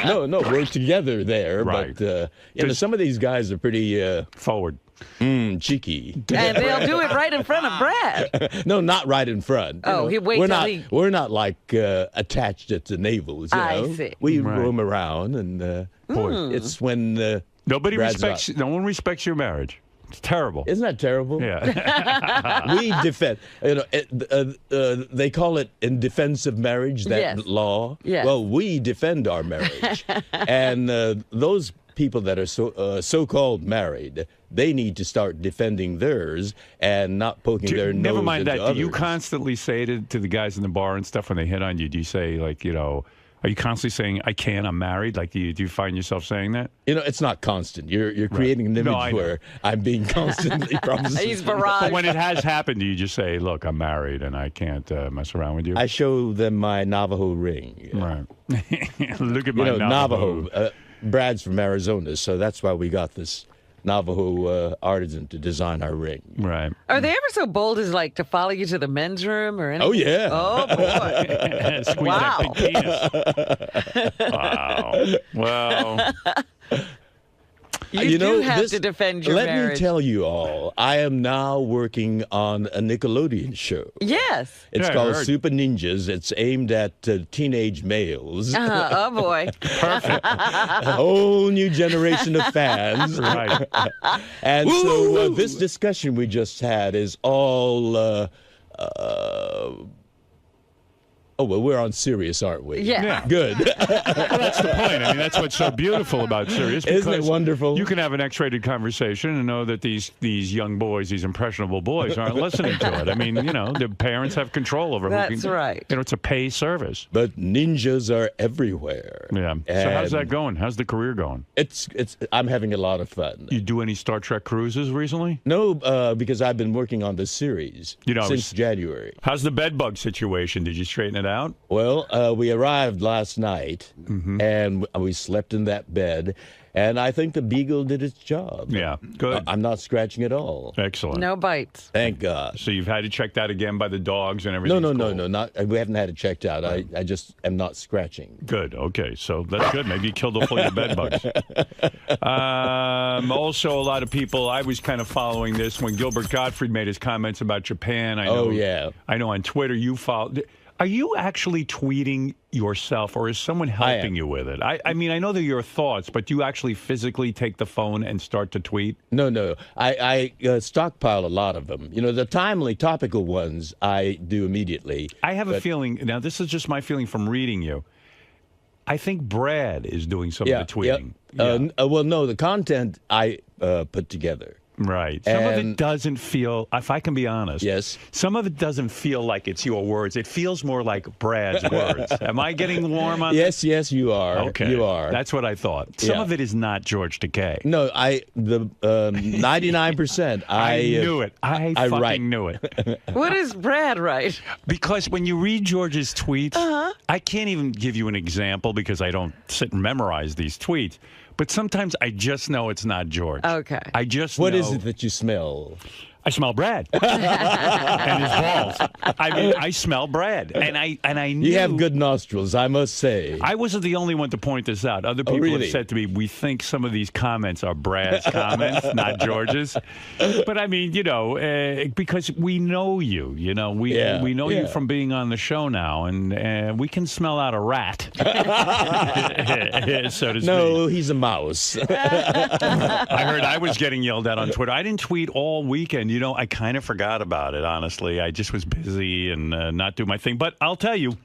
No, we're together there. Right. But, some of these guys are pretty... forward. Cheeky. And they'll do it right in front of Brad. No, not right in front. He waits till he... We're not like attached at the navels, I see. We roam around, and it's when no one respects your marriage. It's terrible. Isn't that terrible? Yeah. We defend. They call it in defense of marriage, that law. Yes. Well, we defend our marriage, and those people that are so-called married, they need to start defending theirs and not poking their nose Never mind that. others. Do you constantly say to the guys in the bar and stuff when they hit on you? Do you say like Are you constantly saying, I can't, I'm married? Like, do you find yourself saying that? It's not constant. You're creating an image where I'm being constantly promised. He's barraged. But when it has happened, do you just say, look, I'm married and I can't mess around with you? I show them my Navajo ring. Right. Look at my Navajo. Brad's from Arizona, so that's why we got this Navajo artisan to design our ring. Right. Are they ever so bold as like to follow you to the men's room or anything? Oh yeah. Oh boy. Squeeze that big penis. Wow. Well. You do have to defend your marriage. Let me tell you all, I am now working on a Nickelodeon show. Yes. It's called Super Ninjas. It's aimed at teenage males. Oh, boy. Perfect. A whole new generation of fans. Right. And so this discussion we just had is all Oh, well, we're on Sirius, aren't we? Yeah. Good. Well, that's the point. I mean, that's what's so beautiful about Sirius. Isn't it wonderful? You can have an X-rated conversation and know that these young boys, these impressionable boys, aren't listening to it. I mean, the parents have control over That's who can, right. It's a pay service. But ninjas are everywhere. Yeah. So how's that going? How's the career going? I'm having a lot of fun. You do any Star Trek cruises recently? No, because I've been working on this series since January. How's the bed bug situation? Did you straighten it out? Well, we arrived last night, and we slept in that bed, and I think the beagle did its job. Yeah, good. I'm not scratching at all. Excellent. No bites. Thank God. So you've had to check that again by the dogs and everything? No. We haven't had it checked out. I just am not scratching. Good. Okay, so that's good. Maybe you killed off all your bed bugs. Also, a lot of people, I was kind of following this when Gilbert Gottfried made his comments about Japan. I know, I know on Twitter you followed. Are you actually tweeting yourself, or is someone helping you with it? I mean, I know they're your thoughts, but do you actually physically take the phone and start to tweet? No. I stockpile a lot of them. The timely, topical ones I do immediately. I have a feeling, now this is just my feeling from reading you, I think Brad is doing some of the tweeting. Well, no, the content I put together. Right. Some of it doesn't feel, if I can be honest, some of it doesn't feel like it's your words. It feels more like Brad's words. Am I getting warm on this? Yes, you are. Okay. You are. That's what I thought. Some of it is not George Takei. No, the 99%. I knew it. I fucking write. knew it. What does Brad write? Because when you read George's tweets, I can't even give you an example because I don't sit and memorize these tweets. But sometimes I just know it's not George. Okay. I just What know. is it that you smell? I smell Brad and his balls. I mean, I smell Brad, and I knew you have good nostrils, I must say. I wasn't the only one to point this out. Other people have said to me, "We think some of these comments are Brad's comments, not George's." But I mean, because we know you. We know you from being on the show now, and we can smell out a rat, so to speak. No, he's a mouse. I heard I was getting yelled at on Twitter. I didn't tweet all weekend. I kind of forgot about it, honestly. I just was busy and not doing my thing. But I'll tell you,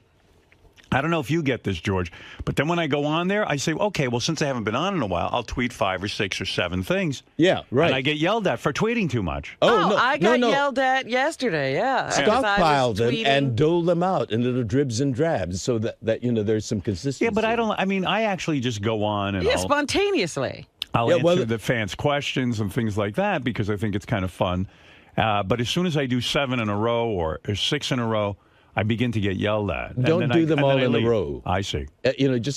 I don't know if you get this, George, but then when I go on there, I say, okay, well, since I haven't been on in a while, I'll tweet 5 or 6 or 7 things. Yeah, right. And I get yelled at for tweeting too much. Oh, no, I got yelled at yesterday, Stockpile them and dole them out in little dribs and drabs so that there's some consistency. Yeah, but I actually just go on and spontaneously. I'll answer the fans' questions and things like that because I think it's kind of fun. But as soon as I do 7 in a row or 6 in a row, I begin to get yelled at. Don't do them all in a row. I see.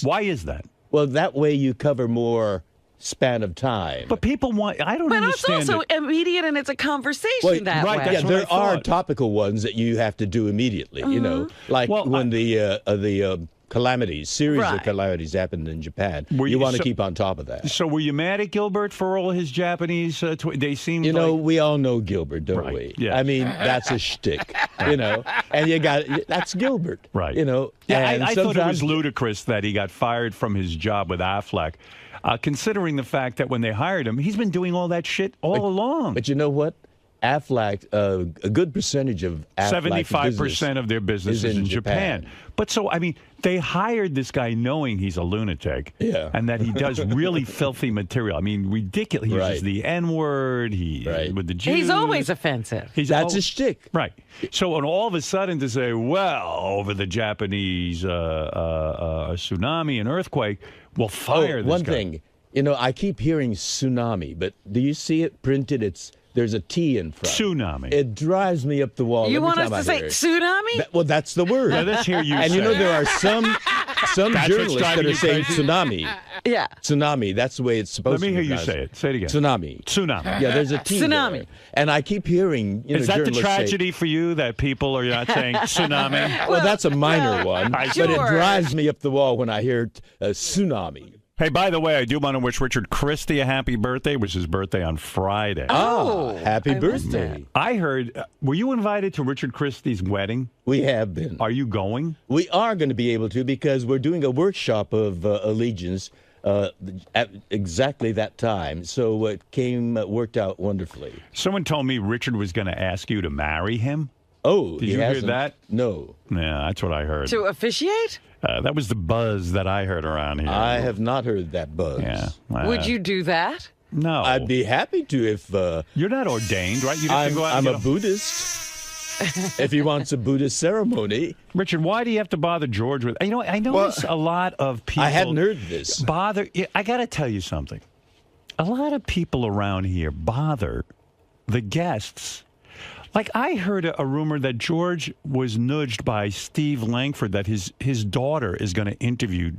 Why is that? Well, that way you cover more span of time. But people want, I don't understand. But it's also immediate and it's a conversation that way. Yeah, there are topical ones that you have to do immediately, like when the calamities, series of calamities happened in Japan. You want to keep on top of that. So were you mad at Gilbert for all his Japanese they seemed we all know Gilbert, don't we? Yeah. I mean, that's a shtick, and that's Gilbert. Right. And I thought it was ludicrous that he got fired from his job with Affleck, considering the fact that when they hired him, he's been doing all that shit all along. But you know what? Affleck, a good percentage of Affleck 75% of their business is in Japan. But so, I mean, they hired this guy knowing he's a lunatic and that he does really filthy material. I mean, ridiculous. He uses the N-word. With the Jews. He's always offensive. That's a shtick. Right. So, and all of a sudden to say, well, over the Japanese tsunami and earthquake, we'll fire this one guy. thing. I keep hearing tsunami, but do you see it printed? There's a T in front. Tsunami. It drives me up the wall. You every want time us to I say hear it. tsunami? Well, that's the word. Now, let's hear you and say it. there are some journalists that are saying tsunami. Yeah. Tsunami. That's the way it's supposed to be. Let me hear you say it. Say it again. Tsunami. Tsunami. Yeah, there's a T Tsunami. there. And I keep hearing, Is that the journalists tragedy for you that people are not saying tsunami? Well, that's a minor one. Sure. But it drives me up the wall when I hear tsunami. Hey, by the way, I do want to wish Richard Christie a happy birthday. It was his birthday on Friday. Oh, happy birthday. I heard, were you invited to Richard Christie's wedding? We have been. Are you going? We are going to be able to because we're doing a workshop of allegiance at exactly that time. So it worked out wonderfully. Someone told me Richard was going to ask you to marry him. Oh, did you hear that? No. Yeah, that's what I heard. To officiate? That was the buzz that I heard around here. I have not heard that buzz. Yeah. Would you do that? No. I'd be happy to if... You're not ordained, right? You'd have to go out I'm a Buddhist. If he wants a Buddhist ceremony. Richard, why do you have to bother George with... You know, I notice a lot of people... I hadn't heard this. I got to tell you something. A lot of people around here bother the guests. Like, I heard a rumor that George was nudged by Steve Langford that his daughter is going to interview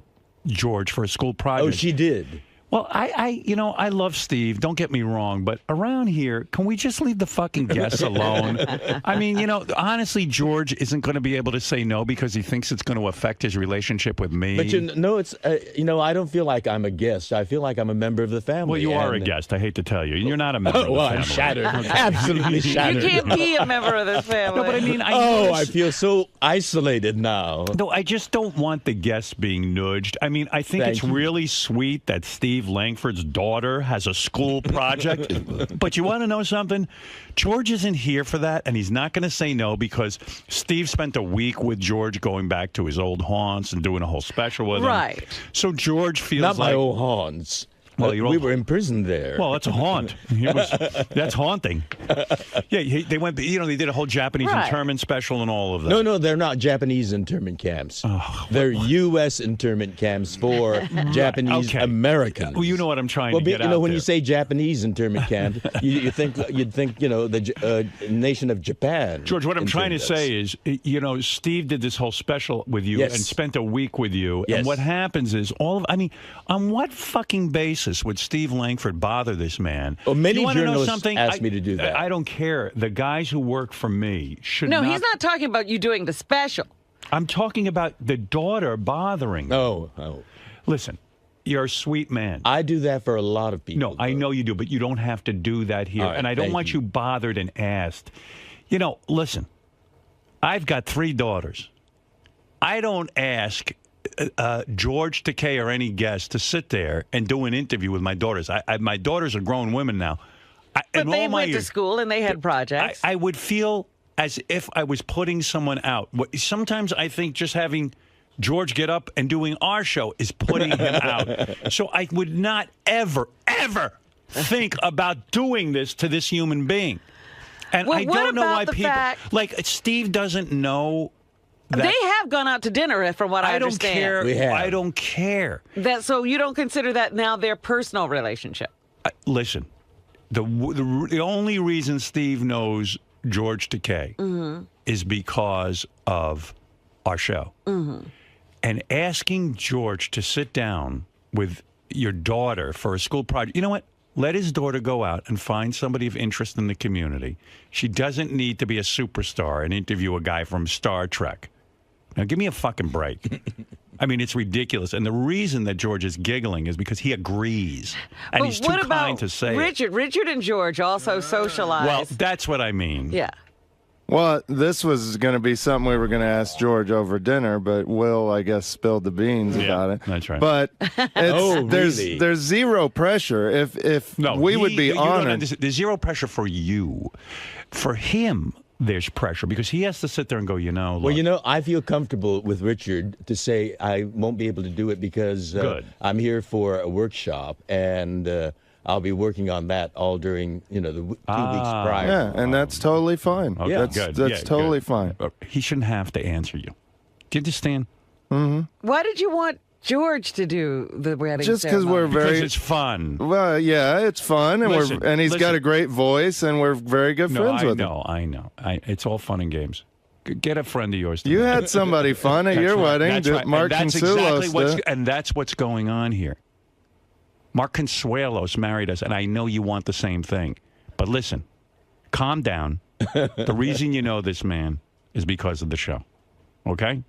George for a school project. Oh, she did. Well, I love Steve. Don't get me wrong, but around here, can we just leave the fucking guests alone? I mean, honestly, George isn't going to be able to say no because he thinks it's going to affect his relationship with me. But it's I don't feel like I'm a guest. I feel like I'm a member of the family. Well, you are a guest. I hate to tell you, you're not a member of the family. I'm shattered, absolutely shattered. You can't be a member of this family. No, but I mean, I feel so isolated now. No, I just don't want the guests being nudged. I mean, I think it's really sweet that Steve Langford's daughter has a school project. But you want to know something? George isn't here for that, and he's not going to say no because Steve spent a week with George going back to his old haunts and doing a whole special with him. Right. So George feels not like... my old haunts. Well, we were imprisoned there. Well, that's a haunt. That's haunting. Yeah, they went. They did a whole Japanese internment special and all of that. No, they're not Japanese internment camps. They're U.S. internment camps for Japanese Americans. Well, you know what I'm trying to get at. When you say Japanese internment camp, you'd think the nation of Japan. George, what I'm trying to say is, Steve did this whole special with you and spent a week with you, and what happens is on what fucking basis would Steve Langford bother this man? Well, many you journalists asked me to do that. I don't care. The guys who work for me should not... No, he's not talking about you doing the special. I'm talking about the daughter bothering me. Oh. Listen, you're a sweet man. I do that for a lot of people. No, I know you do, but you don't have to do that here. Right, and I don't want you bothered and asked. Listen, I've got 3 daughters. I don't ask... George Takei or any guest to sit there and do an interview with my daughters. My daughters are grown women now. But they went to school and they had projects. I would feel as if I was putting someone out. Sometimes I think just having George get up and doing our show is putting him out. So I would not ever think about doing this to this human being. And I don't know why people... Like, Steve doesn't know... They have gone out to dinner, from what I understand. I don't care. So you don't consider that now their personal relationship? Listen, the only reason Steve knows George Takei is because of our show. And asking George to sit down with your daughter for a school project, you know what? Let his daughter go out and find somebody of interest in the community. She doesn't need to be a superstar and interview a guy from Star Trek. Now, give me a fucking break. I mean, it's ridiculous. And the reason that George is giggling is because he agrees. And he's too kind to say Richard? Richard and George also socialize. Well, that's what I mean. Yeah. Well, this was going to be something we were going to ask George over dinner, but Will, I guess, spilled the beans about it. That's right. But there's zero pressure. If we would be honored. There's zero pressure for you. For him, there's pressure because he has to sit there and go, look. Well, I feel comfortable with Richard to say I won't be able to do it because I'm here for a workshop and I'll be working on that all during, the 2 weeks prior. Yeah, and that's totally fine. Okay, that's totally fine. He shouldn't have to answer you. Do you understand? Why did you want George to do the wedding just because because it's fun. Well, yeah, it's fun, and he's got a great voice, and we're very good friends with him. I know. It's all fun and games. Get a friend of yours. You had somebody fun at your wedding, Mark Consuelos. And that's what's going on here. Mark Consuelos married us, and I know you want the same thing. But listen, calm down. The reason you know this man is because of the show. Okay?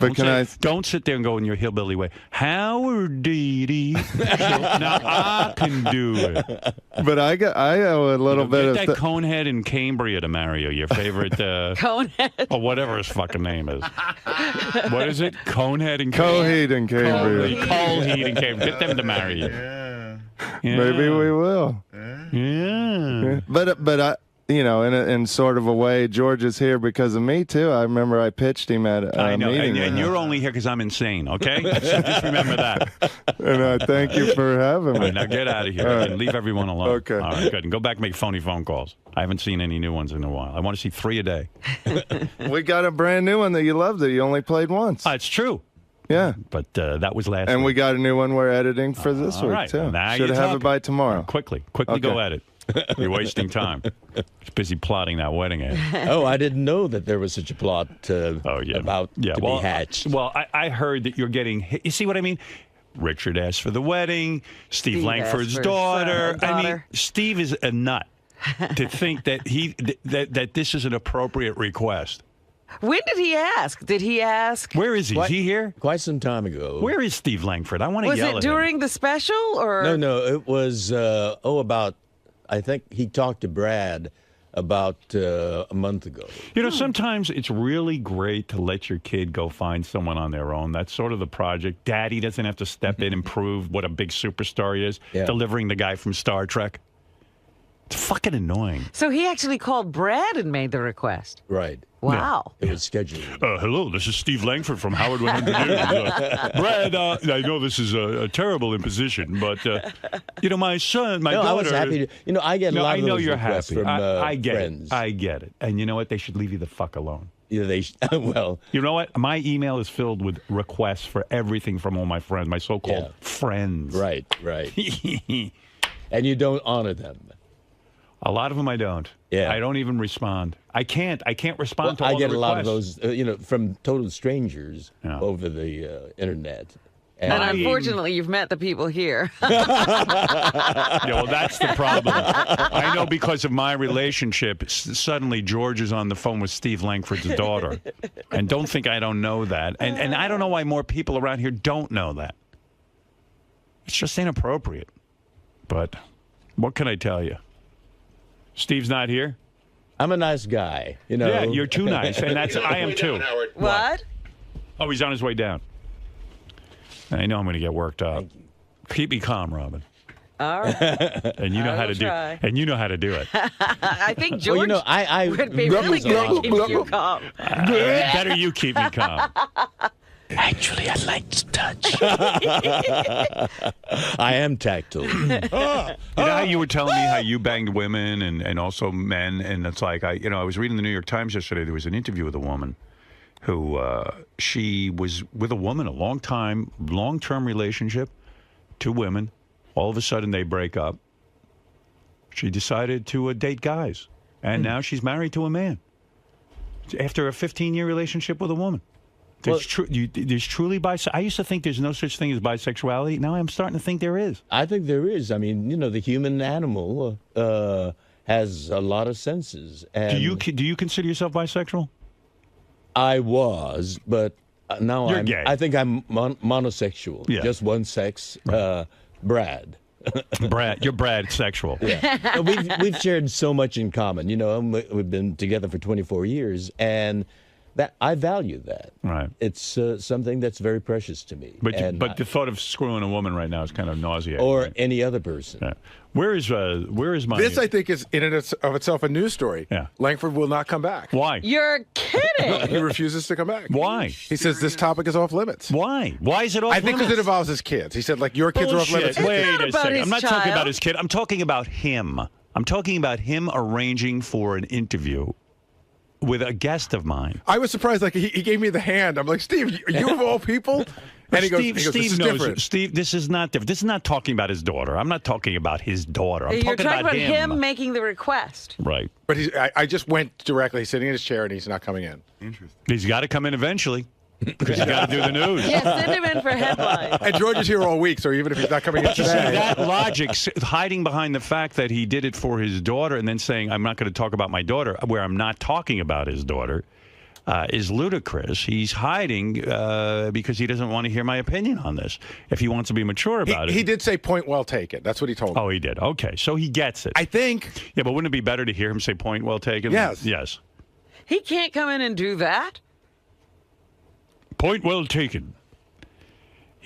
But don't sit there and go in your hillbilly way. Howard Deedy. Now I can do it. But I owe a little bit of that Conehead in Cambria to marry you. Your favorite Conehead or whatever his fucking name is. What is it? Conehead in Coheed in Cambria. Coheed in Cambria. Get them to marry you. Yeah. Maybe we will. Yeah. But in sort of a way, George is here because of me, too. I remember I pitched him at a I know, meeting. and you're only here because I'm insane, okay? So just remember that. And thank you for having me. All right, now get out of here and leave everyone alone. Okay. All right, good. And go back and make phony phone calls. I haven't seen any new ones in a while. I want to see 3 a day. We got a brand new one that you loved that you only played once. It's true. Yeah. But that was last And week. we got a new one we're editing for this All week, right. too. Now Should you're have it talking. by tomorrow. Quickly Okay. go at it. You're wasting time. He's busy plotting that wedding ad. Oh, I didn't know that there was such a plot about to be hatched. Well, I heard that you're getting... You see what I mean? Richard asked for the wedding. Steve Langford's asked for daughter. his, I mean, daughter. Steve is a nut to think that that this is an appropriate request. When did he ask? Did he ask? Where is he? Is he here? Quite some time ago. Where is Steve Langford? I want to Was yell it at him. during the special or? No, it was, about, I think he talked to Brad about a month ago. You know, sometimes it's really great to let your kid go find someone on their own. That's sort of the project. Daddy doesn't have to step in and prove what a big superstar he is, delivering the guy from Star Trek. It's fucking annoying. So he actually called Brad and made the request. Right. Wow. It was scheduled. Hello, this is Steve Langford from Howard 100 News. Brad, I know this is a terrible imposition, but, my son, my daughter... I was happy to... I get a lot of those requests from I get friends. it. I get it. And you know what? They should leave you the fuck alone. Yeah, well... You know what? My email is filled with requests for everything from all my friends, my so-called friends. Right. And you don't honor them. A lot of them I don't. Yeah. I don't even respond. I can't respond to all I get the a lot of requests. those, from total strangers over the internet. And unfortunately, you've met the people here. Yeah, well, that's the problem. I know because of my relationship, suddenly George is on the phone with Steve Langford's daughter. And don't think I don't know that. And I don't know why more people around here don't know that. It's just inappropriate. But what can I tell you? Steve's not here? I'm a nice guy, Yeah, you're too nice, and I am too. What? Oh, he's on his way down. I know I'm going to get worked up. Keep me calm, Robin. All right. And you know how to do. And you know how to do it. I think George I would be really good at keeping you calm. Better you keep me calm. Actually, I like to touch. I am tactile. You know how you were telling me how you banged women and also men, and it's like I was reading the New York Times yesterday. There was an interview with a woman who she was with a woman a long-term relationship, 2 women. All of a sudden they break up. She decided to date guys, and now she's married to a man after a 15-year relationship with a woman. There's truly I used to think there's no such thing as bisexuality. Now I'm starting to think there is. I think there is. I mean, the human animal has a lot of senses. And do you consider yourself bisexual? I was, but now You're gay. I think I'm monosexual. Yeah. Just one sex. Brad. You're Brad sexual. Yeah. We've shared so much in common. We've been together for 24 years, and that I value that. Right. It's something that's very precious to me. But the thought of screwing a woman right now is kind of nauseating. Or any other person. Yeah. Where is my... This, I think, is in and of itself a news story. Yeah. Langford will not come back. Why? You're kidding. He refuses to come back. Why? He says this topic is off limits. Why? Why is it off limits? I think because it involves his kids. He said, your kids are off limits. Wait a second. I'm not talking child. about his kid. I'm talking about him. I'm talking about him arranging for an interview with a guest of mine. I was surprised. He gave me the hand. I'm like, Steve, you of all people? And he goes, Steve this is knows. different. Steve, this is not different. This is not talking about his daughter. I'm not talking about his daughter. I'm You're talking about him making the request. Right. But I just went directly. He's sitting in his chair, and he's not coming in. Interesting. He's got to come in eventually. Because he's got to do the news. Yeah, send him in for headlines. And George is here all week, so even if he's not coming in You see, today. that logic, hiding behind the fact that he did it for his daughter and then saying, I'm not going to talk about my daughter, where I'm not talking about his daughter, is ludicrous. He's hiding because he doesn't want to hear my opinion on this. If he wants to be mature about it. He did say point well taken. That's what he told me. Oh, he did. Okay, so he gets it. I think. Yeah, but wouldn't it be better to hear him say point well taken? Yes. Yes. He can't come in and do that. Point well taken.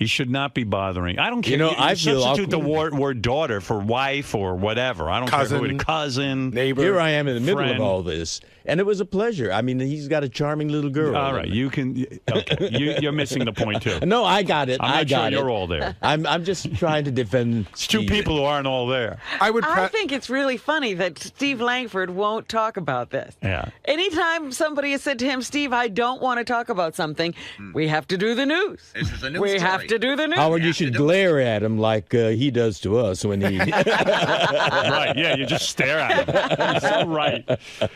He should not be bothering. I don't care. You know, I feel substitute the awkward. word daughter for wife or whatever. I don't care who it is. Cousin, neighbor. Here I am in the middle friend. of all this, and it was a pleasure. I mean, he's got a charming little girl. All right, you can. Okay. You're missing the point too. No, I got it. I'm not sure it. you're all there. I'm just trying to defend. It's two people who aren't all there. I think it's really funny that Steve Langford won't talk about this. Yeah. Anytime somebody has said to him, Steve, I don't want to talk about something, we have to do the news. This is a news We story. have to do the news. Howard, you should glare at him like he does to us when he. Right, yeah, you just stare at him. You're so right.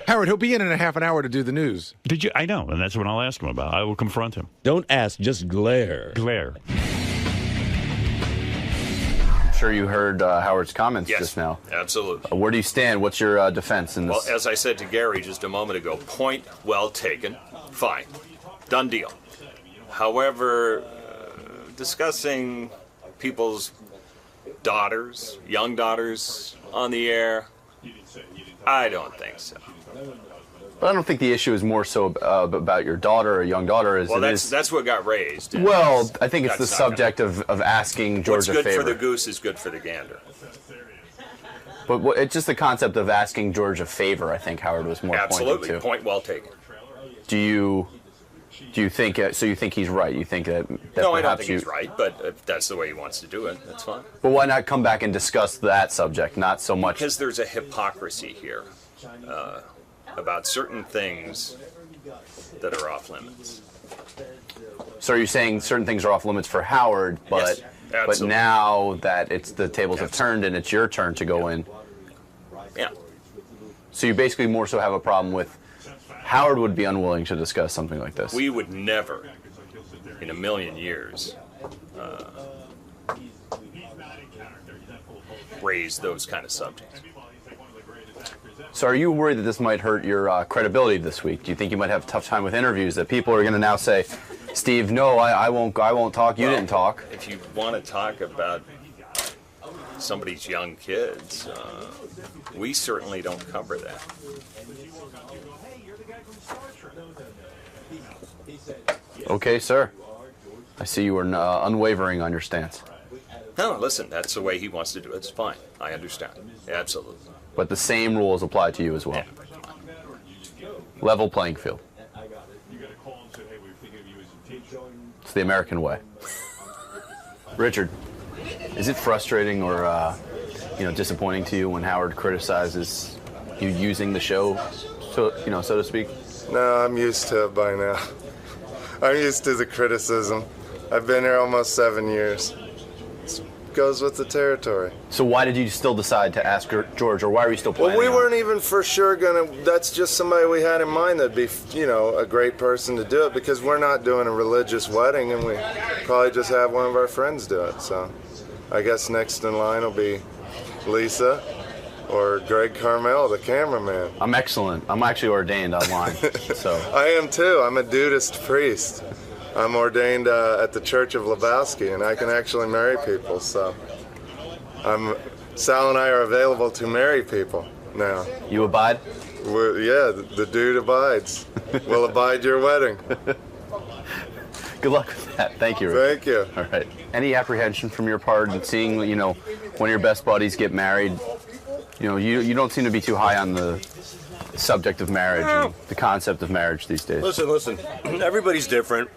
Howard, he'll be in a half an hour to do the news. Did you? I know, and that's what I'll ask him about. I will confront him. Don't ask, just glare. Glare. I'm sure you heard Howard's comments just now. Absolutely. Where do you stand? What's your defense in Well, this? as I said to Gary just a moment ago, point well taken. Fine. Done deal. However, discussing people's daughters, young daughters, on the air, I don't think so. But I don't think the issue is more so about your daughter or young daughter as Well, it is. that's what got raised. and Well, I think it's the that's not subject of asking George What's a good favor. for the goose is good for the gander. But it's just the concept of asking George a favor. I think Howard was more Absolutely. pointing to. Point well taken. Do you think so? You think he's right? You think that No, I don't perhaps think you. he's right, but if that's the way he wants to do it, that's fine. But why not come back and discuss that subject? Not so much. Because there's a hypocrisy here about certain things that are off limits. So are you saying certain things are off limits for Howard, but Yes, but absolutely. now that it's the tables have turned and it's your turn to go in. Yeah. So you basically more so have a problem with Howard would be unwilling to discuss something like this. We would never, in a million years, raise those kind of subjects. So are you worried that this might hurt your credibility this week? Do you think you might have a tough time with interviews, that people are going to now say, Steve, no, I won't talk, you didn't talk? If you want to talk about somebody's young kids, we certainly don't cover that. Okay, sir. I see you are unwavering on your stance. No, listen, that's the way he wants to do it. It's fine. I understand. Absolutely. But the same rules apply to you as well. Level playing field. It's the American way. Richard, is it frustrating or disappointing to you when Howard criticizes you using the show, so to speak? No, I'm used to it by now. I'm used to the criticism. I've been here almost 7 years. It goes with the territory. So why did you still decide to ask George, or why are you still planning? Well, we weren't even for sure that's just somebody we had in mind that'd be, a great person to do it, because we're not doing a religious wedding, and we probably just have one of our friends do it. So I guess next in line will be Lisa or Greg Carmel, the cameraman. I'm excellent. I'm actually ordained online, so. I am too. I'm a Dudist priest. I'm ordained at the Church of Lebowski, and I can actually marry people, so Sal and I are available to marry people now. You abide? The dude abides. We'll abide your wedding. Good luck with that. Thank you, Rick. Thank you. All right. Any apprehension from your part in seeing, one of your best buddies get married? You don't seem to be too high on the subject of marriage and the concept of marriage these days. Listen. Everybody's different.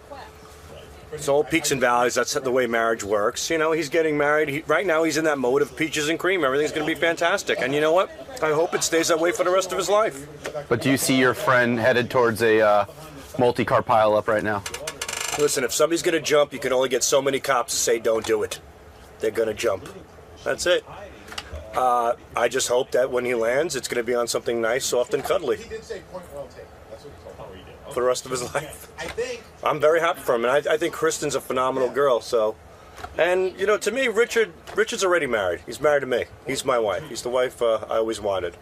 It's all peaks and valleys. That's the way marriage works. He's getting married. Right now, he's in that mode of peaches and cream. Everything's going to be fantastic. And you know what? I hope it stays that way for the rest of his life. But do you see your friend headed towards a multi-car pileup right now? Listen, if somebody's going to jump, you can only get so many cops to say don't do it. They're going to jump. That's it. I just hope that when he lands, it's going to be on something nice, soft, and cuddly for the rest of his life. I'm very happy for him, and I think Kristen's a phenomenal girl. So, and to me, Richard's already married. He's married to me. He's my wife. He's the wife I always wanted.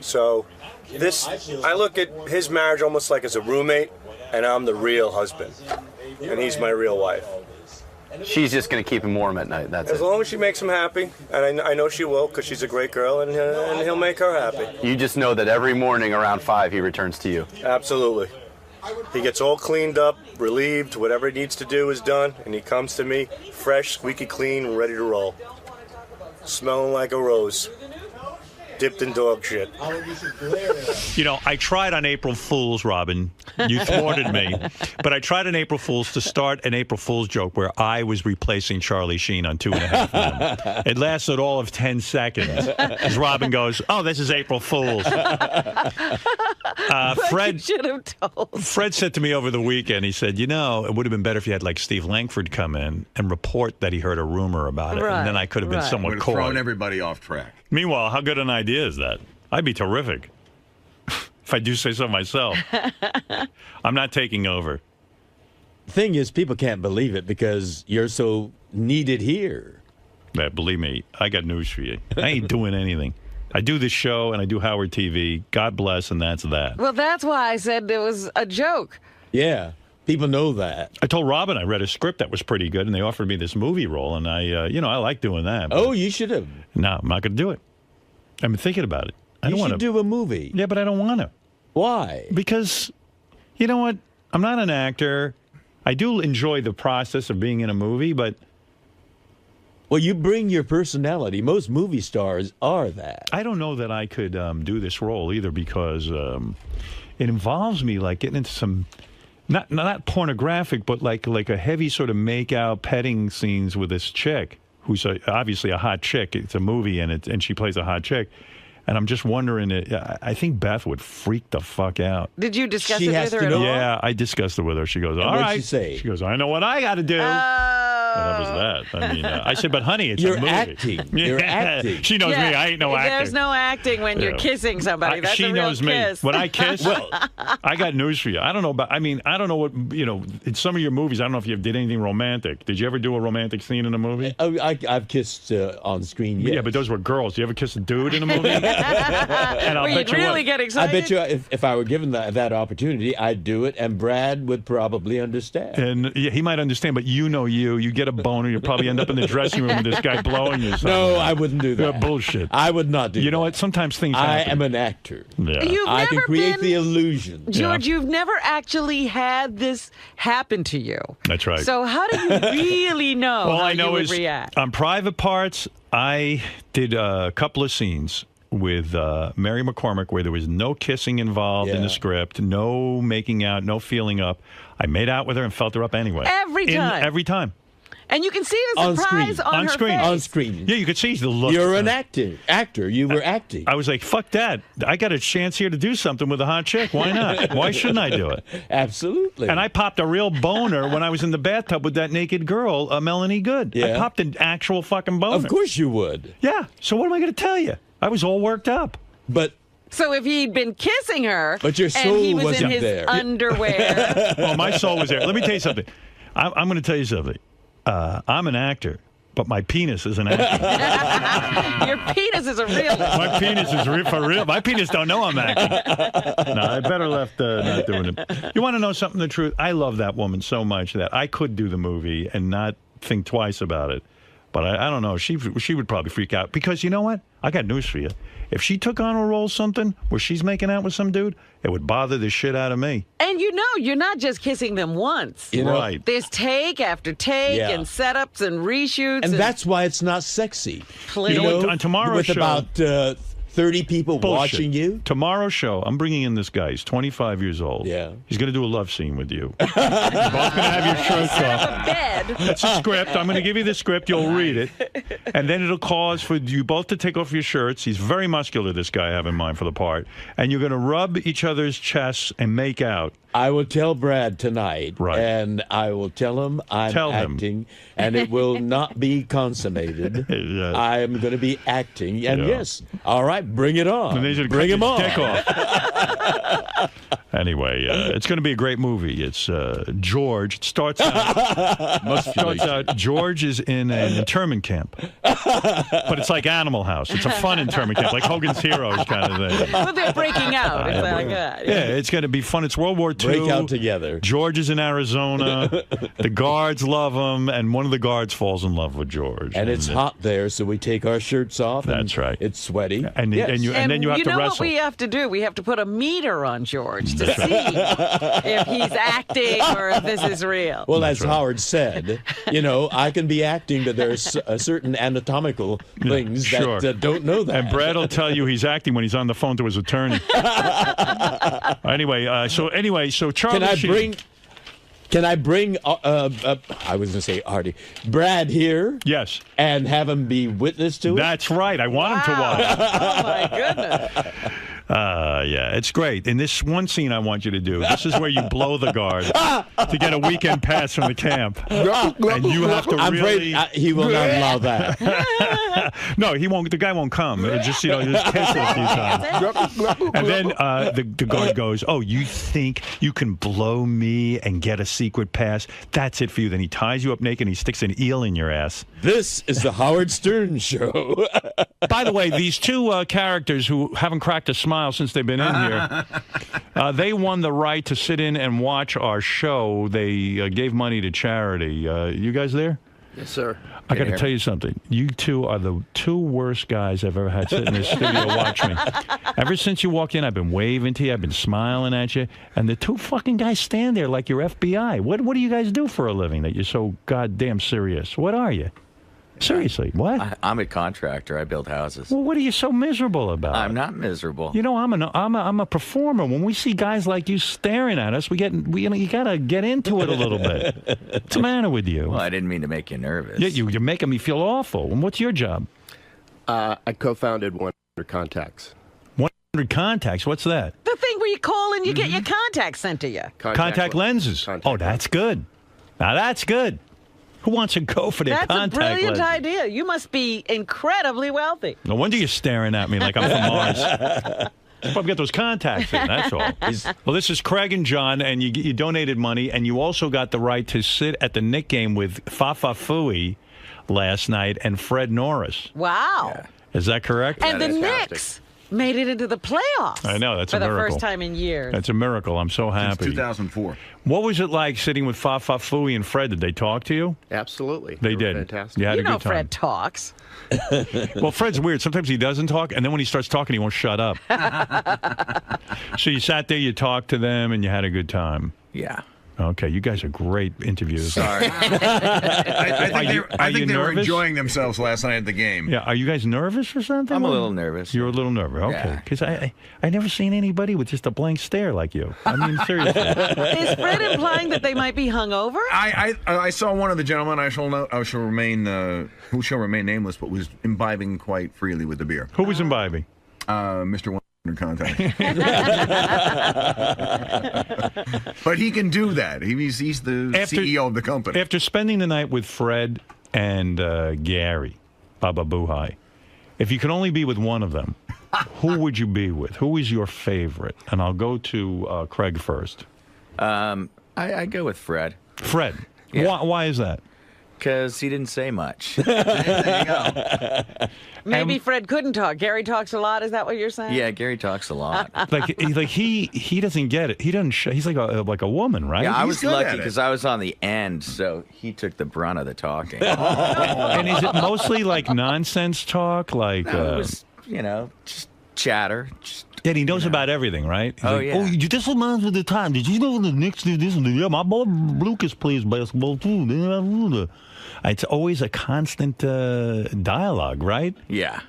So, I look at his marriage almost like as a roommate, and I'm the real husband, and he's my real wife. She's just going to keep him warm at night. That's As long as she makes him happy, and I know she will, because she's a great girl, and he'll make her happy. You just know that every morning around 5 he returns to you. Absolutely. He gets all cleaned up, relieved, whatever he needs to do is done, and he comes to me fresh, squeaky clean, and ready to roll. Smelling like a rose. Dipped in dog shit. You know, I tried on April Fool's, Robin. You thwarted me. But I tried on April Fool's to start an April Fool's joke where I was replacing Charlie Sheen on 2.5 Men. It lasted all of 10 seconds. As Robin goes, oh, this is April Fool's. Fred should have told. Fred said to me over the weekend, he said, you know, it would have been better if you had like Steve Langford come in and report that he heard a rumor about it. Right, and then I could have been somewhat would have caught. thrown everybody off track. Meanwhile, how good an idea is that? I'd be terrific. If I do say so myself. I'm not taking over. The thing is, people can't believe it because you're so needed here. Yeah, believe me, I got news for you. I ain't doing anything. I do this show and I do Howard TV. God bless, and that's that. Well, that's why I said it was a joke. Yeah, people know that. I told Robin I read a script that was pretty good, and they offered me this movie role, and I like doing that. Oh, you should have. No, I'm not going to do it. I've been thinking about it. I don't you want should to do a movie. Yeah, but I don't want to. Why? Because, you know what? I'm not an actor. I do enjoy the process of being in a movie, but... Well, you bring your personality. Most movie stars are that. I don't know that I could do this role either because it involves me like getting into some... Not pornographic, but like a heavy sort of make-out petting scenes with this chick who's obviously a hot chick. It's a movie, and she plays a hot chick. And I'm just wondering, I think Beth would freak the fuck out. Did you discuss it with her at all? Yeah, I discussed it with her. She goes, all right. What'd she say? She goes, I know what I got to do. Well, that was that. I mean, I said, but honey, it's You're a movie. acting. You're acting. She knows me. I ain't no actor. There's no acting when you're kissing somebody. That's she a real knows kiss. me. When I kiss, well, I got news for you. I don't know about. I mean, I don't know what in some of your movies. I don't know if you did anything romantic. Did you ever do a romantic scene in a movie? I've kissed on screen. Yes. Yeah, but those were girls. Do you ever kiss a dude in a movie? And I'll bet you really get excited. I bet you if I were given that opportunity, I'd do it, and Brad would probably understand. And yeah, he might understand, but you get a boner, you probably end up in the dressing room with this guy blowing you. No, I wouldn't do that. Bullshit. I would not do that. You know what? Sometimes things happen. I am an actor. Yeah. I can create the illusion. George, you've never actually had this happen to you. That's right. So how do you really know All how I know you would is react? On Private Parts, I did a couple of scenes with Mary McCormick where there was no kissing involved in the script, no making out, no feeling up. I made out with her and felt her up anyway. Every time? Every time. And you can see the surprise on her face. On screen. Yeah, you could see the look. You're an actor. You were acting. I was like, fuck that. I got a chance here to do something with a hot chick. Why not? Why shouldn't I do it? Absolutely. And I popped a real boner when I was in the bathtub with that naked girl, Melanie Good. Yeah. I popped an actual fucking boner. Of course you would. Yeah. So what am I going to tell you? I was all worked up. But... So if he'd been kissing her, but your soul and he was wasn't in his there. underwear. Well, my soul was there. Let me tell you something. I'm going to tell you something. I'm an actor, but my penis is an actor. Your penis is a real. My penis is for real. My penis don't know I'm acting. No, I better left not doing it. You want to know something? The truth? I love that woman so much that I could do the movie and not think twice about it. But I don't know. She would probably freak out because you know what? I got news for you. If she took on a role something where she's making out with some dude, it would bother the shit out of me. And you're not just kissing them once. Right. There's take after take and setups and reshoots. And that's why it's not sexy. Please. You know what? On tomorrow's with show, about 30 people watching you. Tomorrow's show, I'm bringing in this guy. He's 25 years old. Yeah. He's going to do a love scene with you. You're both going to have your shirts off. Bed. It's a script. I'm going to give you the script. You'll read it. And then it'll cause for you both to take off your shirts. He's very muscular, this guy I have in mind for the part. And you're going to rub each other's chests and make out. I will tell Brad tonight, right. And I will tell him I'm acting, and it will not be consummated. I am going to be acting, and yes, all right, bring it on. Bring him on. Dick off. Anyway, it's going to be a great movie. It's George. It starts out. George is in an internment camp, but it's like Animal House. It's a fun internment camp, like Hogan's Heroes kind of thing. Well, they're breaking out. It's like that. Yeah, it's going to be fun. It's World War II. Break out together. George is in Arizona. The guards love him, and one of the guards falls in love with George. And it's hot there, so we take our shirts off. That's right. It's sweaty. And then you have to wrestle. You know what we have to do? We have to put a meter on George to the show. see if he's acting or if this is real. Well, as Howard said, I can be acting, but there's certain anatomical things that don't know that. And Brad will tell you he's acting when he's on the phone to his attorney. Anyway, so Charlie Can I bring, I was going to say Artie, Brad here? Yes. And have him be witness to it? That's right. I want him to watch. Oh, my goodness. Yeah, it's great. In this one scene I want you to do, this is where you blow the guard to get a weekend pass from the camp. And you have to really... he will not allow that. No, he won't. The guy won't come. Just, just kiss it a few times. And then the guard goes, "Oh, you think you can blow me and get a secret pass? That's it for you." Then he ties you up naked and he sticks an eel in your ass. This is the Howard Stern Show. By the way, these two characters who haven't cracked a smile since they've been in here, they won the right to sit in and watch our show. They gave money to charity. You guys there? Yes, sir. I got to tell you something. You two are the two worst guys I've ever had sit in this studio watch me. Ever since you walked in, I've been waving to you. I've been smiling at you. And the two fucking guys stand there like you're FBI. What do you guys do for a living that you're so goddamn serious? What are you? Seriously, what? I'm a contractor. I build houses. Well, what are you so miserable about? I'm not miserable. I'm a performer. When we see guys like you staring at us, you gotta get into it a little bit. What's the matter with you? Well, I didn't mean to make you nervous. Yeah, you're making me feel awful. And what's your job? I co-founded 100 Contacts. 100 Contacts? What's that? The thing where you call and you get your contacts sent to you. Contact lenses. That's good. Now that's good. Who wants to go for their contact That's a brilliant lenses? idea. You must be incredibly wealthy. No wonder you're staring at me like I'm from Mars. Probably got those contacts in, that's all. Well, this is Craig and John, and you donated money, and you also got the right to sit at the Knick game with Fafa Fui last night and Fred Norris. Wow. Yeah. Is that correct? And the Knicks made it into the playoffs. I know, that's a miracle. For the first time in years. That's a miracle. I'm so happy. Since 2004. What was it like sitting with Fafa Fui and Fred? Did they talk to you? Absolutely. They did. Fantastic. You had a good time. Fred talks. Well, Fred's weird. Sometimes he doesn't talk, and then when he starts talking, he won't shut up. So you sat there, you talked to them, and you had a good time. Yeah. Okay, you guys are great interviewers. Sorry. I think they were enjoying themselves last night at the game. Yeah, are you guys nervous or something? I'm a little nervous. You're a little nervous, okay. Because I never seen anybody with just a blank stare like you. I mean, seriously. Is Fred implying that they might be hungover? I saw one of the gentlemen, who shall remain nameless, but was imbibing quite freely with the beer. Who was imbibing? Mr. 100 Contact. But he can do that. He's the CEO of the company. After spending the night with Fred and Gary, Baba Buhai, if you could only be with one of them, who would you be with? Who is your favorite? And I'll go to Craig first. I go with Fred. Fred? Yeah. Why is that? Because he didn't say much. There you go. Maybe Fred couldn't talk. Gary talks a lot. Is that what you're saying? Yeah, Gary talks a lot. he doesn't get it. He doesn't. He's like a woman, right? Yeah, I was lucky because I was on the end, so he took the brunt of the talking. And is it mostly like nonsense talk, like? No, it was, just chatter. Yeah, he knows about everything, right? He's yeah. Oh, this reminds me of the time. Did you know the Knicks did this? Yeah, my boy Lucas plays basketball too. It's always a constant dialogue, right? Yeah.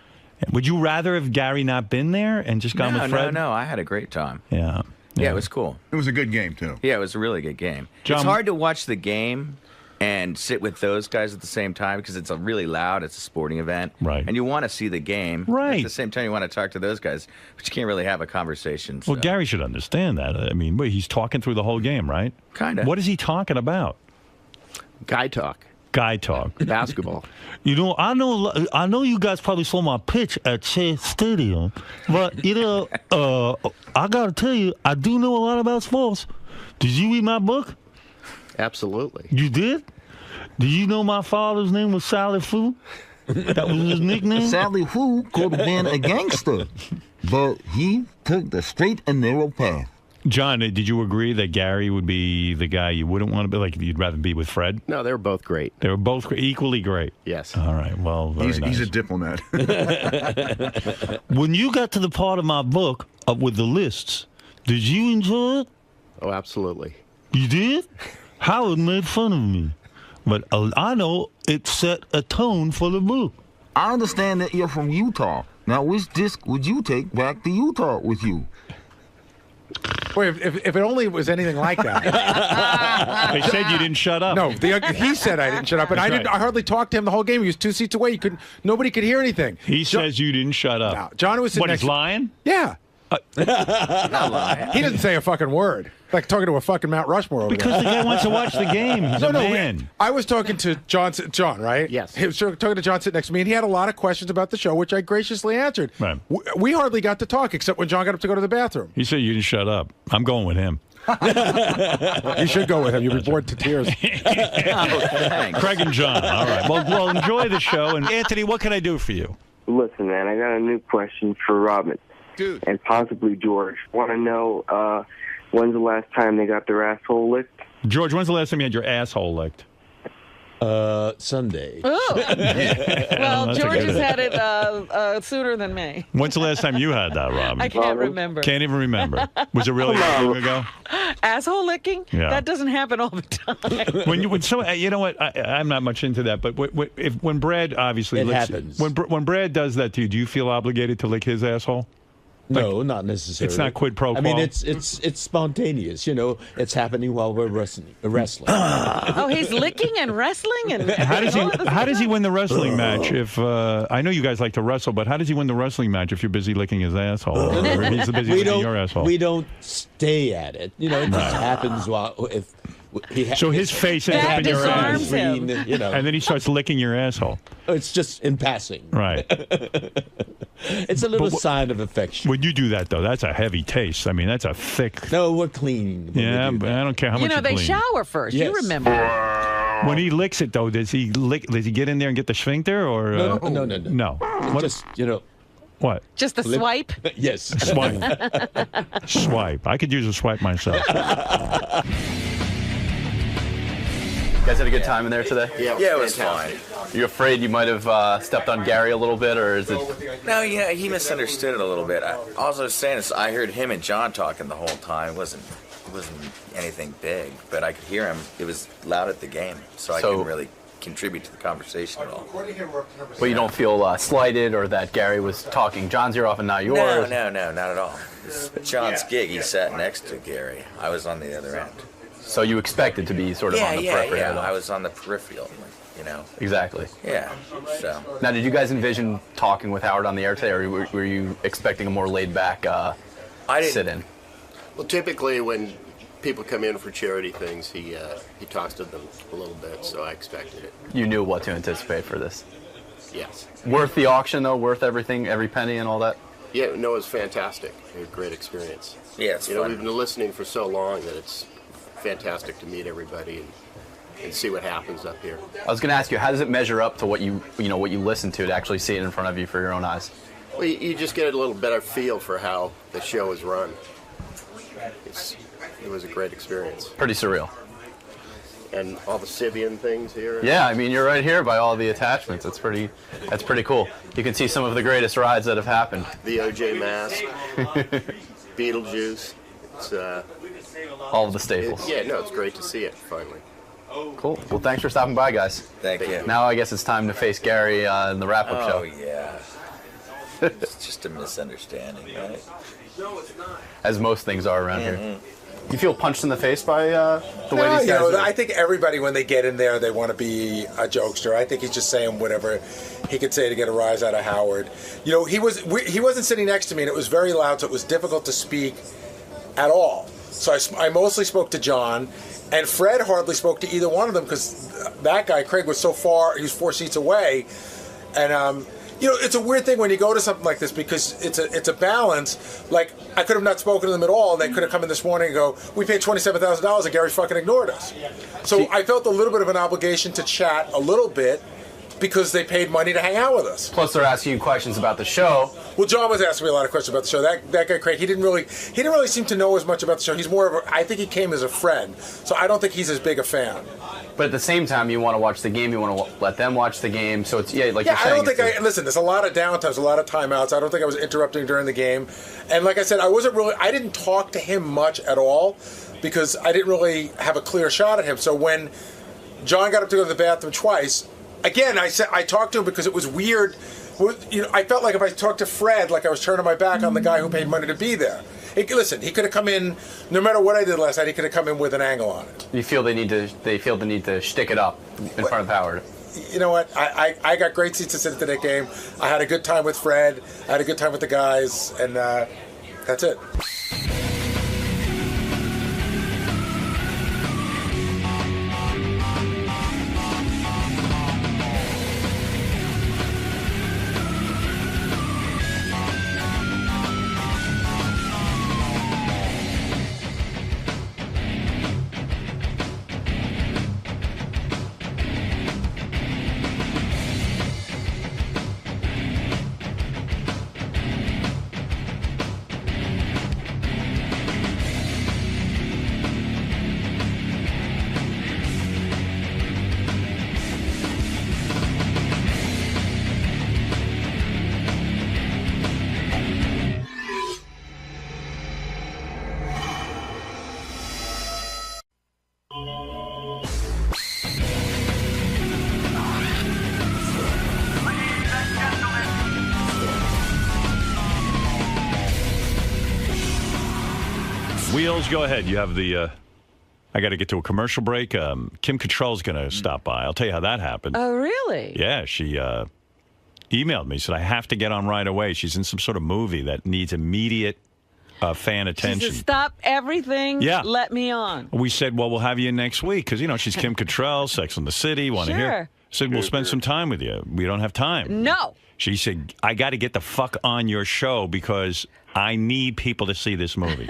Would you rather have Gary not been there and just gone with Fred? No, I had a great time. Yeah. Yeah, it was cool. It was a good game, too. Yeah, it was a really good game. John, it's hard to watch the game and sit with those guys at the same time because it's really loud. It's a sporting event. Right. And you want to see the game. Right. At the same time, you want to talk to those guys, but you can't really have a conversation. So. Well, Gary should understand that. I mean, he's talking through the whole game, right? Kind of. What is he talking about? Guy talk. Guy talk. Basketball. I know you guys probably saw my pitch at Shea Stadium, but, I got to tell you, I do know a lot about sports. Did you read my book? Absolutely. You did? Did you know my father's name was Sally Fu? That was his nickname? Sally Fu could have been a gangster, but he took the straight and narrow path. John, did you agree that Gary would be the guy you wouldn't want to be? Like, you'd rather be with Fred? No, they were both great. They were both equally great? Yes. All right, well, very nice. He's a diplomat. When you got to the part of my book with the lists, Did you enjoy it? Oh, absolutely. You did? Howard made fun of me. But I know it set a tone for the book. I understand that you're from Utah. Now, which disc would you take back to Utah with you? Wait, if it only was anything like that. They said you didn't shut up. No, he said I didn't shut up, and I didn't. I hardly talked to him the whole game. He was 2 seats away. Nobody could hear anything. He says you didn't shut up. No, John was sitting What, next he's lying? Yeah. Not lying. He didn't say a fucking word. Like talking to a fucking Mount Rushmore over Because there. the guy wants to watch the game. He's a man. I was talking to John, right? Yes. He was talking to John sitting next to me, and he had a lot of questions about the show, which I graciously answered. Right. We hardly got to talk, except when John got up to go to the bathroom. He said you didn't shut up. I'm going with him. You should go with him. You'll be bored to tears. Craig and John. All right. Well, enjoy the show. And Anthony, what can I do for you? Listen, man, I got a new question for Robin. Dude. And possibly George. Want to know when's the last time they got their asshole licked? George, when's the last time you had your asshole licked? Sunday. Oh. Well, That's a George good has one. had it sooner than me. When's the last time you had that, Robin? I can't remember. Can't even remember. Was it really that long ago? Asshole licking? Yeah. That doesn't happen all the time. You know what? I'm not much into that, but when Brad obviously It licks, happens. when Brad does that to you, do you feel obligated to lick his asshole? No, not necessarily. It's not quid pro quo. I mean, it's spontaneous. You know, it's happening while we're wrestling. Oh, he's licking and wrestling and How does he? all of this How does he stuff? win the wrestling match? If I know you guys like to wrestle, but how does he win the wrestling match if you're busy licking his asshole? Or if he's busy licking your asshole. We don't stay at it. You know, it just happens while if. So his face ends up in your ass, you know, and then he starts licking your asshole. It's just in passing. Right. It's a little sign of affection. When you do that, though, that's a heavy taste. I mean, that's a thick. No, we're clean. Yeah, but I don't care how much you they clean. shower first. Yes. You remember. When he licks it, though, does he get in there and get the sphincter, or No. No. What? Just What? Just a swipe? Yes. Swipe. Swipe. I could use a swipe myself. You guys had a good time in there today? Yeah, it was fine. You afraid you might have stepped on Gary a little bit, or is it? No, yeah, he misunderstood it a little bit. All I was saying is I heard him and John talking the whole time. It wasn't anything big, but I could hear him. It was loud at the game, so I couldn't really contribute to the conversation at all. But you don't feel slighted, or that Gary was talking John's ear off and not yours? No, not at all. It's John's gig. He sat next to Gary. I was on the other end. So you expected to be sort of on the periphery. Yeah, I was on the peripheral, you know. Exactly. Yeah, so. Now, did you guys envision talking with Howard on the air today, or were you expecting a more laid-back sit-in? Well, typically when people come in for charity things, he talks to them a little bit, so I expected it. You knew what to anticipate for this? Yes. Worth the auction, though? Worth everything, every penny and all that? Yeah, no, it was fantastic. It was a great experience. Yeah, it's fun. We've been listening for so long that it's fantastic to meet everybody and see what happens up here. I was going to ask you, how does it measure up to what you listen to actually see it in front of you for your own eyes? Well, you just get a little better feel for how the show is run. It was a great experience. Pretty surreal. And all the Sibian things here. Yeah, I mean, you're right here by all the attachments. That's pretty cool. You can see some of the greatest rides that have happened. The OJ mask, Beetlejuice. It's all of the staples. It's great to see it finally. Cool. Well, thanks for stopping by, guys. Thank you. Now I guess it's time to face Gary in the wrap-up show. Oh, yeah. It's just a misunderstanding, right? As most things are around here. You feel punched in the face by the way these guys are? I think everybody, when they get in there, they want to be a jokester. I think he's just saying whatever he could say to get a rise out of Howard. He wasn't sitting next to me, and it was very loud, so it was difficult to speak at all. So I mostly spoke to John, and Fred hardly spoke to either one of them because that guy, Craig, was so far, he was 4 seats away. And, it's a weird thing when you go to something like this because it's a balance. Like, I could have not spoken to them at all, and they could have come in this morning and go, we paid $27,000 and Gary fucking ignored us. So I felt a little bit of an obligation to chat a little bit because they paid money to hang out with us. Plus, they're asking you questions about the show. Well, John was asking me a lot of questions about the show. That guy Craig, he didn't really seem to know as much about the show. He's more of I think he came as a friend, so I don't think he's as big a fan. But at the same time, you want to watch the game. You want to let them watch the game. So it's you're saying. I don't think listen. There's a lot of downtimes, a lot of timeouts. I don't think I was interrupting during the game, and like I said, I didn't talk to him much at all because I didn't really have a clear shot at him. So when John got up to go to the bathroom twice. Again, I talked to him because it was weird. I felt like if I talked to Fred, like I was turning my back on the guy who paid money to be there. Listen, he could have come in, no matter what I did last night, he could have come in with an angle on it. You feel they feel the need to shtick it up in front of Howard. You know what? I got great seats to sit at that game. I had a good time with Fred. I had a good time with the guys, and that's it. Wheels, go ahead. You have the. I got to get to a commercial break. Kim Cattrall's going to stop by. I'll tell you how that happened. Oh, really? Yeah, she emailed me, said I have to get on right away. She's in some sort of movie that needs immediate fan attention. She said, stop everything. Yeah. Let me on. We said, well, we'll have you in next week because she's Kim Cattrall, Sex and the City. Want to hear? Sure. Said we'll spend some time with you. We don't have time. No. She said, I got to get the fuck on your show because I need people to see this movie.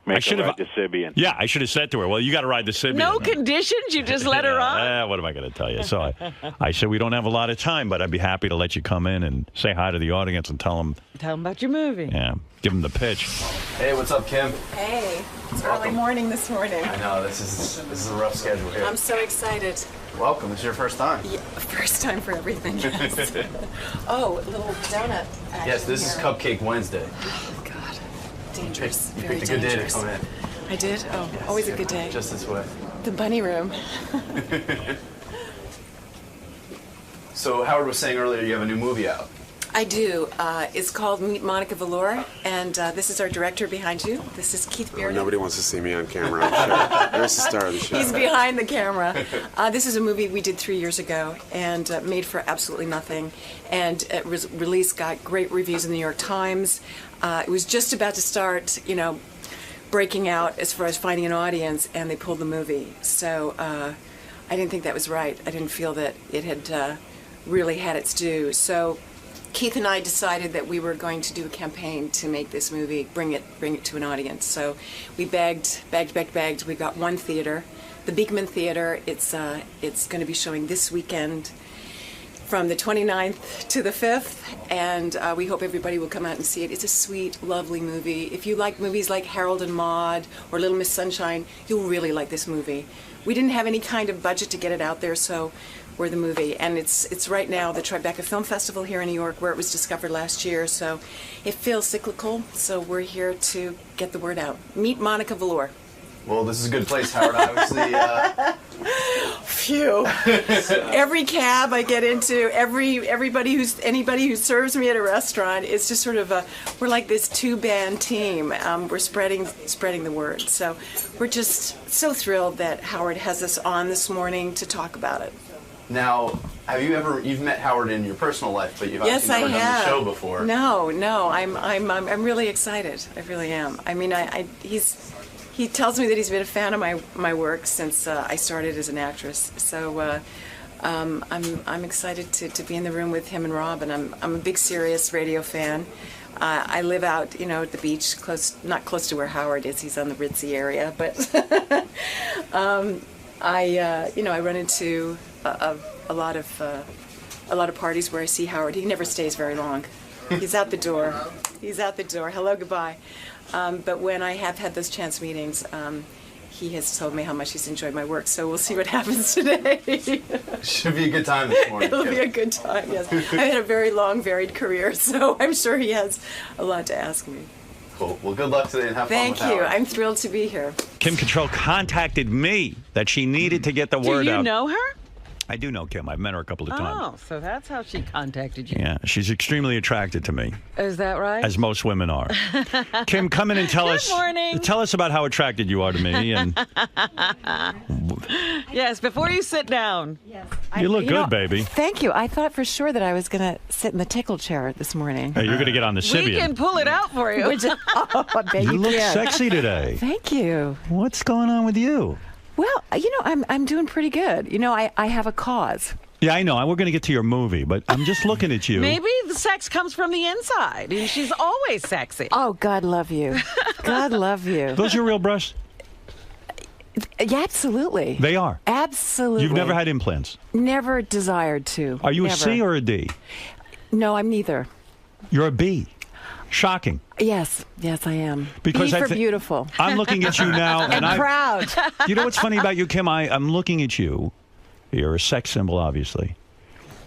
I should have ride the Sibian. Yeah, I should have said to her, well, you got to ride the Sibian. No conditions? You just let her on? What am I going to tell you? So I said, we don't have a lot of time, but I'd be happy to let you come in and say hi to the audience and tell them. Tell them about your movie. Yeah, give them the pitch. Hey, what's up, Kim? Hey, it's early morning this morning. I know, this is a rough schedule here. I'm so excited. Welcome. This is your first time. Yeah, first time for everything, yes. Oh, a little donut action. Yes, this is Cupcake Wednesday. Oh, God. Dangerous. You Very picked a good dangerous. day to come in. I did? Oh, Yes, always a good day. Just this way. The bunny room. So Howard was saying earlier you have a new movie out. I do. It's called Meet Monica Velour, and this is our director behind you. This is Keith Bearden. Nobody wants to see me on camera. I'm sure. There's the star of the show. He's behind the camera. This is a movie we did 3 years ago and made for absolutely nothing. And it was released, got great reviews in the New York Times. It was just about to start, breaking out as far as finding an audience, and they pulled the movie. So I didn't think that was right. I didn't feel that it had really had its due. So Keith and I decided that we were going to do a campaign to make this movie, bring it to an audience. So we begged. We got one theater, the Beekman Theater. It's going to be showing this weekend from the 29th to the 5th, and we hope everybody will come out and see it. It's a sweet, lovely movie. If you like movies like Harold and Maude or Little Miss Sunshine, you'll really like this movie. We didn't have any kind of budget to get it out there, so we're the movie. And it's right now the Tribeca Film Festival here in New York, where it was discovered last year, so it feels cyclical, so we're here to get the word out. Meet Monica Velour. Well, this is a good place, Howard. Obviously. Phew. Every cab I get into, anybody who serves me at a restaurant, it's just sort of we're like this two-band team. We're spreading the word. So we're just so thrilled that Howard has us on this morning to talk about it. Now, you've met Howard in your personal life, but you've Yes, obviously never I done have. the show before. No, I'm really excited. I really am. I mean, he tells me that he's been a fan of my work since I started as an actress. So I'm excited to be in the room with him and Rob, and I'm a big Sirius radio fan. I live out, at the beach, not close to where Howard is. He's on the Ritzy area, but I run into a lot of parties where I see Howard. He never stays very long. He's out the door. He's out the door. Hello, goodbye. But when I have had those chance meetings, he has told me how much he's enjoyed my work, so we'll see what happens today. Should be a good time this morning. It'll be a good time, yes. I've had a very long, varied career, so I'm sure he has a lot to ask me. Cool. Well, good luck today and have fun with Thank you. Howard. I'm thrilled to be here. Kim Cattrall contacted me that she needed to get the word Do you out. know her? I do know Kim. I've met her a couple of times. Oh, so that's how she contacted you. Yeah, she's extremely attracted to me, Is that right? as most women are. Kim, come in and tell us. Good morning. Tell us about how attracted you are to me. And Yes, before you sit down. Yes. you look good, baby. Thank you. I thought for sure that I was going to sit in the tickle chair this morning. Hey, you're going to get on the Sibian. We can pull it out for you. I bet You you look can. sexy today. Thank you. What's going on with you? Well, I'm doing pretty good. I have a cause. Yeah, I know. We're going to get to your movie, but I'm just looking at you. Maybe the sex comes from the inside, and she's always sexy. Oh, God love you. God love you. Those your real breasts? Yeah, absolutely. They are. Absolutely. You've never had implants. Never desired to. Are you never. a C or a D? No, I'm neither. You're a B. Shocking. Yes, I am. Because B for beautiful. I'm looking at you now, and I'm proud. You know what's funny about you, Kim? I'm looking at you. You're a sex symbol, obviously.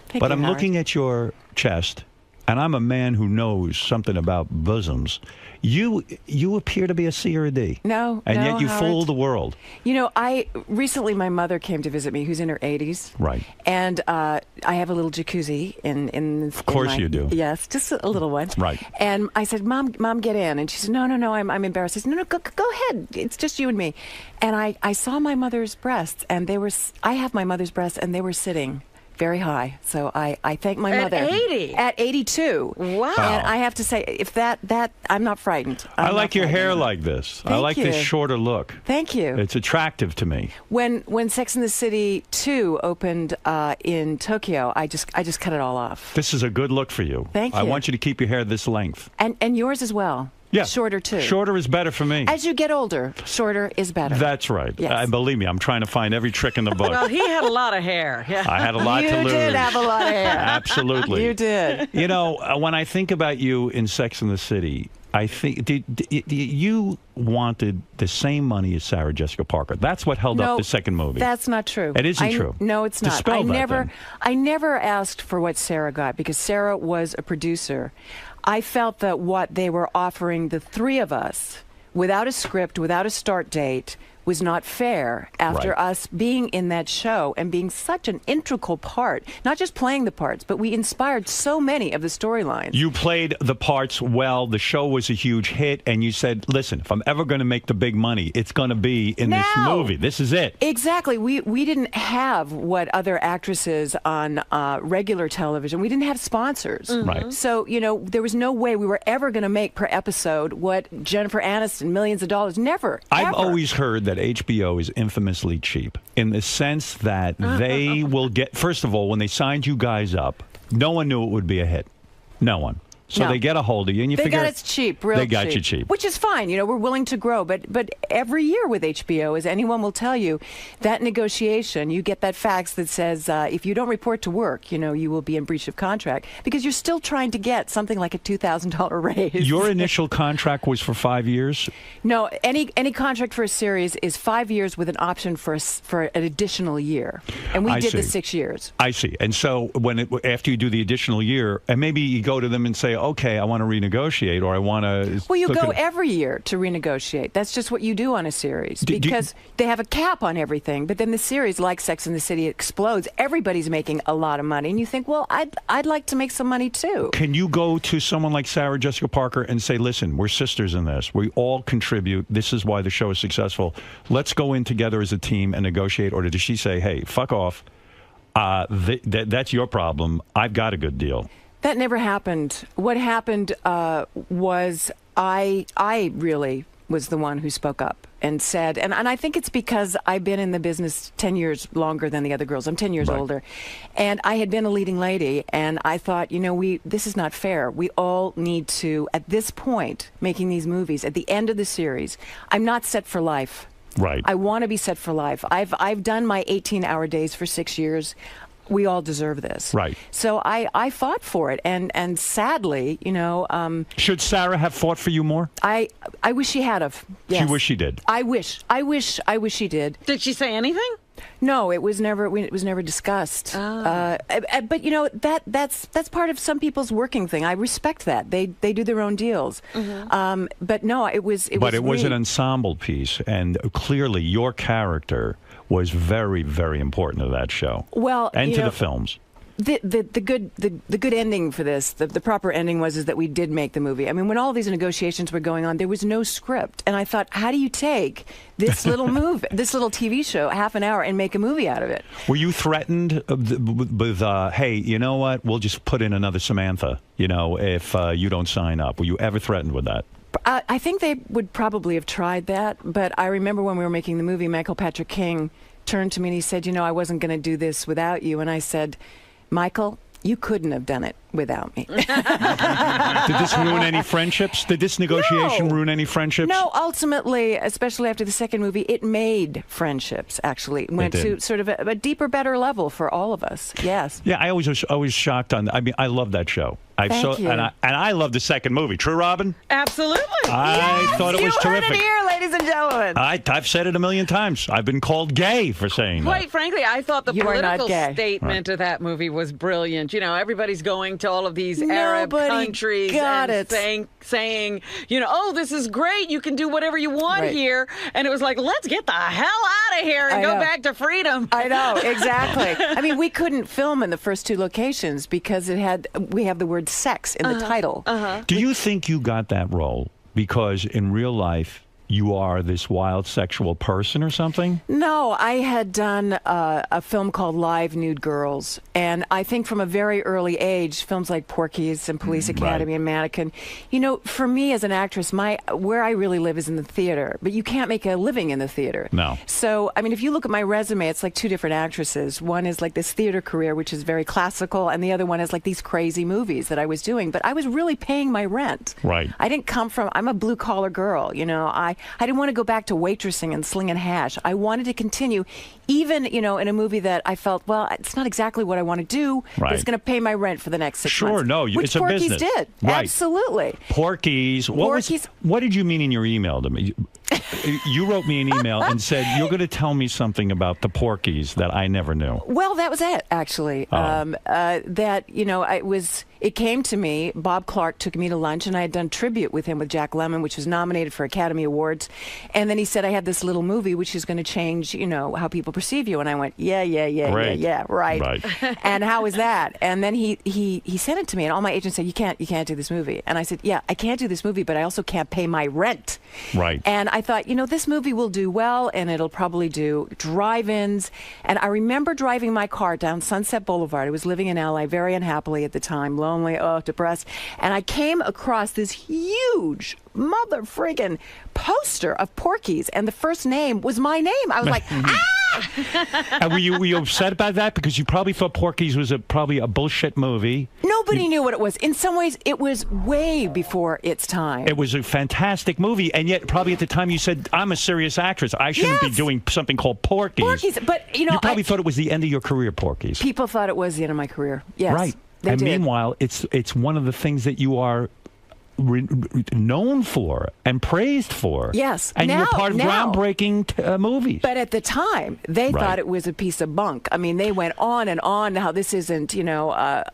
Thank But you, I'm Howard. looking at your chest, and I'm a man who knows something about bosoms. You appear to be a C or a D. No, and no, yet you Howard. fool the world. Recently my mother came to visit me, who's in her 80s. Right. And I have a little jacuzzi in. Of course you do. Yes, just a little one. Right. And I said, Mom, get in. And she said, No, I'm embarrassed. I said, No, go ahead. It's just you and me. And I saw my mother's breasts, and I have my mother's breasts, and they were sitting very high. So I thank my mother. At 80? At 82. Wow. And I have to say, if that I'm not frightened. I like your hair like this. I Thank like this you. shorter look. Thank you. It's attractive to me. When Sex and the City 2 opened in Tokyo, I just cut it all off. This is a good look for you. Thank I you. want you to keep your hair this length. And yours as well. Yeah. Shorter too. Shorter is better for me. As you get older, shorter is better. That's right. Yes. Believe me, I'm trying to find every trick in the book. Well, he had a lot of hair. Yeah. I had a lot to lose. You did have a lot of hair. Absolutely. You did. You know, when I think about you in Sex and the City, I think you wanted the same money as Sarah Jessica Parker. That's what held up the second movie. That's not true. It isn't true. No, it's not. Dispel that, then. I never asked for what Sarah got because Sarah was a producer. I felt that what they were offering the three of us, without a script, without a start date, was not fair after Right. us being in that show and being such an integral part, not just playing the parts, but we inspired so many of the storylines. You played the parts well. The show was a huge hit, and you said, listen, if I'm ever going to make the big money, it's going to be in this movie. This is it. Exactly. We didn't have what other actresses on regular television, we didn't have sponsors. Mm-hmm. Right. So, there was no way we were ever going to make per episode what Jennifer Aniston, millions of dollars. Never. I've ever. always heard that HBO is infamously cheap in the sense that they will get, first of all, when they signed you guys up, no one knew it would be a hit. No one. So No. they get a hold of you, and you They figure got us cheap, real they got you cheap. Which is fine. We're willing to grow. But every year with HBO, as anyone will tell you, that negotiation, you get that fax that says if you don't report to work, you will be in breach of contract because you're still trying to get something like a $2,000 raise. Your initial contract was for 5 years? No, any contract for a series is 5 years with an option for an additional year. And we I did the see. 6 years. I see. And so after you do the additional year, and maybe you go to them and say, okay, I want to renegotiate, or I want to... Well, you go every year to renegotiate. That's just what you do on a series because they have a cap on everything. But then the series, like Sex and the City, explodes. Everybody's making a lot of money, and you think, well, I'd like to make some money too. Can you go to someone like Sarah Jessica Parker and say, listen, we're sisters in this. We all contribute. This is why the show is successful. Let's go in together as a team and negotiate. Or does she say, hey, fuck off. That's your problem. I've got a good deal. That never happened. What happened was I really was the one who spoke up and said, and I think it's because I've been in the business 10 years longer than the other girls. I'm 10 years older. And I had been a leading lady, and I thought, this is not fair. We all need to, at this point, making these movies, at the end of the series, I'm not set for life. Right. I want to be set for life. I've done my 18-hour days for 6 years. we all deserve this. Right. So I fought for it, and sadly, should Sarah have fought for you more? I wish she had have. Yes. She wish she did. I wish she did. Did she say anything? No, it was never discussed. But that's part of some people's working thing. I respect that. They do their own deals. But no, it was. But it was an ensemble piece, and clearly your character was very, very important to that show. Well, and to the films. The good ending for this, the proper ending was that we did make the movie. I mean, when all these negotiations were going on, there was no script, and I thought, how do you take this little this little TV show, half an hour, and make a movie out of it? Were you threatened with hey, you know what? We'll just put in another Samantha. If you don't sign up. Were you ever threatened with that? I think they would probably have tried that, but I remember when we were making the movie, Michael Patrick King turned to me and he said, I wasn't going to do this without you, and I said, Michael, you couldn't have done it without me. Did this ruin any friendships? Did this negotiation ruin any friendships? No, ultimately, especially after the second movie, it made friendships, actually. Went to sort of a deeper, better level for all of us. Yes. Yeah, I was always shocked on. I mean, I love that show. Thank you. And I love the second movie. True, Robin? Absolutely. I thought it was terrific. You heard it here, ladies and gentlemen. I've said it a million times. I've been called gay for saying Quite that. frankly, I thought the political statement Right. of that movie was brilliant. Everybody's going to all of these Arab countries and saying, this is great. You can do whatever you want here. And it was like, let's get the hell out of here and go back to freedom. I know, exactly. I mean, we couldn't film in the first two locations because we have the word sex in the title. Do you think you got that role because in real life you are this wild sexual person or something? No, I had done a film called Live Nude Girls, and I think from a very early age, films like Porky's and Police Academy and Mannequin, for me as an actress, where I really live is in the theater, but you can't make a living in the theater. No. So, I mean, if you look at my resume, it's like two different actresses. One is like this theater career, which is very classical, and the other one is like these crazy movies that I was doing, but I was really paying my rent. Right. I didn't come from, I'm a blue-collar girl, I didn't want to go back to waitressing and slinging hash. I wanted to continue, even, in a movie that I felt, well, it's not exactly what I want to do, but it's going to pay my rent for the next 6 months. Sure, no, which it's a Porky's business. did. Right. Absolutely. Porky's. What did you mean in your email to me? You wrote me an email and said, you're going to tell me something about the Porky's that I never knew. Well, that was it, actually. It came to me, Bob Clark took me to lunch, and I had done tribute with him with Jack Lemmon, which was nominated for Academy Awards. And then he said, I had this little movie which is going to change, how people perceive you. And I went, yeah, right. And how is that? And then he sent it to me, and all my agents said, you can't do this movie. And I said, yeah, I can't do this movie, but I also can't pay my rent. Right. And I thought, this movie will do well, and it'll probably do drive-ins. And I remember driving my car down Sunset Boulevard. I was living in L.A. very unhappily at the time, lonely, depressed. And I came across this huge mother friggin' poster of Porky's, and the first name was my name. I was like, And were you upset about that? Because you probably thought Porky's was probably a bullshit movie. Nobody knew what it was. In some ways, it was way before its time. It was a fantastic movie, and yet probably at the time you said, I'm a serious actress. I shouldn't be doing something called Porky's. But, you probably thought it was the end of your career, Porky's. People thought it was the end of my career. Yes. Right. They did. Meanwhile, it's one of the things that you are known for and praised for. Yes. And you were part of groundbreaking movies. But at the time, they thought it was a piece of bunk. I mean, they went on and on how this isn't,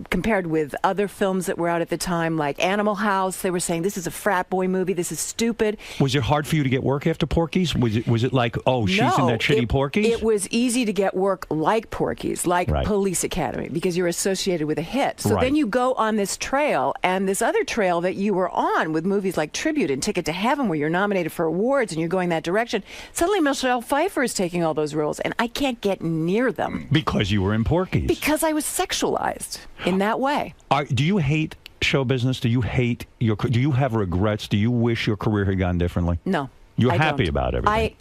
compared with other films that were out at the time, like Animal House. They were saying, this is a frat boy movie. This is stupid. Was it hard for you to get work after Porky's? Was it like, oh, she's in that shitty Porky's? It was easy to get work like Porky's, like Police Academy, because you're associated with a hit. So then you go on this trail, and this other trail that you were on with movies like Tribute and Ticket to Heaven, where you're nominated for awards and you're going that direction. Suddenly Michelle Pfeiffer is taking all those roles, and I can't get near them. Because you were in Porky's. Because I was sexualized in that way. Do you hate show business? Do you hate do you have regrets? Do you wish your career had gone differently? No. You're happy about everything.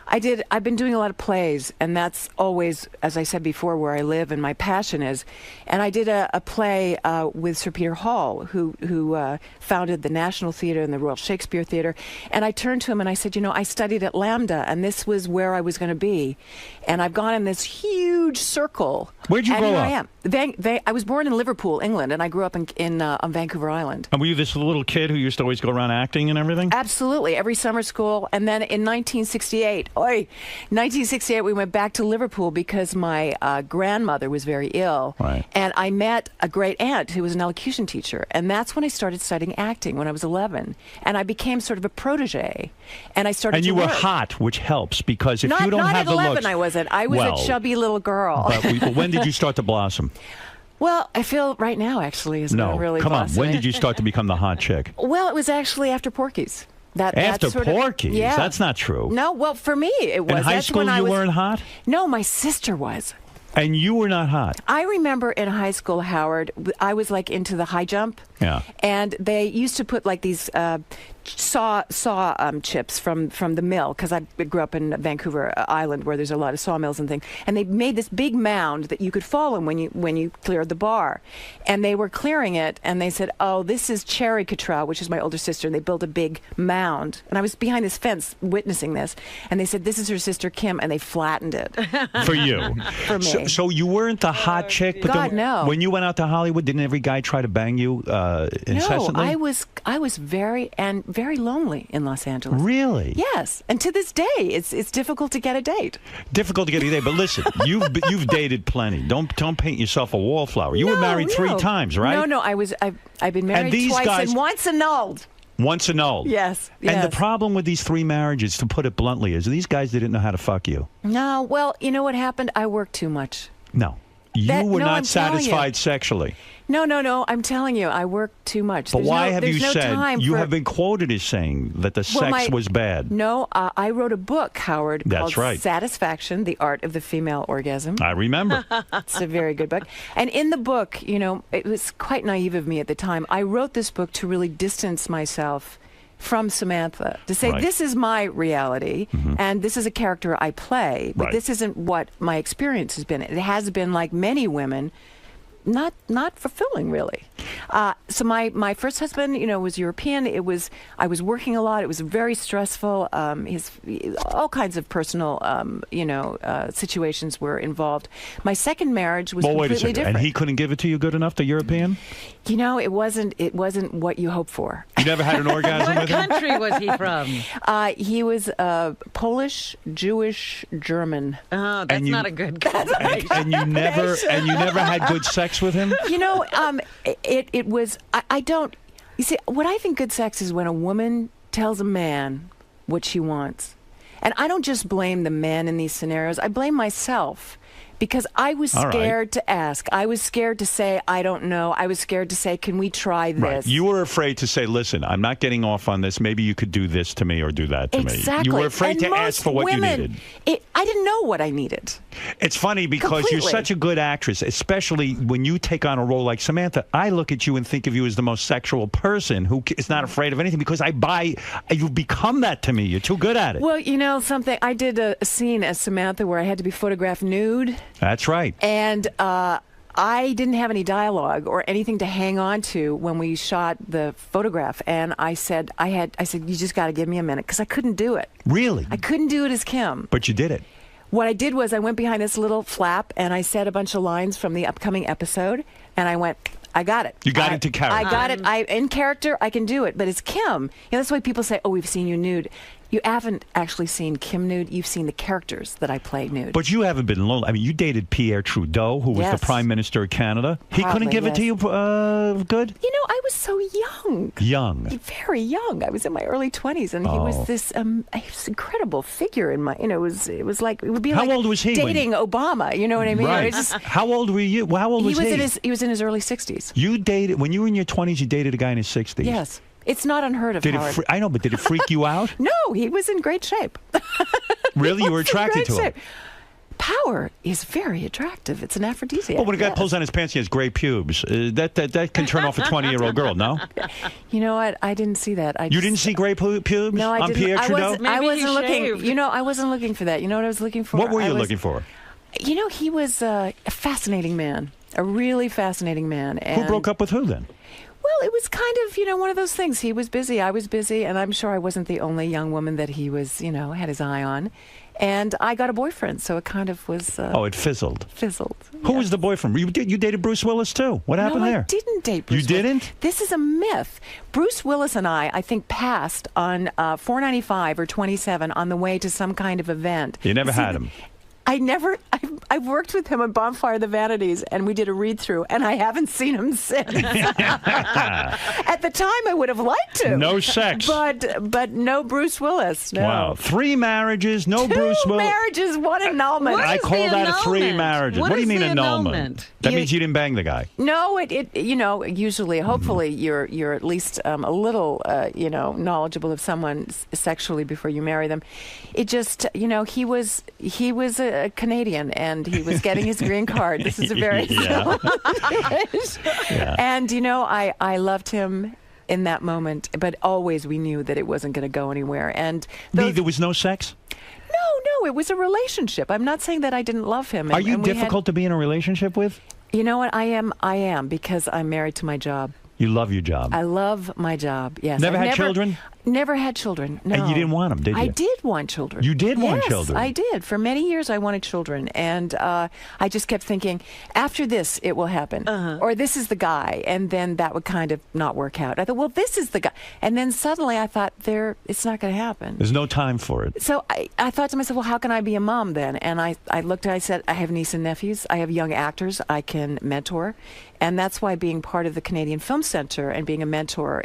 I've been doing a lot of plays, and that's always, as I said before, where I live and my passion is. And I did a play with Sir Peter Hall, who founded the National Theatre and the Royal Shakespeare Theatre. And I turned to him and I said, I studied at Lambda, and this was where I was going to be. And I've gone in this huge circle Where'd you and grow here up? I am. I was born in Liverpool, England, and I grew up on Vancouver Island. And were you this little kid who used to always go around acting and everything? Absolutely, every summer school. And then in 1968, we went back to Liverpool because my grandmother was very ill. Right. And I met a great aunt who was an elocution teacher. And that's when I started studying acting when I was 11. And I became sort of a protege. And I started And to you were work. hot, which helps, because if Not, you don't not have at the 11, looks... I wasn't. I was Well, a chubby little girl. But when did you start to blossom? Well, I feel right now, actually, is No, not really come on. blossoming. When did you start to become the hot chick? Well, it was actually after Porky's. After sort of- Porky's? yeah. That's not true. No, well, for me, it was. In high That's school, when I you was, weren't hot? No, my sister was. And you were not hot? I remember in high school, Howard, I was like into the high jump. Yeah. And they used to put like these saw chips from the mill, because I grew up in Vancouver Island where there's a lot of sawmills and things. And they made this big mound that you could fall in when you cleared the bar. And they were clearing it, and they said, "Oh, this is Cherry Cottrell," which is my older sister. And they built a big mound. And I was behind this fence witnessing this. And they said, "This is her sister Kim," and they flattened it. For you? For me. So you weren't the hot chick? But God, no. When you went out to Hollywood, didn't every guy try to bang you incessantly? No, I was very lonely in Los Angeles. Really? Yes, and to this day, it's difficult to get a date. Difficult to get a date, but listen, you've dated plenty. Don't paint yourself a wallflower. You were married 3 times, right? No, I've been married these twice guys- and once annulled. Once annulled. Yes. And the problem with these 3 marriages, to put it bluntly, is these guys didn't know how to fuck you. No, well, you know what happened? I worked too much. No. You were no, not I'm telling you. satisfied sexually. No, I'm telling you, I worked too much. But There's why no, have you there's no said, time you for- have been quoted as saying that the Well, sex was bad? No, I wrote a book, Howard, That's called right. Satisfaction, The Art of the Female Orgasm. I remember. It's a very good book. And in the book, it was quite naive of me at the time. I wrote this book to really distance myself from Samantha, to say, Right. this is my reality, and this is a character I play, but Right. this isn't what my experience has been. It has been, like many women, not fulfilling, really. So my first husband, was European. I was working a lot. It was very stressful. All kinds of personal, situations were involved. My second marriage was Well, wait a completely second. different. And he couldn't give it to you good enough, the European? It wasn't what you hope for. You never had an orgasm What with him? country was he from? He was Polish, Jewish, German. Oh, that's And you- not a good combination. And you never had good sex with him? It was. I don't. You see, what I think good sex is when a woman tells a man what she wants, and I don't just blame the man in these scenarios. I blame myself. Because I was All right. scared to ask. I was scared to say, I don't know. I was scared to say, can we try this? Right. You were afraid to say, listen, I'm not getting off on this. Maybe you could do this to me or do that to Exactly. me. You were afraid And to ask for what women, you needed. I didn't know what I needed. It's funny because you're Completely. such a good actress, especially when you take on a role like Samantha. I look at you and think of you as the most sexual person who is not afraid of anything because you've become that to me. You're too good at it. Well, something. I did a scene as Samantha where I had to be photographed nude. That's right. And I didn't have any dialogue or anything to hang on to when we shot the photograph. And I said, you just got to give me a minute because I couldn't do it. Really? I couldn't do it as Kim. But you did it. What I did was I went behind this little flap and I said a bunch of lines from the upcoming episode. And I went, I got it. You got into character. I got it. In character, I can do it. But it's Kim. That's why people say, oh, we've seen you nude. You haven't actually seen Kim nude. You've seen the characters that I play nude. But you haven't been lonely. I mean, you dated Pierre Trudeau, who was Yes. the Prime Minister of Canada. He couldn't Proudly, give it to yes. you good? I was so young. Young. Very young. I was in my early 20s, and he was Oh. this incredible figure in my. It was like it would be How like old was he when- dating Obama. You know what I mean? Right. It was just- How old were you? Well, how old was he? He was in his early 60s. You dated when you were in your 20s. You dated a guy in his 60s. Yes, it's not unheard of. Did Howard. I know, but did it freak you out? No, he was in great shape. Really, you were He was in attracted great to him. shape. Power is very attractive. It's an aphrodisiac. Well, when a guy yes. pulls down his pants, he has gray pubes. That can turn off a 20-year-old girl. No, You know what? I didn't see that. you didn't see gray pubes No, I on didn't. Pierre Trudeau. I Maybe he wasn't looking. shaved. I wasn't looking for that. You know what I was looking for? What were you I was- looking for? He was a fascinating man. A really fascinating man. Who And broke up with who then? Well, it was kind of, one of those things. He was busy, I was busy, and I'm sure I wasn't the only young woman that he was, had his eye on. And I got a boyfriend, so it kind of was... it fizzled. Fizzled. Who was the boyfriend? You dated Bruce Willis, too. What happened there? I didn't date Bruce You didn't? Willis. This is a myth. Bruce Willis and I think, passed on 495 or 27 on the way to some kind of event. You never had him? I've worked with him on Bonfire of the Vanities, and we did a read-through, and I haven't seen him since. At the time, I would have liked to. No sex. But no Bruce Willis. No. Wow. 3 marriages, no Bruce Willis. 2 marriages, 1 annulment. I call that a 3 marriages. What do you mean annulment? That means you didn't bang the guy. No, usually, hopefully, you're at least a little, knowledgeable of someone sexually before you marry them. It just, he was a Canadian, and he was getting his green card. This is a very And I loved him in that moment, but always we knew that it wasn't going to go anywhere. And there was no sex? No, it was a relationship. I'm not saying that I didn't love him. Are you difficult to be in a relationship with? You know what? I am because I'm married to my job. You love your job. I love my job, yes. Never had children? Never had children, no. And you didn't want them, did you? I did want children. You did want children? Yes, I did. For many years, I wanted children. And I just kept thinking, after this, it will happen. Or this is the guy. And then that would kind of not work out. I thought, well, this is the guy. And then suddenly I thought, it's not going to happen. There's no time for it. So I thought to myself, well, how can I be a mom then? And I looked and I said, I have nieces and nephews. I have young actors I can mentor. And that's why being part of the Canadian Film Center and being a mentor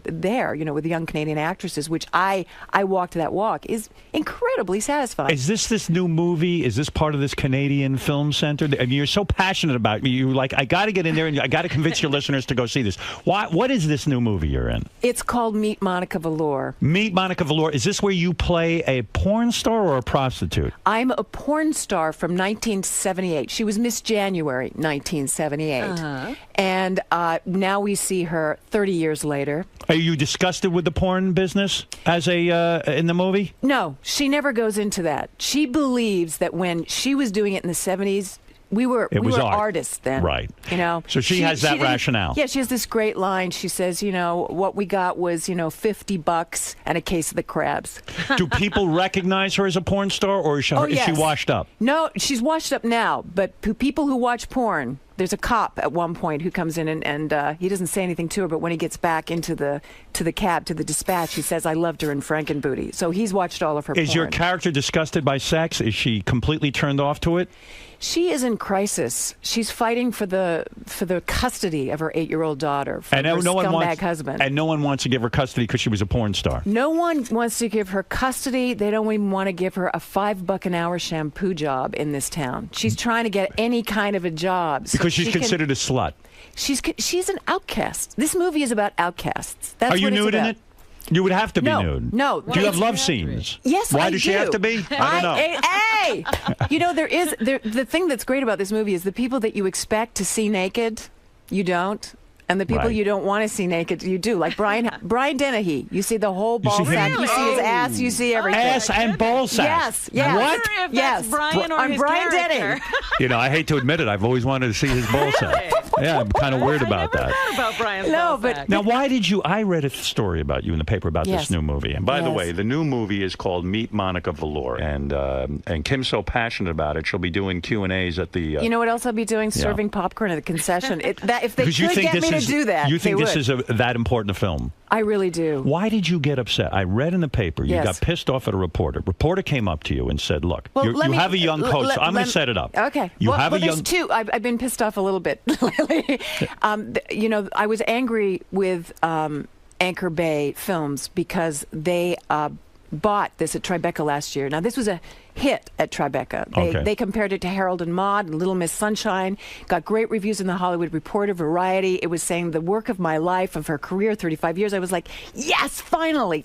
there, with young Canadian actresses, which I walked that walk, is incredibly satisfying. Is this new movie? Is this part of this Canadian Film Center? I mean, you're so passionate about it. You're like, I got to get in there and I got to convince your listeners to go see this. What is this new movie you're in? It's called Meet Monica Velour. Meet Monica Velour. Is this where you play a porn star or a prostitute? I'm a porn star from 1978. She was Miss January 1978. And now we see her 30 years later. Are you disgusted with the porn business as in the movie? No, she never goes into that. She believes that when she was doing it in the 70s, we were artists then. Right. So she has that rationale. Yeah, she has this great line. She says, what we got was, $50 and a case of the crabs. Do people recognize her as a porn star, or is she washed up? No, she's washed up now. But people who watch porn, there's a cop at one point who comes in and he doesn't say anything to her, but when he gets back into the cab, to the dispatch, he says, I loved her in Frankenbooty. So he's watched all of her porn. Is your character disgusted by sex? Is she completely turned off to it? She is in crisis. She's fighting for the custody of her 8-year-old daughter from her scumbag husband. And no one wants to give her custody because she was a porn star. No one wants to give her custody. They don't even want to give her a $5 an hour shampoo job in this town. She's trying to get any kind of a job. Because she's considered a slut. She's an outcast. This movie is about outcasts. That's Are you nude in it? You would have to be nude. No. Do you have love scenes? Yes, Why I do. does she have to be? I don't know. Hey! The thing that's great about this movie is the people that you expect to see naked, you don't. And the people you don't want to see naked, you do. Like Brian Dennehy. You see the whole ball sack. You see his ass. You see everything. Ass and ball sack. Yes. What? Yes. Brian or his Brian character. Dennehy. I hate to admit it. I've always wanted to see his ball sack. Yeah, I'm kind of weird about that. About Brian's ball sack. Now, why did you... I read a story about you in the paper about this new movie. And by the way, the new movie is called Meet Monica Velour. And Kim's so passionate about it, she'll be doing Q&As at the... you know what else I'll be doing? Serving popcorn at the concession. If they could get me to do that, you think this is that important a film? I really do. Why did you get upset? I read in the paper you got pissed off at a reporter. Reporter came up to you and said, look, you have a young coach. So I'm going to set it up. Okay. There's two. I've been pissed off a little bit lately. I was angry with Anchor Bay Films because they bought this at Tribeca last year. Now, this was a hit at Tribeca. They compared it to Harold and Maude and Little Miss Sunshine, got great reviews in the Hollywood Reporter, Variety. It was saying the work of my life, of her career, 35 years. I was like, yes, finally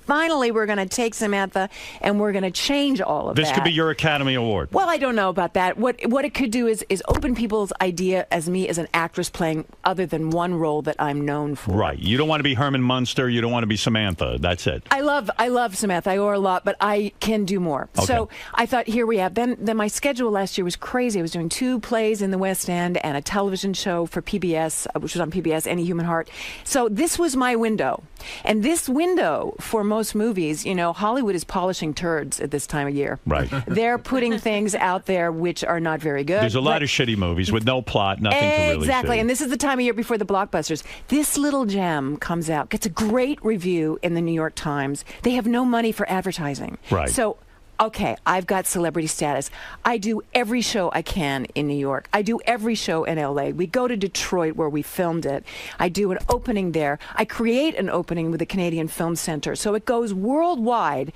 we're going to take Samantha and we're going to change all of that. This could be your Academy Award. Well, I don't know about that. What it could do is open people's idea as me as an actress playing other than one role that I'm known for. Right. You don't want to be Herman Munster. You don't want to be Samantha. That's it. I love Samantha. I owe her a lot, but I can do more. So I thought thought, here we have. Then my schedule last year was crazy. I was doing 2 plays in the West End and a television show for PBS, which was on PBS, Any Human Heart. So this was my window. And this window, for most movies, you know, Hollywood is polishing turds at this time of year. Right. They're putting things out there which are not very good. There's a lot of shitty movies with no plot, nothing to really Exactly, see. and this is the time of year before the blockbusters. This little gem comes out, gets a great review in the New York Times. They have no money for advertising. Right. So, okay, I've got celebrity status. I do every show I can in New York. I do every show in L.A. We go to Detroit where we filmed it. I do an opening there. I create an opening with the Canadian Film Center. So it goes worldwide.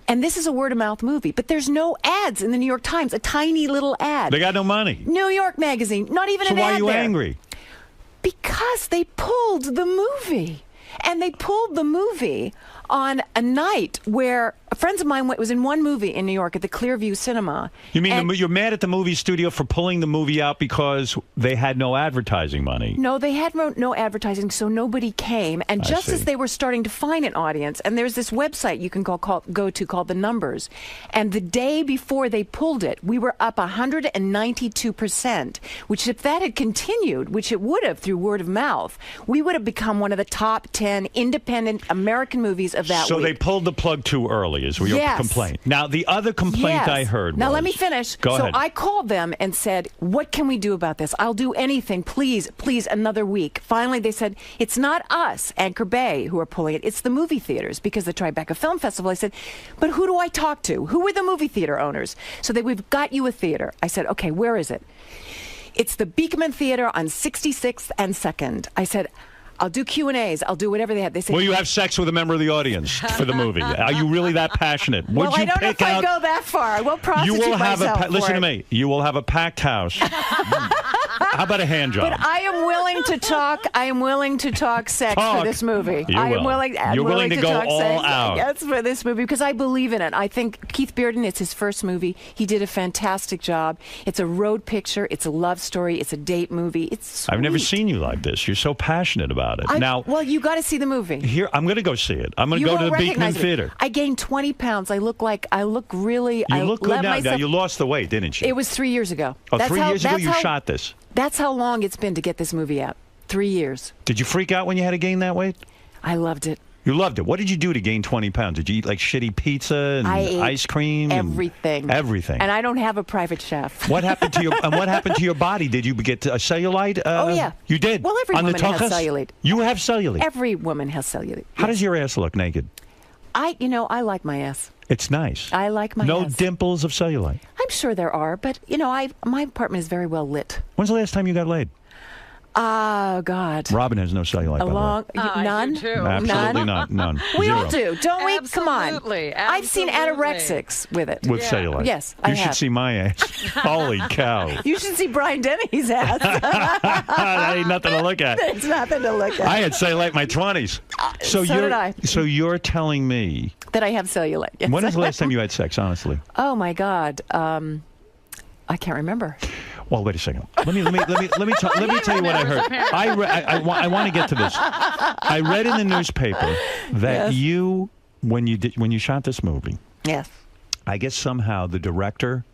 And this is a word-of-mouth movie, but there's no ads in the New York Times, a tiny little ad. They got no money. New York Magazine, not even So an ad why are you there. angry? Because they pulled the movie. And they pulled the movie on a night where friends of mine was in one movie in New York at the Clearview Cinema. You mean you're mad at the movie studio for pulling the movie out because they had no advertising money? No, they had no advertising, so nobody came. And just as they were starting to find an audience, and there's this website you can go to called The Numbers. And the day before they pulled it, we were up 192%, which if that had continued, which it would have through word of mouth, we would have become one of the top 10 independent American movies of that So week. they pulled the plug too early, is your Yes. complaint. Now, the other complaint Yes. I heard Now, was... let me finish. Go ahead. I called them and said, what can we do about this? I'll do anything. Please, another week. Finally, they said, it's not us, Anchor Bay, who are pulling it. It's the movie theaters, because the Tribeca Film Festival. I said, but who do I talk to? Who are the movie theater owners? So we've got you a theater. I said, okay, where is it? It's the Beekman Theater on 66th and 2nd. I said, I'll do Q&As. I'll do whatever they have. They say, Will you have sex with a member of the audience for the movie? Are you really that passionate? Would well, you I don't know pick if out... I go that far. I won't prostitute You will have myself listen for to it. me. You will have a packed house. How about a hand job? But I am willing to talk. I am willing to talk sex Talk. for this movie. You I am will. willing. I'm You're willing to go talk all sex, out. Yes, for this movie because I believe in it. I think Keith Bearden. It's his first movie. He did a fantastic job. It's a road picture. It's a love story. It's a date movie. It's sweet. I've never seen you like this. You're so passionate about it. Well, you got to see the movie. Here, I'm going to go see it. I'm going to You go to won't the Beekman recognize me. Theater. I gained 20 pounds. I look really. You look good now. Myself, You lost the weight, didn't you? It was 3 years ago. Oh, 3 years ago you shot this. That's how long it's been to get this movie out. 3 years. Did you freak out when you had to gain that weight? I loved it. You loved it. What did you do to gain 20 pounds? Did you eat like shitty pizza and I ate ice cream? everything. Everything. And I don't have a private chef. What happened to your body? Did you get a cellulite? Oh, yeah. You did? Well, every On the woman has tuchus? cellulite. You have cellulite? Every woman has cellulite. How does your ass look naked? I like my ass. It's nice. I like my No ass. dimples of cellulite. I'm sure there are, but, my apartment is very well lit. When's the last time you got laid? Oh, God. Robin has no cellulite, by the way. None? Absolutely not. None. We Zero. all do, don't we? Come on. Absolutely. I've seen anorexics with it. With cellulite. Yes, You I should have. see my ass. Holy cow. You should see Brian Denny's ass. That ain't nothing to look at. It's nothing to look at. I had cellulite in my 20s. So did I. So you're telling me... That I have cellulite. Yes. When was the last time you had sex, honestly? Oh, my God. I can't remember. Well, wait a second. Let me tell you what I heard. I want to get to this. I read in the newspaper that Yes. when you shot this movie, Yes. I guess somehow the director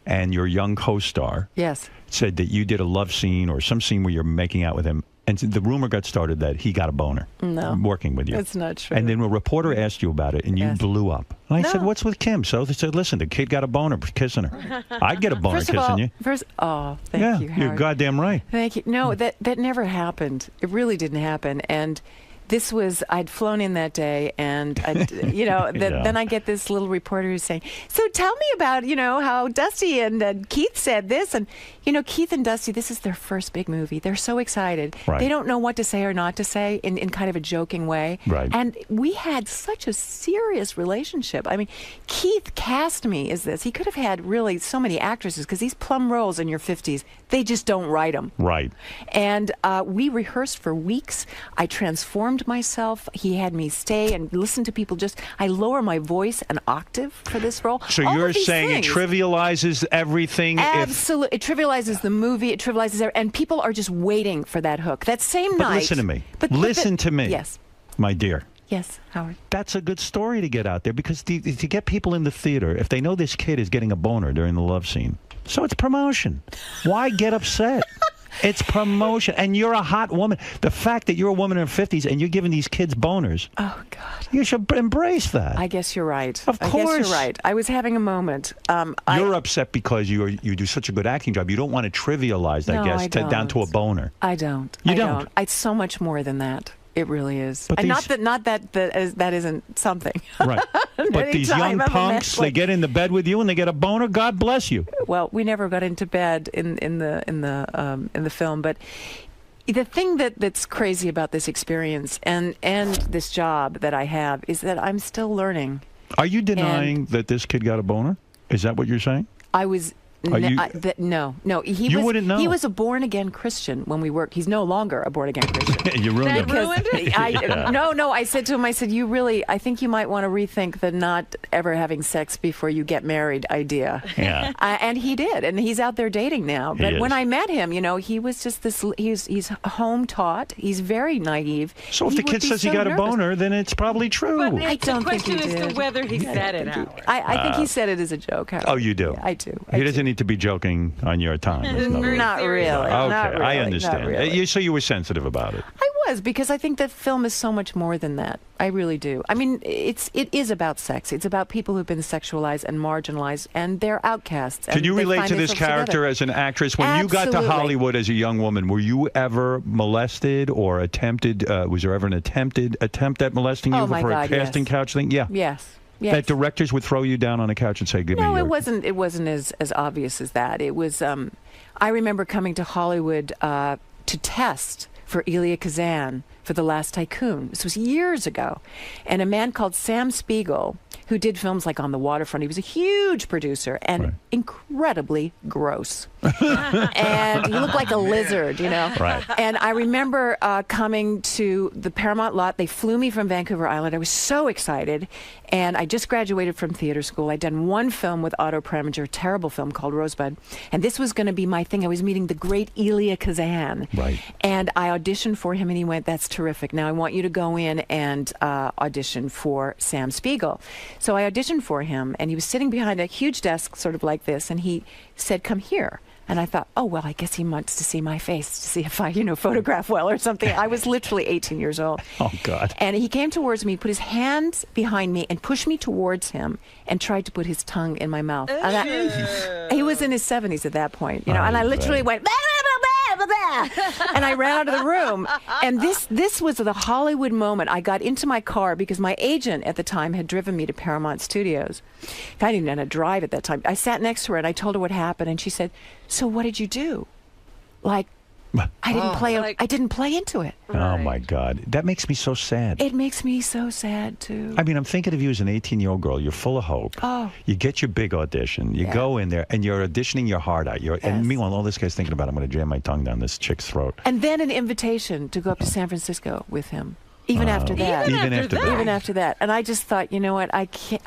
and your young co-star Yes. said that you did a love scene or some scene where you're making out with him, and the rumor got started that he got a boner working with you. That's not true. And then a reporter asked you about it, and you blew up. And I said, "What's with Kim?" So they said, "Listen, the kid got a boner kissing her. I'd get a boner First of kissing all, you." Thank you, Howard. You're goddamn right. Thank you. No, that never happened. It really didn't happen. And this was, I'd flown in that day, and, then I get this little reporter who's saying, so tell me about, how Dusty and Keith said this. And, Keith and Dusty, this is their first big movie. They're so excited. Right. They don't know what to say or not to say in kind of a joking way. Right. And we had such a serious relationship. I mean, Keith cast me as this. He could have had really so many actresses because these plum roles in your 50s, they just don't write them. Right. And we rehearsed for weeks. I transformed myself. He had me stay and listen to people. I lower my voice an octave for this role. So All you're of these saying things. it trivializes everything? Absolutely. It trivializes the movie. It trivializes and people are just waiting for that hook. That same But night. listen to me. But listen to me. Yes. My dear. Yes, Howard. That's a good story to get out there because to get people in the theater, if they know this kid is getting a boner during the love scene, so it's promotion. Why get upset? It's promotion. And you're a hot woman. The fact that you're a woman in her 50s and you're giving these kids boners. Oh, God. You should embrace that. I guess you're right. Of course. I guess you're right. I was having a moment. You're upset because you do such a good acting job. You don't want to trivialize, No, I guess, I don't. down to a boner. I don't. You I don't? It's so much more than that. It really is. But And these- not that isn't something. Right. But these young punks, they get into bed with you and they get a boner. God bless you. Well, we never got into bed in the film, but the thing that's crazy about this experience and this job that I have is that I'm still learning. Are you denying that this kid got a boner? Is that what you're saying? I was. Are you- No. You wouldn't know. He was a born-again Christian when we worked. He's no longer a born-again Christian. You ruined Because it. Yeah. No, I said to him, I said, I think you might want to rethink the not ever having sex before you get married idea. Yeah. And he did, and he's out there dating now. He But when is. I met him, he was just this, he's home-taught. He's very naive. So if He the would kid be says he so got a nervous. boner, then it's probably true. But I don't the think he question is did. to whether he said it, Howard. I think he said it as a joke, Howard. Oh, you do? Yeah, I do. He doesn't need to be joking on your time. in other words. Not really. Okay, Not really. I understand. Not really. So you were sensitive about it. I was, because I think that film is so much more than that. I really do. I mean, it is about sex. It's about people who've been sexualized and marginalized, and they're outcasts. Can and you they relate find to this themselves character together. as an actress? When you got to Absolutely. Hollywood as a young woman, were you ever molested or attempted? Was there ever an attempt at molesting you Oh, my for God, a casting yes. couch thing? Yeah. Yes. That directors would throw you down on a couch and say, "Give me No, your." it wasn't as obvious as that. It was. I remember coming to Hollywood to test for Elia Kazan for The Last Tycoon. This was years ago, and a man called Sam Spiegel, who did films like On the Waterfront. He was a huge producer and incredibly gross. And he looked like a lizard, Right. And I remember coming to the Paramount lot. They flew me from Vancouver Island. I was so excited. And I just graduated from theater school. I'd done one film with Otto Preminger, a terrible film called Rosebud. And this was going to be my thing. I was meeting the great Elia Kazan. Right. And I auditioned for him, and he went, "That's terrific. Now I want you to go in and audition for Sam Spiegel." So I auditioned for him, and he was sitting behind a huge desk, sort of like this, and he said, "Come here." And I thought, oh, well, I guess he wants to see my face to see if I, photograph well or something. I was literally 18 years old. Oh, God. And he came towards me, put his hands behind me, and pushed me towards him and tried to put his tongue in my mouth. And he was in his 70s at that point, and I literally went, "Bah, bah, bah, bah, bah," and I ran out of the room. And this was the Hollywood moment. I got into my car because my agent at the time had driven me to Paramount Studios. I didn't know how to drive at that time. I sat next to her and I told her what happened, and she said, "So what did you do?" Like, I didn't play into it. Oh, my God. That makes me so sad. It makes me so sad, too. I mean, I'm thinking of you as an 18-year-old girl. You're full of hope. Oh. You get your big audition. You go in there, and you're auditioning your heart out. And meanwhile, all this guy's thinking about, I'm going to jam my tongue down this chick's throat. And then an invitation to go up to San Francisco with him. Even after that. Even after that. Even after that. And I just thought, you know what, I can't.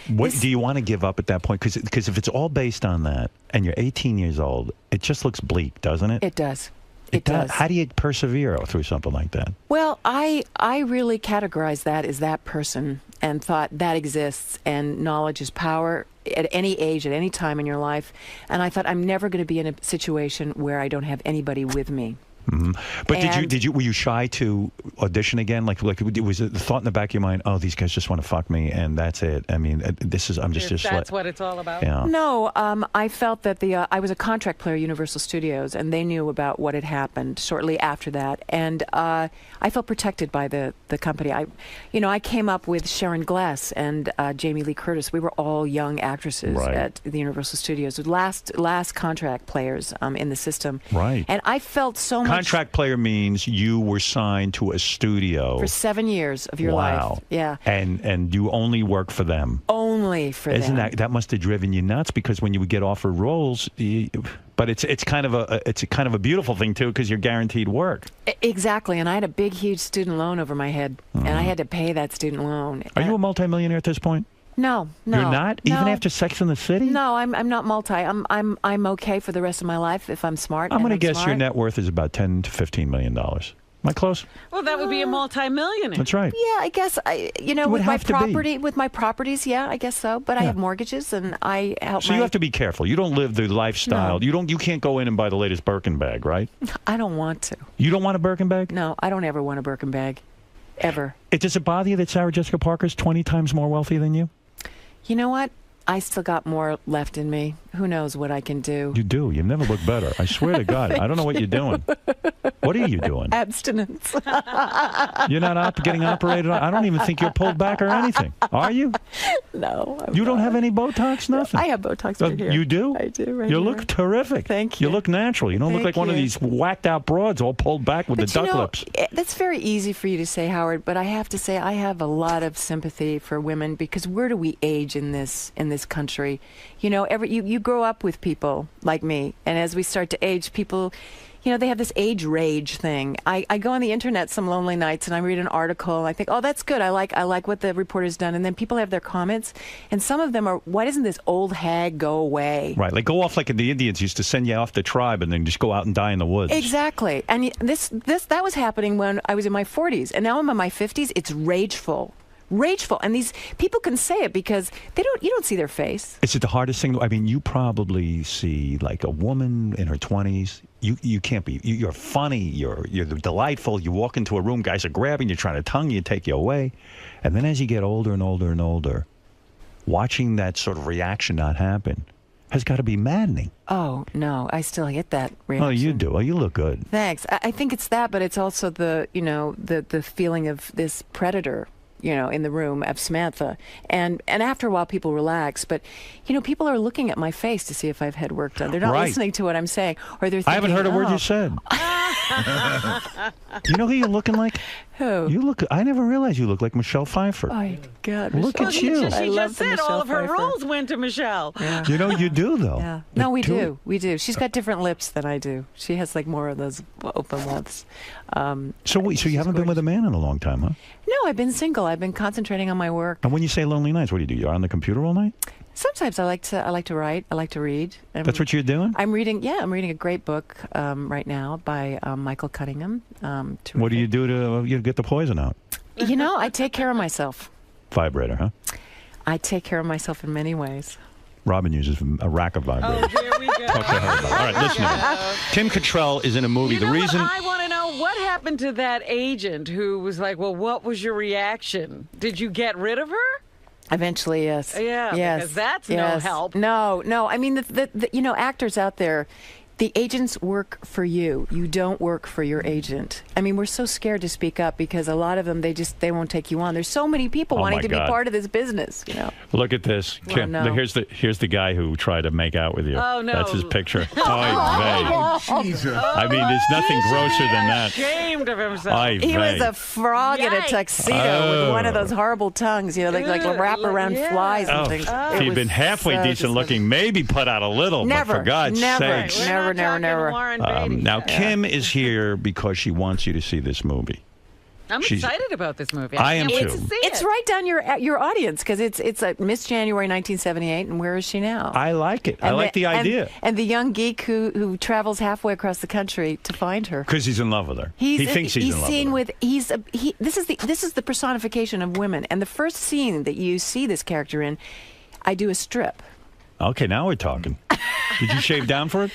What do you want to give up at that point? Because if it's all based on that, and you're 18 years old, it just looks bleak, doesn't it? It does. It does. How do you persevere through something like that? Well, I really categorized that as that person and thought that exists, and knowledge is power at any age, at any time in your life. And I thought, I'm never going to be in a situation where I don't have anybody with me. Mm-hmm. But were you shy to audition again? Like was it the thought in the back of your mind, oh, these guys just want to fuck me and that's it? I mean, that's what it's all about. Yeah. No, I felt that I was a contract player at Universal Studios, and they knew about what had happened shortly after that, and I felt protected by the company. I came up with Sharon Glass and Jamie Lee Curtis. We were all young actresses at the Universal Studios, last contract players in the system. Right. And I felt so much. Contract player means you were signed to a studio for 7 years of your life. Wow. Yeah. And you only work for them. Only for them. Isn't that must have driven you nuts? Because when you would get offered roles, but it's kind of a beautiful thing too, because you're guaranteed work. Exactly. And I had a big, huge student loan over my head, and I had to pay that student loan. Are you a multimillionaire at this point? No. You're not? No. Even after Sex in the City? No, I'm not multi. I'm okay for the rest of my life if I'm smart. I'm going to guess your net worth is about $10 to $15 million. Am I close? Well, that would be a multi-millionaire. That's right. Yeah, I guess with my properties, yeah, I guess so. But I have mortgages, and I help. So you have to be careful. You don't live the lifestyle. No. You can't go in and buy the latest Birkin bag, right? I don't want to. You don't want a Birkin bag? No, I don't ever want a Birkin bag, ever. Does it bother you that Sarah Jessica Parker's 20 times more wealthy than you? You know what? I still got more left in me. Who knows what I can do? You do. You never look better. I swear to God. I don't know what you're doing. What are you doing? Abstinence. You're not getting operated on? I don't even think you're pulled back or anything. Are you? No. You don't have any Botox? Nothing? I have Botox right here. You do? I do right You here. look terrific. Thank you. You look natural. You don't look Thank like one of you. these whacked out broads all pulled back with the duck lips. That's very easy for you to say, Howard, but I have to say I have a lot of sympathy for women, because where do we age in this country? You know, you grow up with people like me, and as we start to age, people, you know, they have this age rage thing. I go on the internet some lonely nights and I read an article and I think, oh, that's good. I like what the reporter's done. And then people have their comments, and some of them are, why doesn't this old hag go away? Right, like go off like the Indians used to send you off the tribe and then just go out and die in the woods. Exactly. And that was happening when I was in my 40s, and now I'm in my 50s. It's rageful. And these people can say it because you don't see their face. Is it the hardest thing? I mean, you probably see like a woman in her 20s. You can't be. You're funny. You're delightful. You walk into a room, guys are grabbing you, trying to tongue you, take you away. And then as you get older and older and older, watching that sort of reaction not happen has got to be maddening. Oh, no, I still get that reaction. Oh, you do. Oh, you look good. Thanks. I think it's that, but it's also the feeling of this predator, you know, in the room of Samantha. And after a while, people relax. But, you know, people are looking at my face to see if I've had work done. They're not listening to what I'm saying. Or they're thinking, I haven't heard a word you said. You know who you're looking like? Who? I never realized you look like Michelle Pfeiffer. Oh, my God. Look at you. She just said all of her roles went to Michelle. Yeah. You know, you do, though. Yeah. No, we do. We do. She's got different lips than I do. She has, like, more of those open lips. So you haven't been with a man in a long time, huh? No, I've been single. I've been concentrating on my work. And when you say lonely nights, what do? You're on the computer all night? Sometimes I like to write. I like to read. That's what you're doing? I'm reading a great book right now by Michael Cunningham. What do you do to get the poison out? You know, I take care of myself. Vibrator, huh? I take care of myself in many ways. Robin uses a rack of vibrators. Oh, here we go. Talk to her about it. All right, listen to me. Tim Cottrell is in a movie. You know what? I want to know what happened to that agent who was like, well, what was your reaction? Did you get rid of her? Eventually, yes. Yeah, yes. because that's no help. No. I mean, the you know, actors out there, the agents work for you. You don't work for your agent. I mean, we're so scared to speak up because a lot of them, they won't take you on. There's so many people wanting to be part of this business, you know. Look at this. Well, Kim, no. here's the guy who tried to make out with you. Oh, no. That's his picture. Jesus. I mean, there's nothing grosser than that. Ashamed of himself. He was a frog in a tuxedo with one of those horrible tongues, you know, like wrap around flies and things. If he'd been halfway decent looking, maybe put out a little, but for God's sakes. Never. Now, Kim is here because she wants you to see this movie. I'm excited about this movie. I am can't wait too. to see It's right down your audience because it's Miss January 1978, and where is she now? I like it. I like the idea. And the young geek who travels halfway across the country to find her Because he's in love with her. He thinks he's in love seen with her. This is the personification of women, and the first scene that you see this character in, I do a strip. Okay, now we're talking. Did you shave down for it?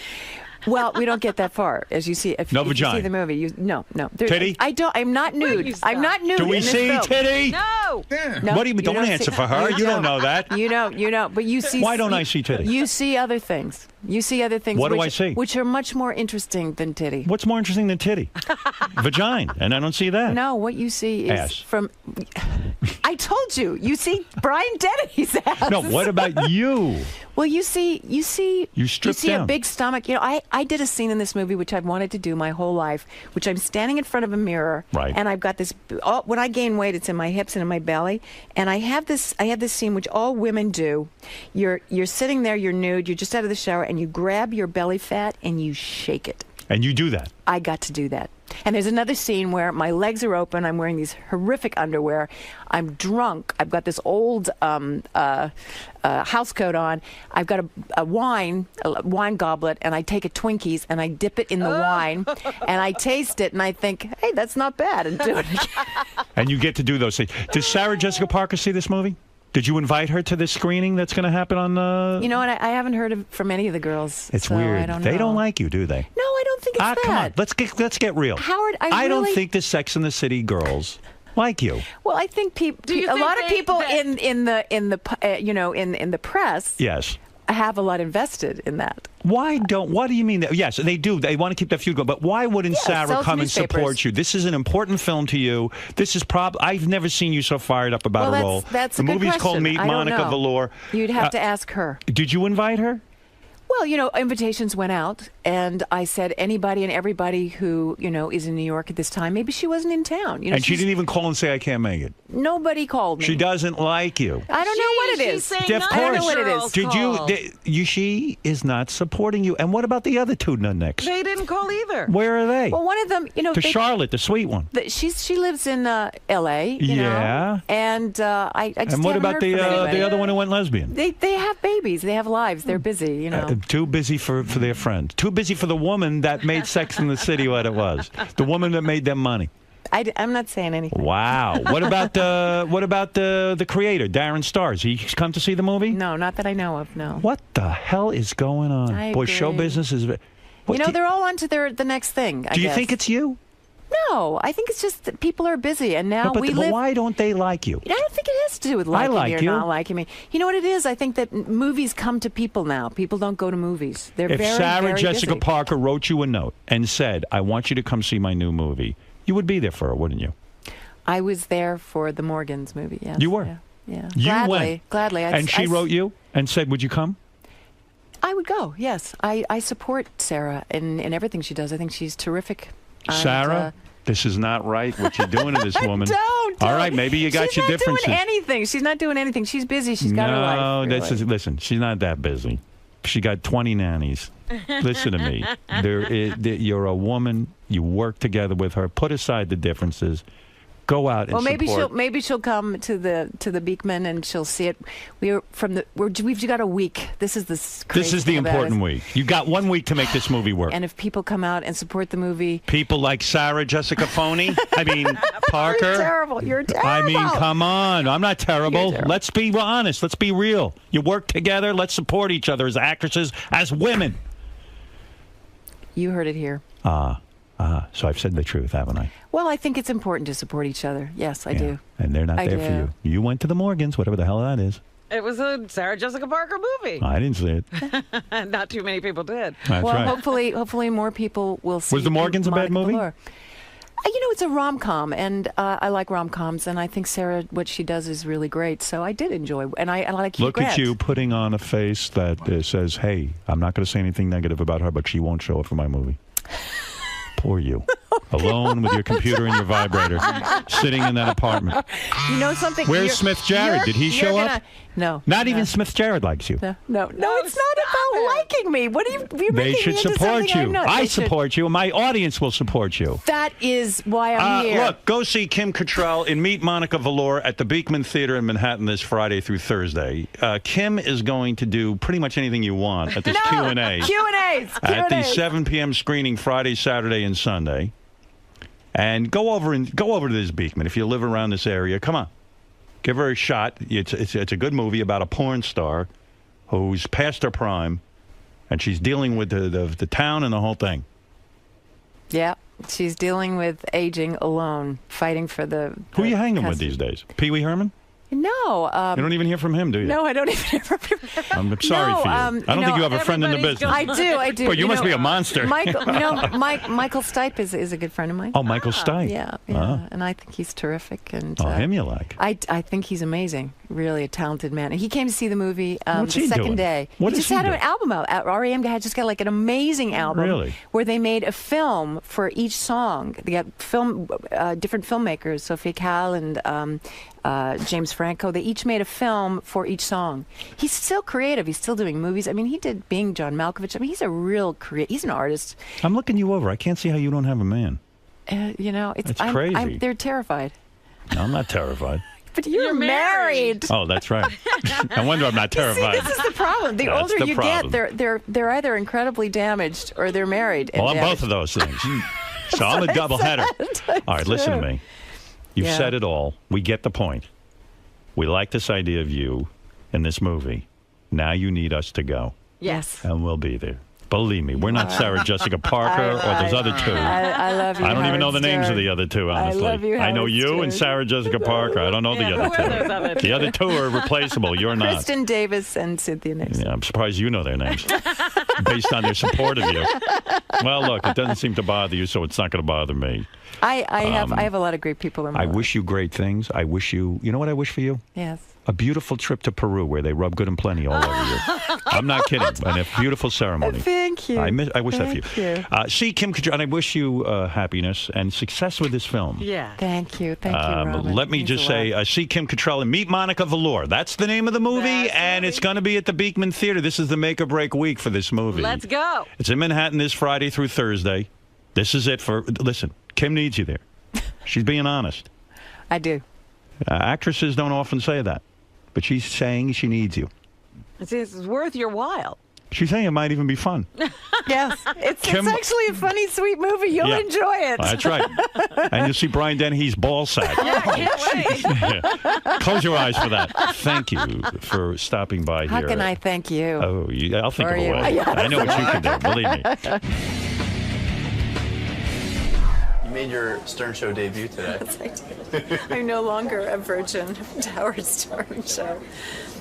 Well, we don't get that far, as you see. If No you vagina. see the movie, no. Titty? I'm not nude. I'm not nude. Do we in this see film. titty? No. No, What do you mean? Don't answer for her. You don't know that. You know. But you see. Why don't I see titty? You see other things. What do I see? Which are much more interesting than titty. What's more interesting than titty? Vagina, and I don't see that. No, what you see is Ass. from. I told you. You see Brian Dennehy's ass. No, what about you? Well, you see stripped a down. big stomach. You know, I did a scene in this movie which I've wanted to do my whole life, which I'm standing in front of a mirror, right? And I've got this. When I gain weight, it's in my hips and in my belly, and I have this scene which all women do. You're sitting there, you're nude, you're just out of the shower, and you grab your belly fat and you shake it. And you do that. I got to do that. And there's another scene where my legs are open. I'm wearing these horrific underwear. I'm drunk. I've got this old house coat on. I've got a wine goblet, and I take a Twinkies and I dip it in the wine, and I taste it, and I think, hey, that's not bad, and do it again. And you get to do those things. Did Sarah Jessica Parker see this movie? Did you invite her to this screening that's going to happen on? You know what? I haven't heard from any of the girls. It's so weird. I don't know. They don't like you, do they? No, I don't think it's that. Come on. Let's get real. Howard, I don't think the Sex and the City girls like you. Well, I think a lot of people in the press. Yes. Have a lot invested in that. What do you mean that? Yes, they do. They want to keep that feud going. But why wouldn't Sarah come and support you? This is an important film to you. This is I've never seen you so fired up about a role. That's the a good movie's called question. Meet I don't Monica know. Velour. You'd have to ask her. Did you invite her? Well, invitations went out, and I said anybody and everybody who, is in New York at this time, maybe she wasn't in town. And she didn't even call and say, I can't make it. Nobody called me. She doesn't like you. I don't know what it is. Of course. I don't know what it is. She is not supporting you. And what about the other two nutnicks? They didn't call either. Where are they? Well, one of them, Charlotte, the sweet one. She lives in L.A., Yeah. And I just And what haven't about heard from anybody. the other one who went lesbian? They have babies. They have lives. They're busy, Too busy for their friend. Too busy for the woman that made Sex in the City what it was. The woman that made them money. I'm not saying anything. Wow. What about the creator, Darren Star? He come to see the movie? No, not that I know of. No. What the hell is going on? I Boy, agree. show business is. They're all on to the next thing. Do you think it's you? No, I think it's just that people are busy, and now but why don't they like you? I don't think it has to do with liking me or not liking me. You know what it is? I think that movies come to people now. People don't go to movies. They're If very, Sarah very Jessica busy. Parker wrote you a note and said, I want you to come see my new movie, you would be there for her, wouldn't you? I was there for the Morgans movie, yes. You were? Yeah. You went. Gladly. And she wrote you and said, would you come? I would go, yes. I support Sarah in everything she does. I think she's terrific. Sarah, this is not right what you're doing to this woman. Don't. All right, maybe you got your differences. She's not doing anything. She's not doing anything. She's busy. She's got her life. No, listen, she's not that busy. She got 20 nannies. Listen to me. You're a woman. You work together with her. Put aside the differences. Go out and support. Maybe she'll come to the Beekman and she'll see it. We've got a week. This is the important week. You got 1 week to make this movie work. And if people come out and support the movie, people like Sarah Jessica Parker. You're terrible. You're terrible. I mean, come on. I'm not terrible. Let's be honest. Let's be real. You work together. Let's support each other as actresses, as women. You heard it here. So I've said the truth, haven't I? Well, I think it's important to support each other. Yes, I do. And they're not there for you. You went to the Morgans, whatever the hell that is. It was a Sarah Jessica Parker movie. I didn't see it. Not too many people did. That's right. Hopefully more people will see. Was The Morgans a bad movie? It's a rom-com, and I like rom-coms, and I think Sarah, what she does is really great. So I did enjoy, and I like Hugh Look Grant. at you putting on a face that says, hey, I'm not going to say anything negative about her, but she won't show up for my movie. Poor you. Alone with your computer and your vibrator, sitting in that apartment. You know something? Where's Smith Jarrett? Did he show up? No. Not even Smith Jarrett likes you. No, it's not about liking me. What are you They should support you. I support you, and my audience will support you. That is why I'm here. Look, go see Kim Cattrall in Meet Monica Velour at the Beekman Theater in Manhattan this Friday through Thursday. Kim is going to do pretty much anything you want at this Q&A. Q&As. At the 7 p.m. screening Friday, Saturday, and Sunday. And go over to this Beekman if you live around this area. Come on. Give her a shot. It's a good movie about a porn star who's past her prime, and she's dealing with the town and the whole thing. Yeah, she's dealing with aging alone, fighting for the Who are you hanging with these days? Pee Wee Herman? No. You don't even hear from him, do you? No, I don't even hear from him. I'm sorry for you. I don't think you have a friend in the business. I do. But you must be a monster. Michael Stipe is a good friend of mine. Oh, Michael Stipe. Yeah. And I think he's terrific. And him you like? I think he's amazing. really a talented man. And he came to see the movie What's the he second doing? day. What he is just he had doing? an album out. R.E.M. had just got like an amazing album. Really? Where they made a film for each song. They got different filmmakers, Sophia Cal and James Franco. They each made a film for each song. He's still creative. He's still doing movies. I mean, he did Being John Malkovich. I mean, he's a real he's an artist. I'm looking you over. I can't see how you don't have a man. It's crazy. They're terrified. No, I'm not terrified. But you're married. Oh, that's right. No wonder I'm not terrified. See, this is the problem. The That's older the you problem. get, they're either incredibly damaged or they're married. And Well, I'm both of those things. So I'm a double header. All right, listen to me. You've Yeah. said it all. We get the point. We like this idea of you in this movie. Now you need us to go. Yes. And we'll be there. Believe me, we're not Sarah Jessica Parker or those other two. I love you. I don't even know Howard the names of Stern. the other two, I honestly. love you, I know Howard you and Stern. Sarah Jessica Parker. I don't know the other who are those other two. two? The other two are replaceable. You're not. Kristen Davis and Cynthia Nixon. Yeah, I'm surprised you know their names based on their support of you. Well, look, it doesn't seem to bother you, so it's not going to bother me. I have a lot of great people in my I life. wish you great things. I wish you know what I wish for you? Yes. A beautiful trip to Peru where they rub good and plenty all over you. I'm not kidding. And a beautiful ceremony. Thank you. I wish that for you. Thank you. See, Kim Cattrall, and I wish you happiness and success with this film. Yeah. Thank you. Thank you, Robin. Let me Means just a lot. say, see Kim Cattrall and Meet Monica Velour. That's the name of the movie, and it's going to be at the Beekman Theater. This is the make or break week for this movie. Let's go. It's in Manhattan this Friday through Thursday. This is it for, listen, Kim needs you there. She's being honest. I do. Actresses don't often say that, but she's saying she needs you. It's worth your while. She's saying it might even be fun. Yes. It's Kim- actually a funny, sweet movie. You'll Yeah. enjoy it. That's right. And you'll see Brian Dennehy's ball sack. Yeah, I can't wait. Yeah. Close your eyes for that. Thank you for stopping by How here. can I thank you? Oh, I'll think For of a you. way. Yes. I know what you can do. Believe me. You made your Stern Show debut today. Yes, I did. I'm no longer a virgin to Howard Stern Show.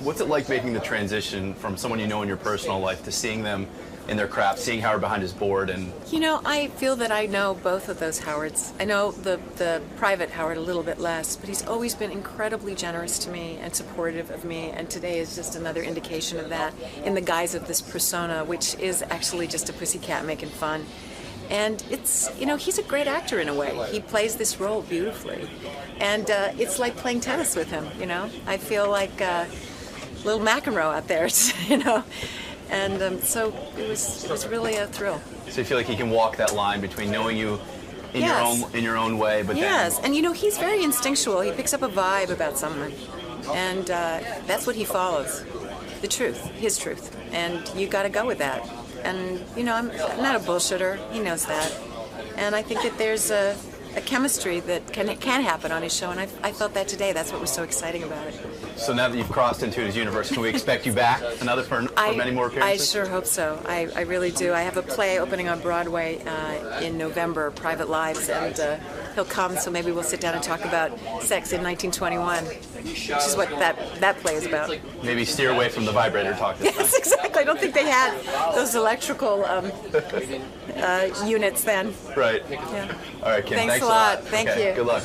What's it like making the transition from someone you know in your personal life to seeing them in their craft, seeing Howard behind his board? And You know, I feel that I know both of those Howards. I know the private Howard a little bit less, but he's always been incredibly generous to me and supportive of me, and today is just another indication of that in the guise of this persona, which is actually just a pussycat making fun. And it's, you know, he's a great actor in a way. He plays this role beautifully. And it's like playing tennis with him, you know? I feel like little McEnroe out there, you know? And so it was really a thrill. so you feel like he can walk that line between knowing you in Yes. your own way, but Yes, then and you know, he's very instinctual. He picks up a vibe about someone. And that's what he follows. The truth, his truth. And you got to go with that. And, you know, I'm not a bullshitter. He knows that. And I think that there's a chemistry that can happen on his show. And I felt that today. That's what was so exciting about it. So now that you've crossed into his universe, can we expect you back for many more I appearances? sure hope so. I really do. I have a play opening on Broadway in November, Private Lives, and he'll come, so maybe we'll sit down and talk about sex in 1921, which is what that play is about. Maybe steer away from the vibrator talk this time. Yes, exactly. I don't think they had those electrical units then. Right. Yeah. All right, Kim. Thanks a lot. Thank Okay, you. Good luck.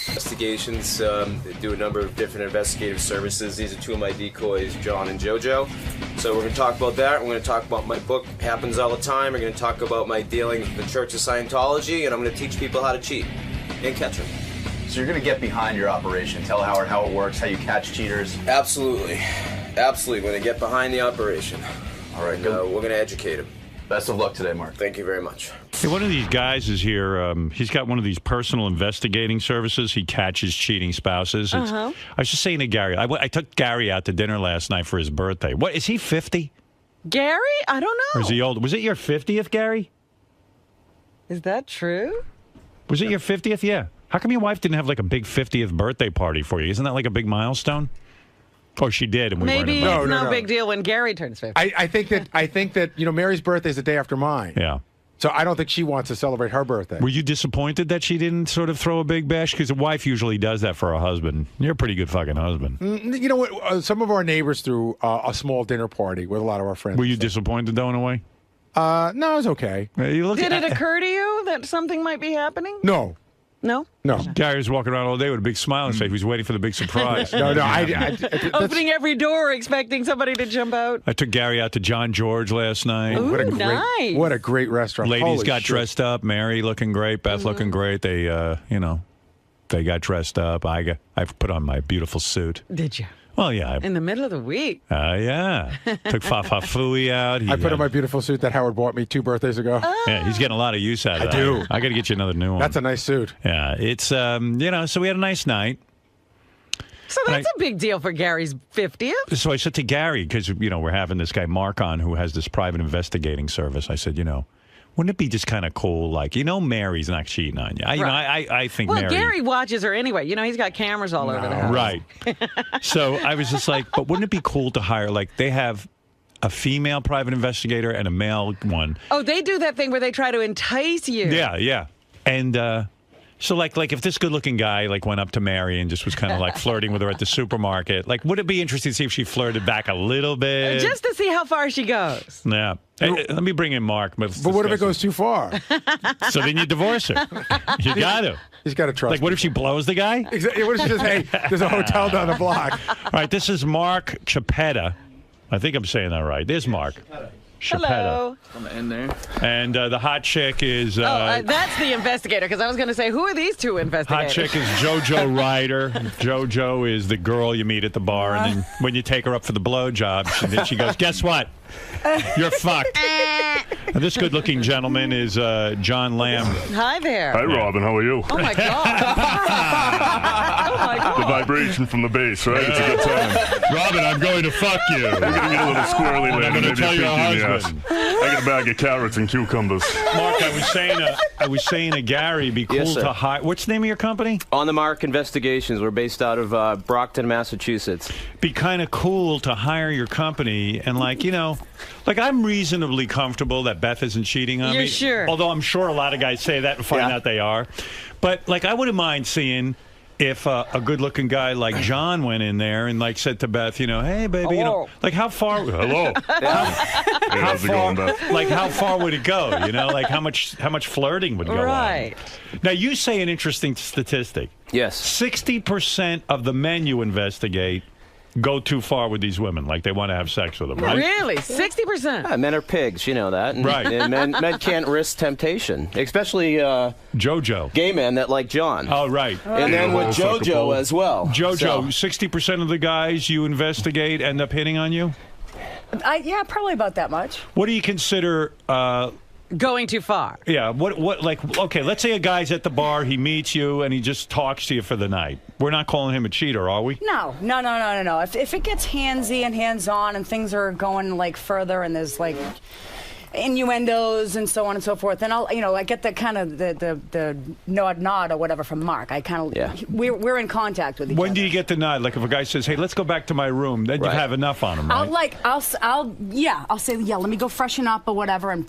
Investigations, they do a number of different investigative services. These are two of my decoys, John and JoJo. So we're going to talk about that. We're going to talk about my book, Happens All the Time. We're going to talk about my dealings with the Church of Scientology, and I'm going to teach people how to cheat and catch them. So you're going to get behind your operation. Tell Howard how it works, how you catch cheaters. Absolutely. Absolutely. We're going to get behind the operation. All right, and, we're going to educate them. Best of luck today, Mark. Thank you very much. Hey, one of these guys is here. He's got one of these personal investigating services. He catches cheating spouses. I was just saying to Gary, I took Gary out to dinner last night for his birthday. What, is he 50? Gary? I don't know. Or is he old? Was it your 50th, Gary? Is that true? Was it your 50th? Yeah. How come your wife didn't have like a big 50th birthday party for you? Isn't that like a big milestone? Oh, she did, and we weren't Maybe invited. it's no big deal when Gary turns 50. I think that Mary's birthday is the day after mine. Yeah. So I don't think she wants to celebrate her birthday. Were you disappointed that she didn't sort of throw a big bash? Because a wife usually does that for her husband. You're a pretty good fucking husband. You know what? Some of our neighbors threw a small dinner party with a lot of our friends. Were you disappointed, though, in a way? No, it was okay. Did it occur to you that something might be happening? No. No? No. Gary was walking around all day with a big smile on his face. He was waiting for the big surprise. No, Opening every door, expecting somebody to jump out. I took Gary out to John George last night. Ooh, nice. What a great restaurant. Ladies Holy got shit. dressed up. Mary looking great. Beth looking great. They, they got dressed up. I put on my beautiful suit. Did you? Well, yeah. In the middle of the week. Yeah. Took Fafa Fui out. I put on my beautiful suit that Howard bought me 2 birthdays ago. Yeah, he's getting a lot of use out of that. I do. I got to get you another new one. That's a nice suit. Yeah, it's, so we had a nice night. So that's a big deal for Gary's 50th. So I said to Gary, because, we're having this guy Mark on who has this private investigating service. I said, wouldn't it be just kind of cool? Like, Mary's not cheating on you. I think Well, Mary... Gary watches her anyway. He's got cameras all over the house. Right. So I was just like, but wouldn't it be cool to hire, they have a female private investigator and a male one. Oh, they do that thing where they try to entice you. Yeah. And so, if this good-looking guy, went up to Mary and just was kind of, flirting with her at the supermarket, would it be interesting to see if she flirted back a little bit? Just to see how far she goes. Yeah. Hey, let me bring in Mark. But what if it goes too far? So then you divorce her. You got to. He's got to trust. What if she blows the guy? Exactly. What if she just, hey, there's a hotel down the block? All right, this is Mark Chapetta. I think I'm saying that right. There's Mark. Hello. On the end there. And the hot chick is... that's the investigator, because I was going to say, who are these two investigators? Hot chick is JoJo Ryder. JoJo is the girl you meet at the bar, and then when you take her up for the blowjob, she goes, guess what? You're fucked. And this good-looking gentleman is John Lamb. Hi there. Hi, Robin. How are you? Oh, my God. Oh, my God. The vibration from the bass, right? It's a good time. Robin, I'm going to fuck you. We're going to get a little squirrely later. I'm going to tell your husband. I got a bag of carrots and cucumbers. Mark, I was saying to Gary, be cool to hire. What's the name of your company? On the Mark Investigations. We're based out of Brockton, Massachusetts. Be kind of cool to hire your company and I'm reasonably comfortable that Beth isn't cheating on me. You're sure? Although I'm sure a lot of guys say that and find out they are. But I wouldn't mind seeing if a good-looking guy like John went in there and said to Beth, hey baby, how far? Hello. How far? How far would it go? How much flirting would go on? Right. Now you say an interesting statistic. Yes. 60% of the men you investigate go too far with these women, they want to have sex with them, right? Really? 60%? Yeah, men are pigs, you know that. And, right. And men can't risk temptation, especially JoJo. Gay men that like John. Oh, right. And then with JoJo as well. JoJo, 60% of the guys you investigate end up hitting on you? Yeah, probably about that much. What do you consider... going too far? Yeah. Okay, let's say a guy's at the bar, he meets you, and he just talks to you for the night. We're not calling him a cheater, are we? No. If it gets handsy and hands-on and things are going further and there's innuendos and so on and so forth, then I get the kind of the nod or whatever from Mark. I kind of we're in contact with each other. When do you get the nod? If a guy says, "Hey, let's go back to my room," then you have enough on him, right? I'll say, let me go freshen up or whatever, and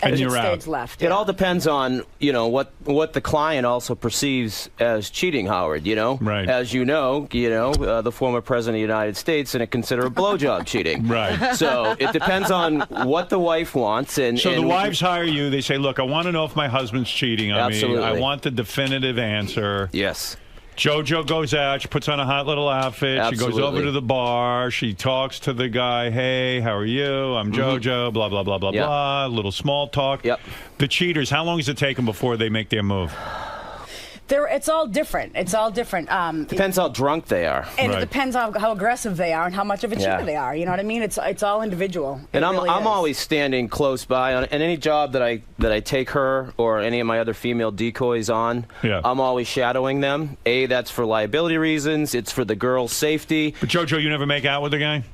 you're out. Left. It all depends on what the client also perceives as cheating, Howard. Right. As the former president of the United States didn't consider a blowjob cheating. Right. So it depends on what the wife wants, and the wives hire you. They say, "Look, I want to know if my husband's cheating on me. I want the definitive answer." Yes. JoJo goes out. She puts on a hot little outfit. Absolutely. She goes over to the bar. She talks to the guy. Hey, how are you? I'm JoJo. Blah, blah, blah, blah, blah. A little small talk. Yep. The cheaters, how long does it take them before they make their move? It's all different. It's all different. Depends how drunk they are. And it depends on how aggressive they are and how much of a cheater they are. You know what I mean? It's all individual. And I'm really is. always standing close by on any job that I take her or any of my other female decoys on. Yeah. I'm always shadowing them. That's for liability reasons. It's for the girl's safety. But JoJo, you never make out with a guy?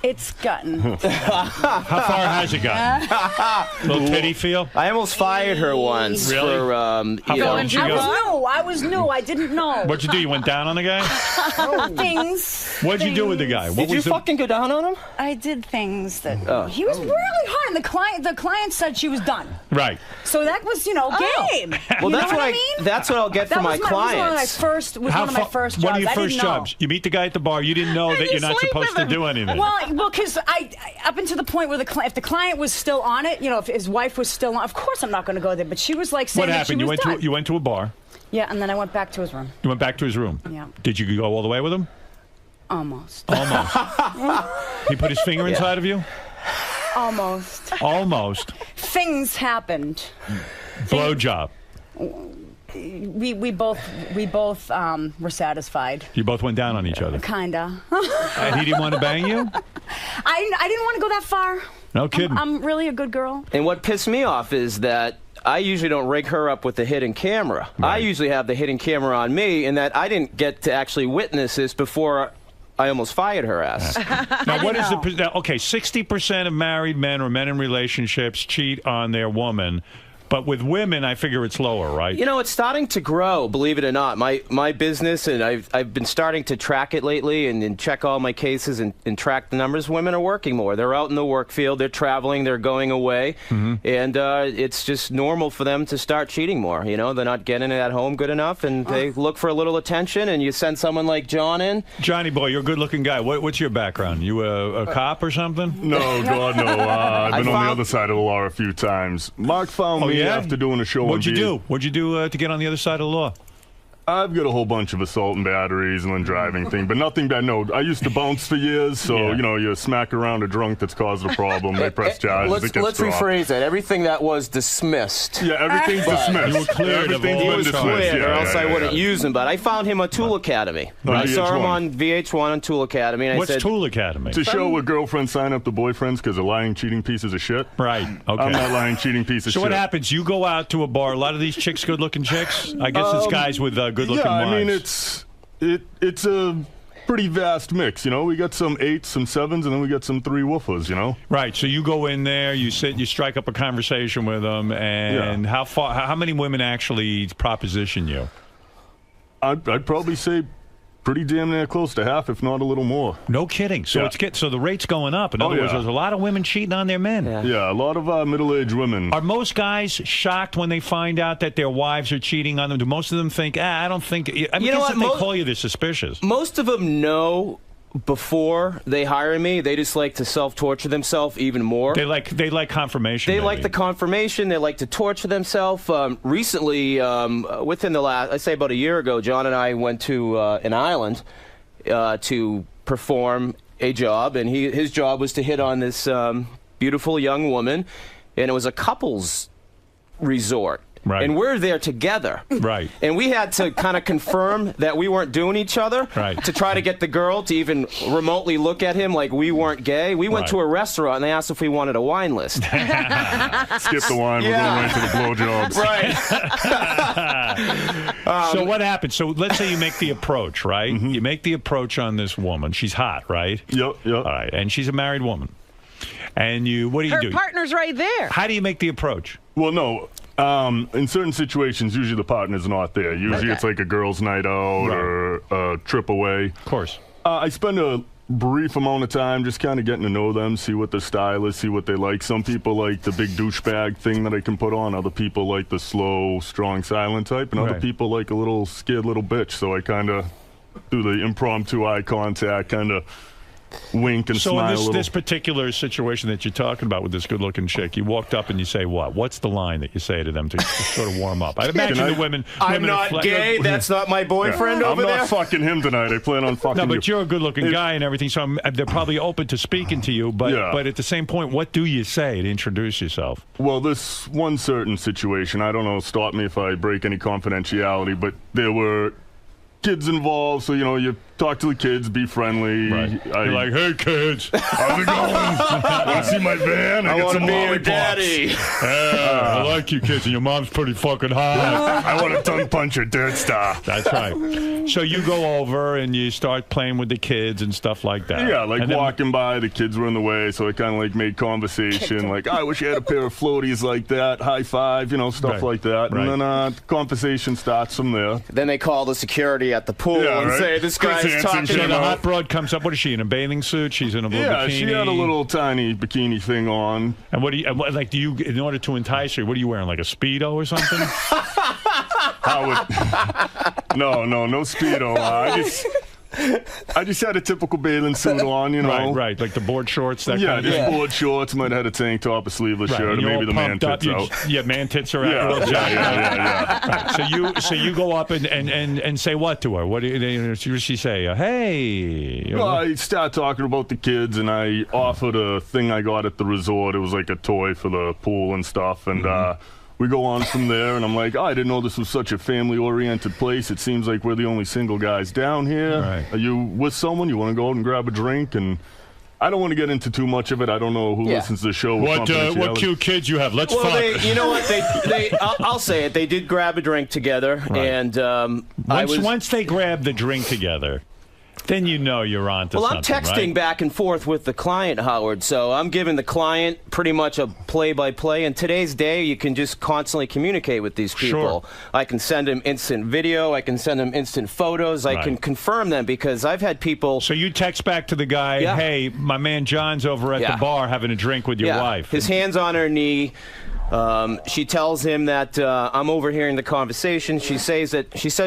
It's gotten. How far has it gotten? Little titty feel? I almost fired her once. Really? For, I was new. I didn't know. What'd you do? You went down on the guy? Things. What'd you do with the guy? Did you fucking go down on him? I did things that he was really hard, and the client said she was done. Right. So that was, game. Well, You that's know what I mean? That's what I'll get for my clients. One of my first jobs. One of your I first didn't know. jobs. You meet the guy at the bar. You didn't know that you're not supposed to do anything. Well, because I up until the point where if the client was still on it, if his wife was still on, of course I'm not going to go there. But she was like saying what happened? That she was done. You went to a bar. Yeah, and then I went back to his room. You went back to his room. Yeah. Did you go all the way with him? Almost. He put his finger inside of you? Almost. Almost. Things happened. Blowjob. We both were satisfied. You both went down on each other. Kinda. And he didn't want to bang you? I didn't want to go that far. No kidding. I'm really a good girl. And what pissed me off is that I usually don't rig her up with the hidden camera. Right. I usually have the hidden camera on me, and that I didn't get to actually witness this before I almost fired her ass. Now, what is the... Okay, 60% of married men or men in relationships cheat on their woman. But with women, I figure it's lower, right? It's starting to grow, believe it or not. My business, and I've been starting to track it lately and check all my cases and track the numbers. Women are working more. They're out in the work field. They're traveling. They're going away. Mm-hmm. And it's just normal for them to start cheating more. They're not getting it at home good enough, and they look for a little attention, and you send someone like John in. Johnny boy, you're a good-looking guy. What's your background? You a cop or something? No, God, no. I've been on the other side of the law a few times. Mark found me after doing a show on What'd you do? What'd you do to get on the other side of the law? I've got a whole bunch of assault and batteries and then driving thing, but nothing bad. No, I used to bounce for years, so you smack around a drunk that's caused a problem. They press charges. Let's rephrase that. Everything that was dismissed. Yeah, everything's dismissed. You were cleared of all dismissed, or else I wouldn't use him. But I found him on Tool Academy. I saw him on VH1 on Tool Academy, and What's I said, Tool Academy? To show where girlfriends sign up to boyfriends because they're lying, cheating pieces of shit. Right. Okay. I'm not lying, cheating piece of shit. So what happens? You go out to a bar. A lot of these chicks, good-looking chicks. I guess it's guys with good-looking wives. I mean, it's a pretty vast mix, We got some 8s, some 7s, and then we got some 3 woofers, Right. So you go in there, you sit, you strike up a conversation with them, and how many women actually proposition you? I'd probably say pretty damn near close to half, if not a little more. No kidding. So so the rate's going up. In other words, there's a lot of women cheating on their men. Yeah, a lot of middle-aged women. Are most guys shocked when they find out that their wives are cheating on them? Do most of them think, I don't think... I mean, if they call you, they're suspicious. Most of them know before they hire me. They just like to self-torture themselves even more. They like confirmation. They like the confirmation. They like to torture themselves. Recently, within the last, I'd say about a year ago, John and I went to an island to perform a job, and his job was to hit on this beautiful young woman, and it was a couples resort. Right. And we're there together. Right. And we had to kind of confirm that we weren't doing each other to try to get the girl to even remotely look at him like we weren't gay. We went to a restaurant and they asked if we wanted a wine list. Skip the wine. We're going right to the blowjobs. Right. So what happens? So let's say you make the approach, right? Mm-hmm. You make the approach on this woman. She's hot, right? Yep. All right. And she's a married woman. And what do you do? Her partner's right there. How do you make the approach? Well, no. In certain situations, usually the partner's not there. Usually it's like a girls' night out or a trip away. Of course. I spend a brief amount of time just kind of getting to know them, see what their style is, see what they like. Some people like the big douchebag thing that I can put on. Other people like the slow, strong, silent type. And other people like a little scared little bitch. So I kind of do the impromptu eye contact, kind of wink and so smile a in little. this particular situation that you're talking about with this good-looking chick, you walked up and you say what? What's the line that you say to them to sort of warm up? I imagine the women. I'm not gay. That's not my boyfriend over there. I'm not fucking him tonight. I plan on fucking No, but you're a good-looking guy and everything, so they're probably open to speaking to you. But at the same point, what do you say to introduce yourself? Well, this one certain situation, I don't know, stop me if I break any confidentiality, but there were kids involved, so, you talk to the kids, be friendly. Right. You're like, hey, kids, how's it going? Want to see my van? I got want to some be your lollipops. daddy. I like you kids, and your mom's pretty fucking hot. I want to tongue punch your dirt star. That's right. So you go over and you start playing with the kids and stuff like that. Yeah, like and then, walking by, the kids were in the way, so I kind of like made conversation. Like, I wish you had a pair of floaties like that, high five, stuff like that. Right. And then conversation starts from there. Then they call the security at the pool and say, this guy's talking So the about... hot broad comes up. What is she, in a bathing suit? She's in a blue bikini? Yeah, she had a little tiny bikini thing on. And what do you, in order to entice her, what are you wearing, like a Speedo or something? No Speedo. I just had a typical bathing suit on, Right, like the board shorts, that kind of just thing. board shorts, might have had a tank top, a sleeveless shirt, and or you're maybe all the man pumped tits up. out. Yeah, man tits are Yeah, out. yeah. Right. So you go up and say what to her? What does she say? Hey. Well, I start talking about the kids, and I offered a thing I got at the resort. It was like a toy for the pool and stuff, and we go on from there, and I'm like, I didn't know this was such a family-oriented place. It seems like we're the only single guys down here. Right. Are you with someone? You want to go out and grab a drink? And I don't want to get into too much of it. I don't know who listens to the show. What cute kids you have? Let's fuck. You know what? I'll say it. They did grab a drink together, and once they grab the drink together, then you're on to something. I'm texting right? back and forth with the client, Howard, so I'm giving the client pretty much a play-by-play. In today's day, you can just constantly communicate with these people. Sure. I can send them instant video. I can send them instant photos. I can confirm them because I've had people... So you text back to the guy, hey, my man John's over at the bar having a drink with your wife. His hand's on her knee. She tells him that I'm overhearing the conversation. She says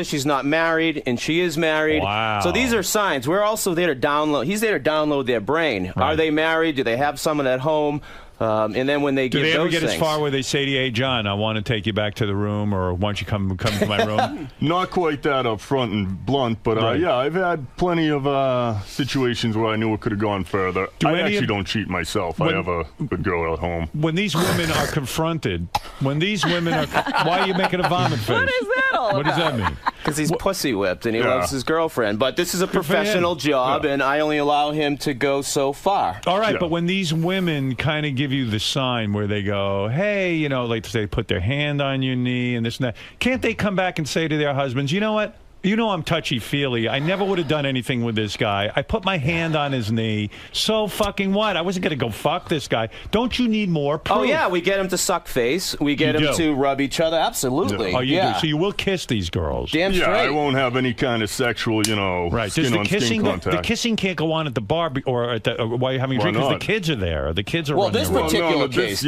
she's not married, and she is married. Wow. So these are signs. We're also there to download. He's there to download their brain. Right. Are they married? Do they have someone at home? And then when they do give they ever those get things, as far where they say to you, hey, John, I want to take you back to the room, or why don't you come to my room? Not quite that up front and blunt, but I've had plenty of situations where I knew it could have gone further. I actually don't cheat myself. I have a good girl at home. When these women are confronted, why are you making a vomit face? What is that all What does that mean? because he's pussy whipped and he loves his girlfriend. But this is a professional job, and I only allow him to go so far. All right, but when these women kind of give you the sign where they go, hey, like they put their hand on your knee and this and that, can't they come back and say to their husbands, you know what? I'm touchy-feely. I never would have done anything with this guy. I put my hand on his knee. So fucking what? I wasn't going to go fuck this guy. Don't you need more proof? Oh, yeah. We get him to suck face. We get him to rub each other. Absolutely. Oh, you do. So you will kiss these girls. Damn straight. I won't have any kind of sexual, right. skin on skin contact. The kissing can't go on at the bar or while you're having a drink because the kids are there. The kids are running this around. particular case.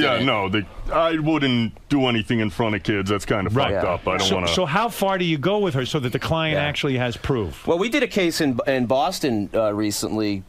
I wouldn't do anything in front of kids. That's kind of fucked up. I don't want to. So how far do you go with her so that the client actually has proof? Well, we did a case in Boston recently,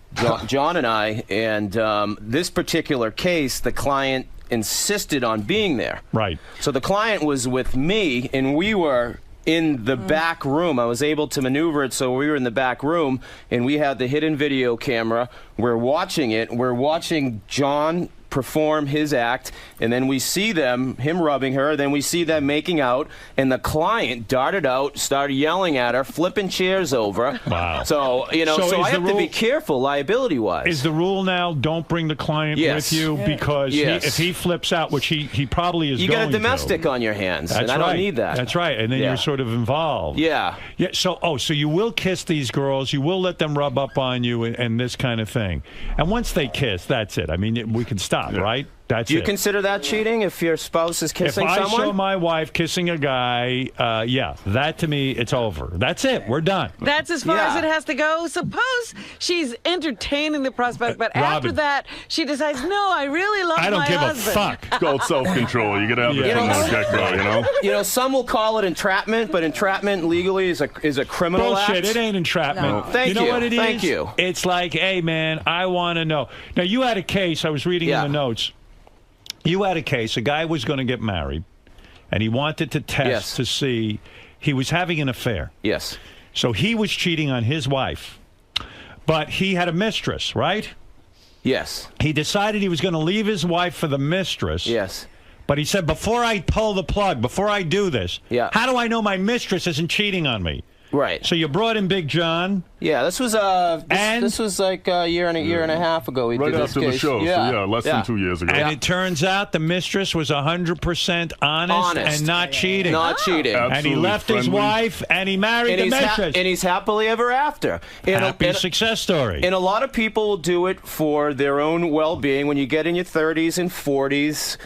John and I, and this particular case, the client insisted on being there. Right. So the client was with me, and we were in the back room. I was able to maneuver it, so we were in the back room, and we had the hidden video camera. We're watching it. We're watching John perform his act, and then we see him rubbing her, then we see them making out, and the client darted out, started yelling at her, flipping chairs over. Wow. So, so I have to be careful liability-wise. Is the rule now, don't bring the client with you because if he flips out, which he probably is going to. You got a domestic on your hands, and I don't need that. That's right, and then you're sort of involved. Yeah. So you will kiss these girls, you will let them rub up on you and this kind of thing. And once they kiss, that's it. I mean, we can stop, right? That's Do you it. consider that cheating if your spouse is kissing If I someone? saw my wife kissing a guy, yeah, that to me, it's over. That's it. We're done. That's as far as it has to go. Suppose she's entertaining the prospect, but after Robin. that, she decides, no, I really love my husband. I don't give a fuck. It's called self-control. You got to have it from the get-go, you know? You know, some will call it entrapment, but entrapment legally is a criminal Bullshit. act. It ain't entrapment. No. Thank you know what it is? Thank you. It's like, hey, man, I want to know. Now, you had a case. I was reading in the notes. You had a case. A guy was going to get married, and he wanted to test to see. He was having an affair. Yes. So he was cheating on his wife, but he had a mistress, right? Yes. He decided he was going to leave his wife for the mistress. Yes. But he said, before I pull the plug, before I do this, how do I know my mistress isn't cheating on me? Right. So you brought in Big John. Yeah, this was this was like a year and a half ago. We Right did after this the case. show, so yeah, less than 2 years ago. And it turns out the mistress was 100% honest and not cheating. Not cheating. And he left his wife and he married the mistress. And he's happily ever after. Happy success story. And a lot of people will do it for their own well-being. When you get in your 30s and 40s,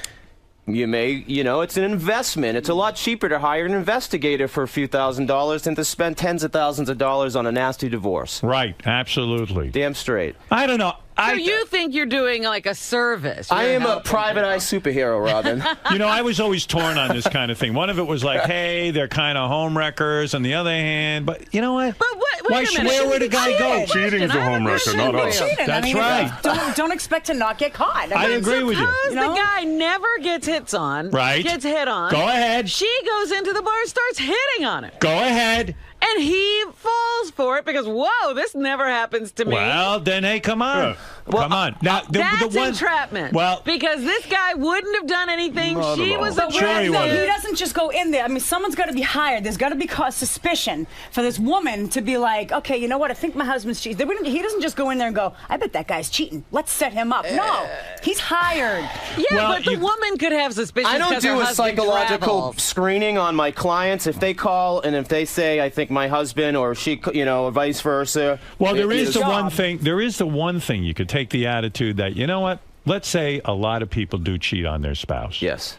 you may, it's an investment. It's a lot cheaper to hire an investigator for a few $1,000s than to spend tens of thousands of dollars on a nasty divorce. Right, absolutely. Damn straight. I don't know. So you think you're doing like a service? I You're am a helping private eye superhero, Robin. I was always torn on this kind of thing. One of it was like, hey, they're kind of home wreckers. On the other hand, but you know what? But wait a minute. Where would a guy go? Cheating's a home wrecker, not us. That's right. Don't expect to not get caught. I agree with you. Suppose the guy never gets hits on. Right. Gets hit on. Go ahead. She goes into the bar and starts hitting on him. Go ahead. And he falls for it because, whoa, this never happens to me. Well, then, hey, come on. Come on. Now, That's the one, entrapment. Well, because this guy wouldn't have done anything. She was But aware he of it. doesn't just go in there. I mean, someone's got to be hired. There's got to be cause suspicion for this woman to be like, okay, you know what? I think my husband's cheating. He doesn't just go in there and go, I bet that guy's cheating. Let's set him up. No, he's hired. Yeah, but the woman could have suspicions. I don't because her do a husband psychological travels. screening on my clients. If they call and if they say, I think my husband or she, or vice versa. Well, there is the one thing. There is the one thing you could take the attitude that, you know what? Let's say a lot of people do cheat on their spouse. Yes.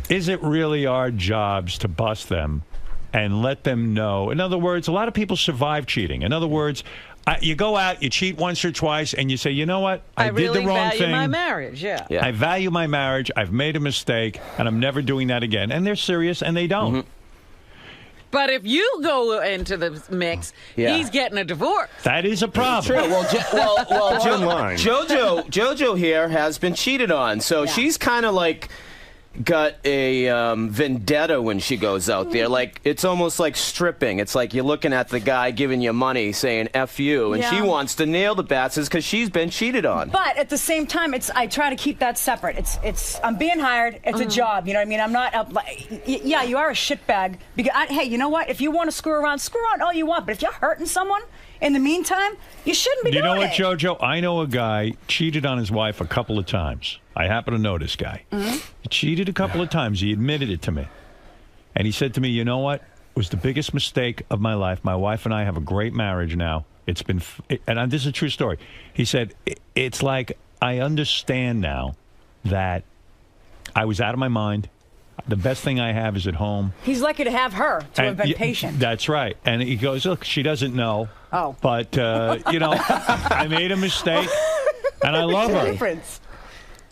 Is it really our jobs to bust them and let them know? In other words, a lot of people survive cheating. In other words, you go out, you cheat once or twice, and you say, you know what? I did really the wrong value thing. my marriage, yeah. I value my marriage. I've made a mistake, and I'm never doing that again. And they're serious, and they don't. Mm-hmm. But if you go into the mix, he's getting a divorce. That is a problem. True. JoJo here has been cheated on, so she's kind of like got a vendetta when she goes out there. Like, it's almost like stripping. It's like you're looking at the guy giving you money saying F you, and she wants to nail the bastards because she's been cheated on. But at the same time, I try to keep that separate. It's I'm being hired. It's a job. You know what I mean? I'm not yeah, you are a shitbag. Because hey, you know what? If you want to screw around all you want. But if you're hurting someone in the meantime, you shouldn't be doing it. You know what, JoJo? I know a guy cheated on his wife a couple of times. I happen to know this guy. He cheated a couple of times. He admitted it to me. And he said to me, you know what? It was the biggest mistake of my life. My wife and I have a great marriage now. It's been, and this is a true story. He said, it's like I understand now that I was out of my mind. The best thing I have is at home. He's lucky to have her to have been patient. That's right. And he goes, look, she doesn't know. Oh. But, I made a mistake, and I love her. Difference.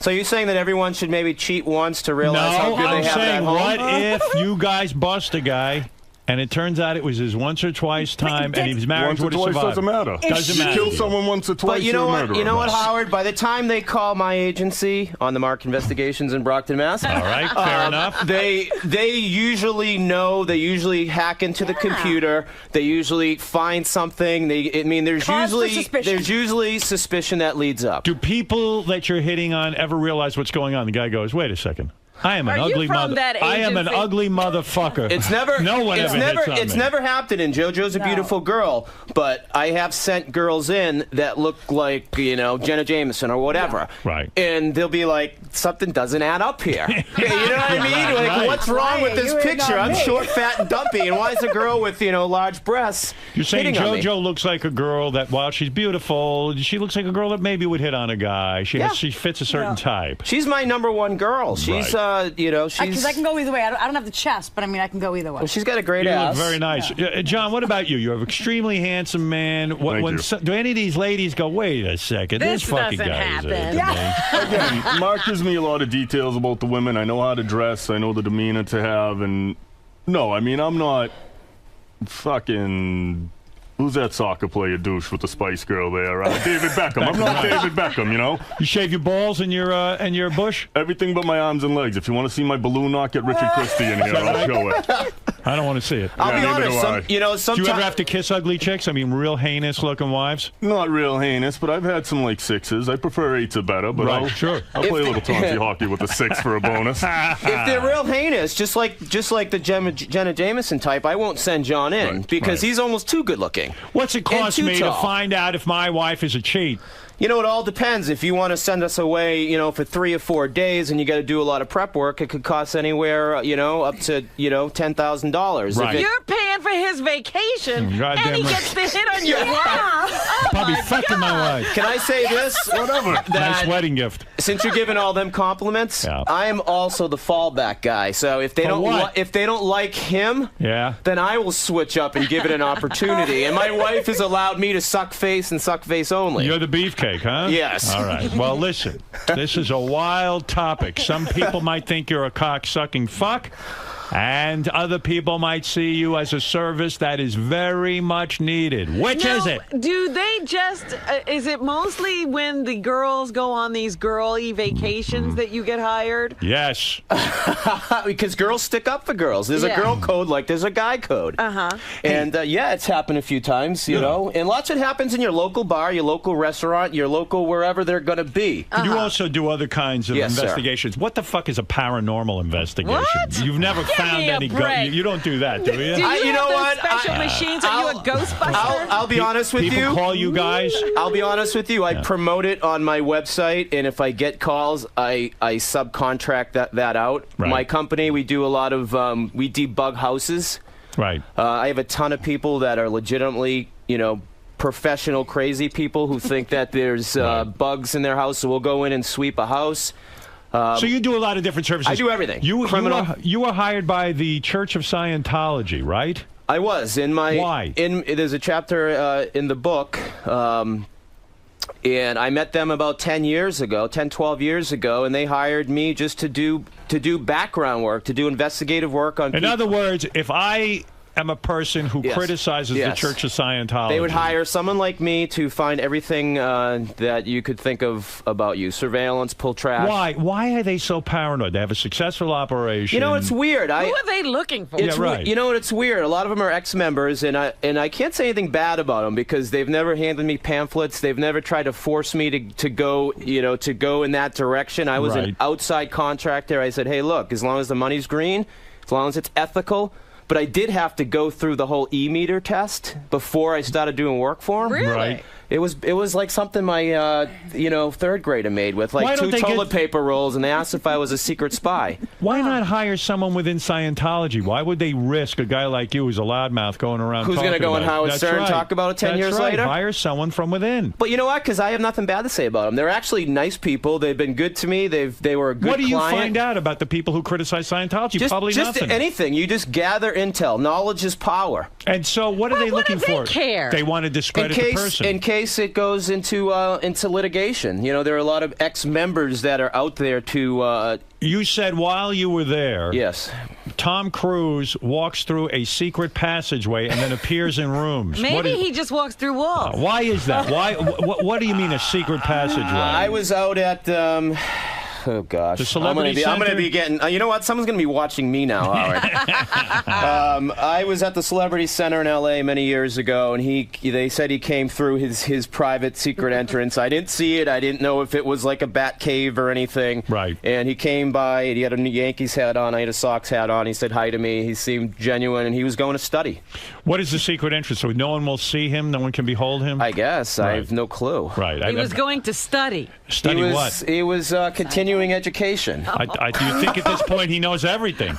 So you're saying that everyone should maybe cheat once to realize how good they have it at home? What if you guys bust a guy, and it turns out it was his once or twice time, and his marriage would have survived? Doesn't matter. Doesn't matter. You kill someone once or twice, But you know you're a what? murderer. You know what, Howard? By the time they call my agency on the Mark Investigations in Brockton, Mass. All right, fair enough. They usually know. They usually hack into the computer. They usually find something. There's usually suspicion that leads up. Do people that you're hitting on ever realize what's going on? The guy goes, wait a second. I am an Are you ugly from mother. that I am an agency? ugly motherfucker. It's never. No one ever hits on It's me. never happened. And JoJo's a beautiful girl, but I have sent girls in that look like Jenna Jameson or whatever. Right. And they'll be like, something doesn't add up here. You know what I mean? Like, Right. what's wrong with this You ain't picture? on I'm me. short, fat, and dumpy, and why is a girl with large breasts? You're saying hitting on me? JoJo looks like a girl that, while she's beautiful, she looks like a girl that maybe would hit on a guy. She fits a certain type. She's my number one girl. She's she's. Because I can go either way. I don't have the chest, but I mean, I can go either way. Well, she's got a great You ass. look very nice. John, what about you? You're an extremely handsome man. Do any of these ladies go, wait a second, this fucking doesn't guy happen. is it? Again, Mark gives me a lot of details about the women. I know how to dress. I know the demeanor to have. And no, I mean, I'm not fucking... Who's that soccer player douche with the Spice Girl there? David Beckham. I'm not David Beckham, you know? You shave your balls and your bush? Everything but my arms and legs. If you want to see my balloon knock, get Richard Christie in here. I'll show it. I don't want to see it. I'll be honest. Do you ever have to kiss ugly chicks? I mean, real heinous-looking wives? Not real heinous, but I've had some like sixes. I prefer eights are better, but Right, I'll sure. I'll play a little taunty hockey with a six for a bonus. If they're real heinous, just like the Jenna Jameson type, I won't send John in because he's almost too good looking. What's it cost me to find out if my wife is a cheat? You know, it all depends. If you want to send us away, for 3 or 4 days and you got to do a lot of prep work, it could cost anywhere, up to, $10,000. Right. You're paying for his vacation, Goddamn and he right. gets to hit on your wife. Oh Probably my fucking my wife. Can I say this? Whatever. Nice wedding gift. Since you're giving all them compliments, I am also the fallback guy. So if they if they don't like him, then I will switch up and give it an opportunity. And my wife has allowed me to suck face and suck face only. You're the beefcake, huh? Yes. All right. Well, listen, this is a wild topic. Some people might think you're a cock-sucking fuck, and other people might see you as a service that is very much needed. Which is it? Do they just, is it mostly when the girls go on these girly vacations that you get hired? Yes. Because girls stick up for girls. There's a girl code like there's a guy code. Uh-huh. And it's happened a few times, you know. And lots of it happens in your local bar, your local restaurant, your local wherever they're going to be. You also do other kinds of Yes, sir. investigations. What the fuck is a paranormal investigation? What? You've never Give found me a any break. You don't do that, do you? Do you you know have those what? special machines? Are you a Ghostbuster? I'll be honest with People you. call you guys? I'll be honest with you. I promote it on my website, and if I get calls, I subcontract that out. Right. My company, we do a lot of we debug houses. Right. I have a ton of people that are legitimately, professional crazy people who think that there's bugs in their house, so we'll go in and sweep a house. So you do a lot of different services. I do everything. You were hired by the Church of Scientology, right? I was in my. Why? There's a chapter in the book, and I met them about 10, 12 years ago, and they hired me just to do background work, to do investigative work on. In other words, if I am a person who criticizes the Church of Scientology, they would hire someone like me to find everything that you could think of about you: surveillance, pull trash. Why are they so paranoid? They have a successful operation. You know, it's weird. Who are they looking for? It's right. You know what? It's weird. A lot of them are ex-members, and I can't say anything bad about them because they've never handed me pamphlets. They've never tried to force me to go in that direction. I was an outside contractor. I said, hey, look, as long as the money's green, as long as it's ethical. But I did have to go through the whole E-meter test before I started doing work for him. Really? Right. It was like something my third grader made with like 2 toilet paper rolls, and they asked if I was a secret spy. Why not hire someone within Scientology? Why would they risk a guy like you who's a loudmouth going around? Who's going to go on Howard Stern and talk about it 10 years later? Hire someone from within. But you know what? Because I have nothing bad to say about them. They're actually nice people. They've been good to me. They were a good What do you client. find out about the people who criticize Scientology? Probably just nothing. Anything. You just gather intel. Knowledge is power. And so, what are they looking for? Care? They want to discredit the person. In case it goes into litigation. There are a lot of ex-members that are out there to. You said while you were there, yes, Tom Cruise walks through a secret passageway and then appears in rooms. Maybe he just walks through walls. Why is that? Why? What do you mean a secret passageway? I was out at. Oh gosh, The Celebrity I'm gonna Center? be getting. You know what? Someone's gonna be watching me now. Howard. I was at the Celebrity Center in L.A. many years ago, and they said he came through his private secret entrance. I didn't see it. I didn't know if it was like a bat cave or anything. Right. And he came by. And he had a Yankees hat on. I had a Sox hat on. He said hi to me. He seemed genuine, and he was going to study. What is the secret entrance? So no one will see him? No one can behold him? I guess. Right. I have no clue. Right. He was going to study. Study what? He was continuing education. Do you think at this point he knows everything?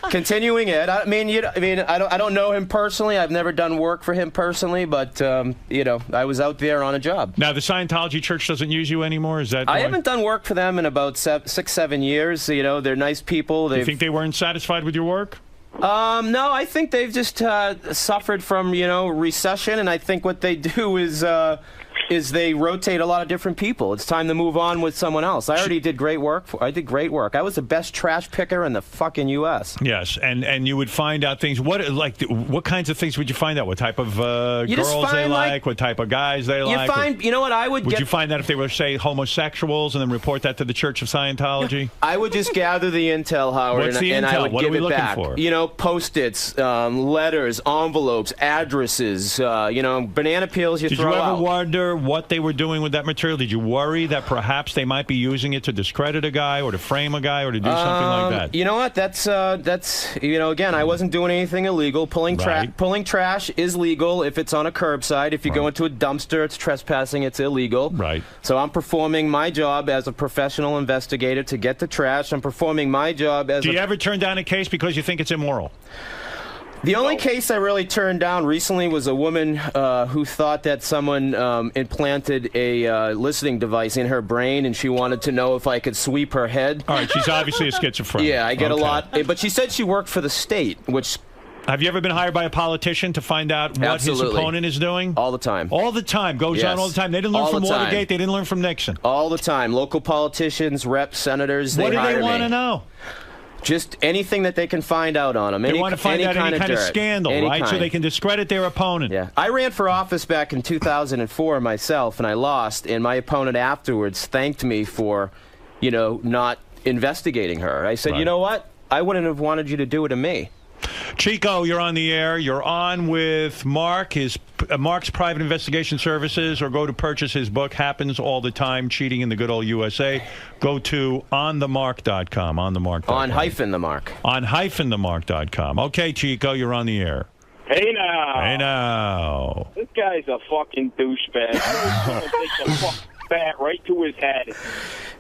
Continuing it. I don't know him personally. I've never done work for him personally, but I was out there on a job. Now the Scientology Church doesn't use you anymore. Is that? I haven't done work for them in about 6-7 years. They're nice people. Do you think they weren't satisfied with your work? No, I think they've just suffered from recession, and I think what they do is they rotate a lot of different people. It's time to move on with someone else. I already did great work. I did great work. I was the best trash picker in the fucking U.S. Yes, and you would find out things. What kinds of things would you find out? What type of girls they like? What type of guys they like? You know what I would? Would you find that if they were, say, homosexuals, and then report that to the Church of Scientology? I would just gather the intel, Howard, What's the and intel? I would What are give we it looking back. for? Post-its, letters, envelopes, addresses. Banana peels you Did throw you ever out. wonder what they were doing with that material? Did you worry that perhaps they might be using it to discredit a guy or to frame a guy or to do something like that? You know what? That's again, I wasn't doing anything illegal. Pulling trash is legal if it's on a curbside. If you go into a dumpster, it's trespassing. It's illegal. Right. So I'm performing my job as a professional investigator to get the trash. I'm performing my job as. Do you ever turn down a case because you think it's immoral? The only case I really turned down recently was a woman who thought that someone implanted a listening device in her brain, and she wanted to know if I could sweep her head. All right, she's obviously a schizophrenic. Yeah, I get a lot. But she said she worked for the state, which... Have you ever been hired by a politician to find out what Absolutely. his opponent is doing? All the time. All the time. Goes Yes. on all the time. They didn't learn All from the time. Watergate. They didn't learn from Nixon. All the time. Local politicians, reps, senators, What do hire they want me. to know? Just anything that they can find out on them. They want to find out any kind of dirt. scandal, Any right? So kind. they can discredit their opponent. Yeah. I ran for office back in 2004 myself, and I lost. And my opponent afterwards thanked me for, not investigating her. I said, Right. you know what? I wouldn't have wanted you to do it to me. Chico, you're on the air. You're on with Mark, Mark's Private Investigation Services, or go to purchase his book, Happens All the Time, Cheating in the Good Old USA. Go to onthemark.com, onthemark.com. On-the-mark. On-themark.com. Okay, Chico, you're on the air. Hey now. Hey now. This guy's a fucking douchebag. I'm gonna take the fucking bat right to his head.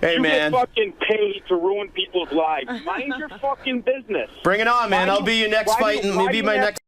Hey, you man. get fucking paid to ruin people's lives. Mind your fucking business. Bring it on, man. I'll be your next fight, and maybe my next...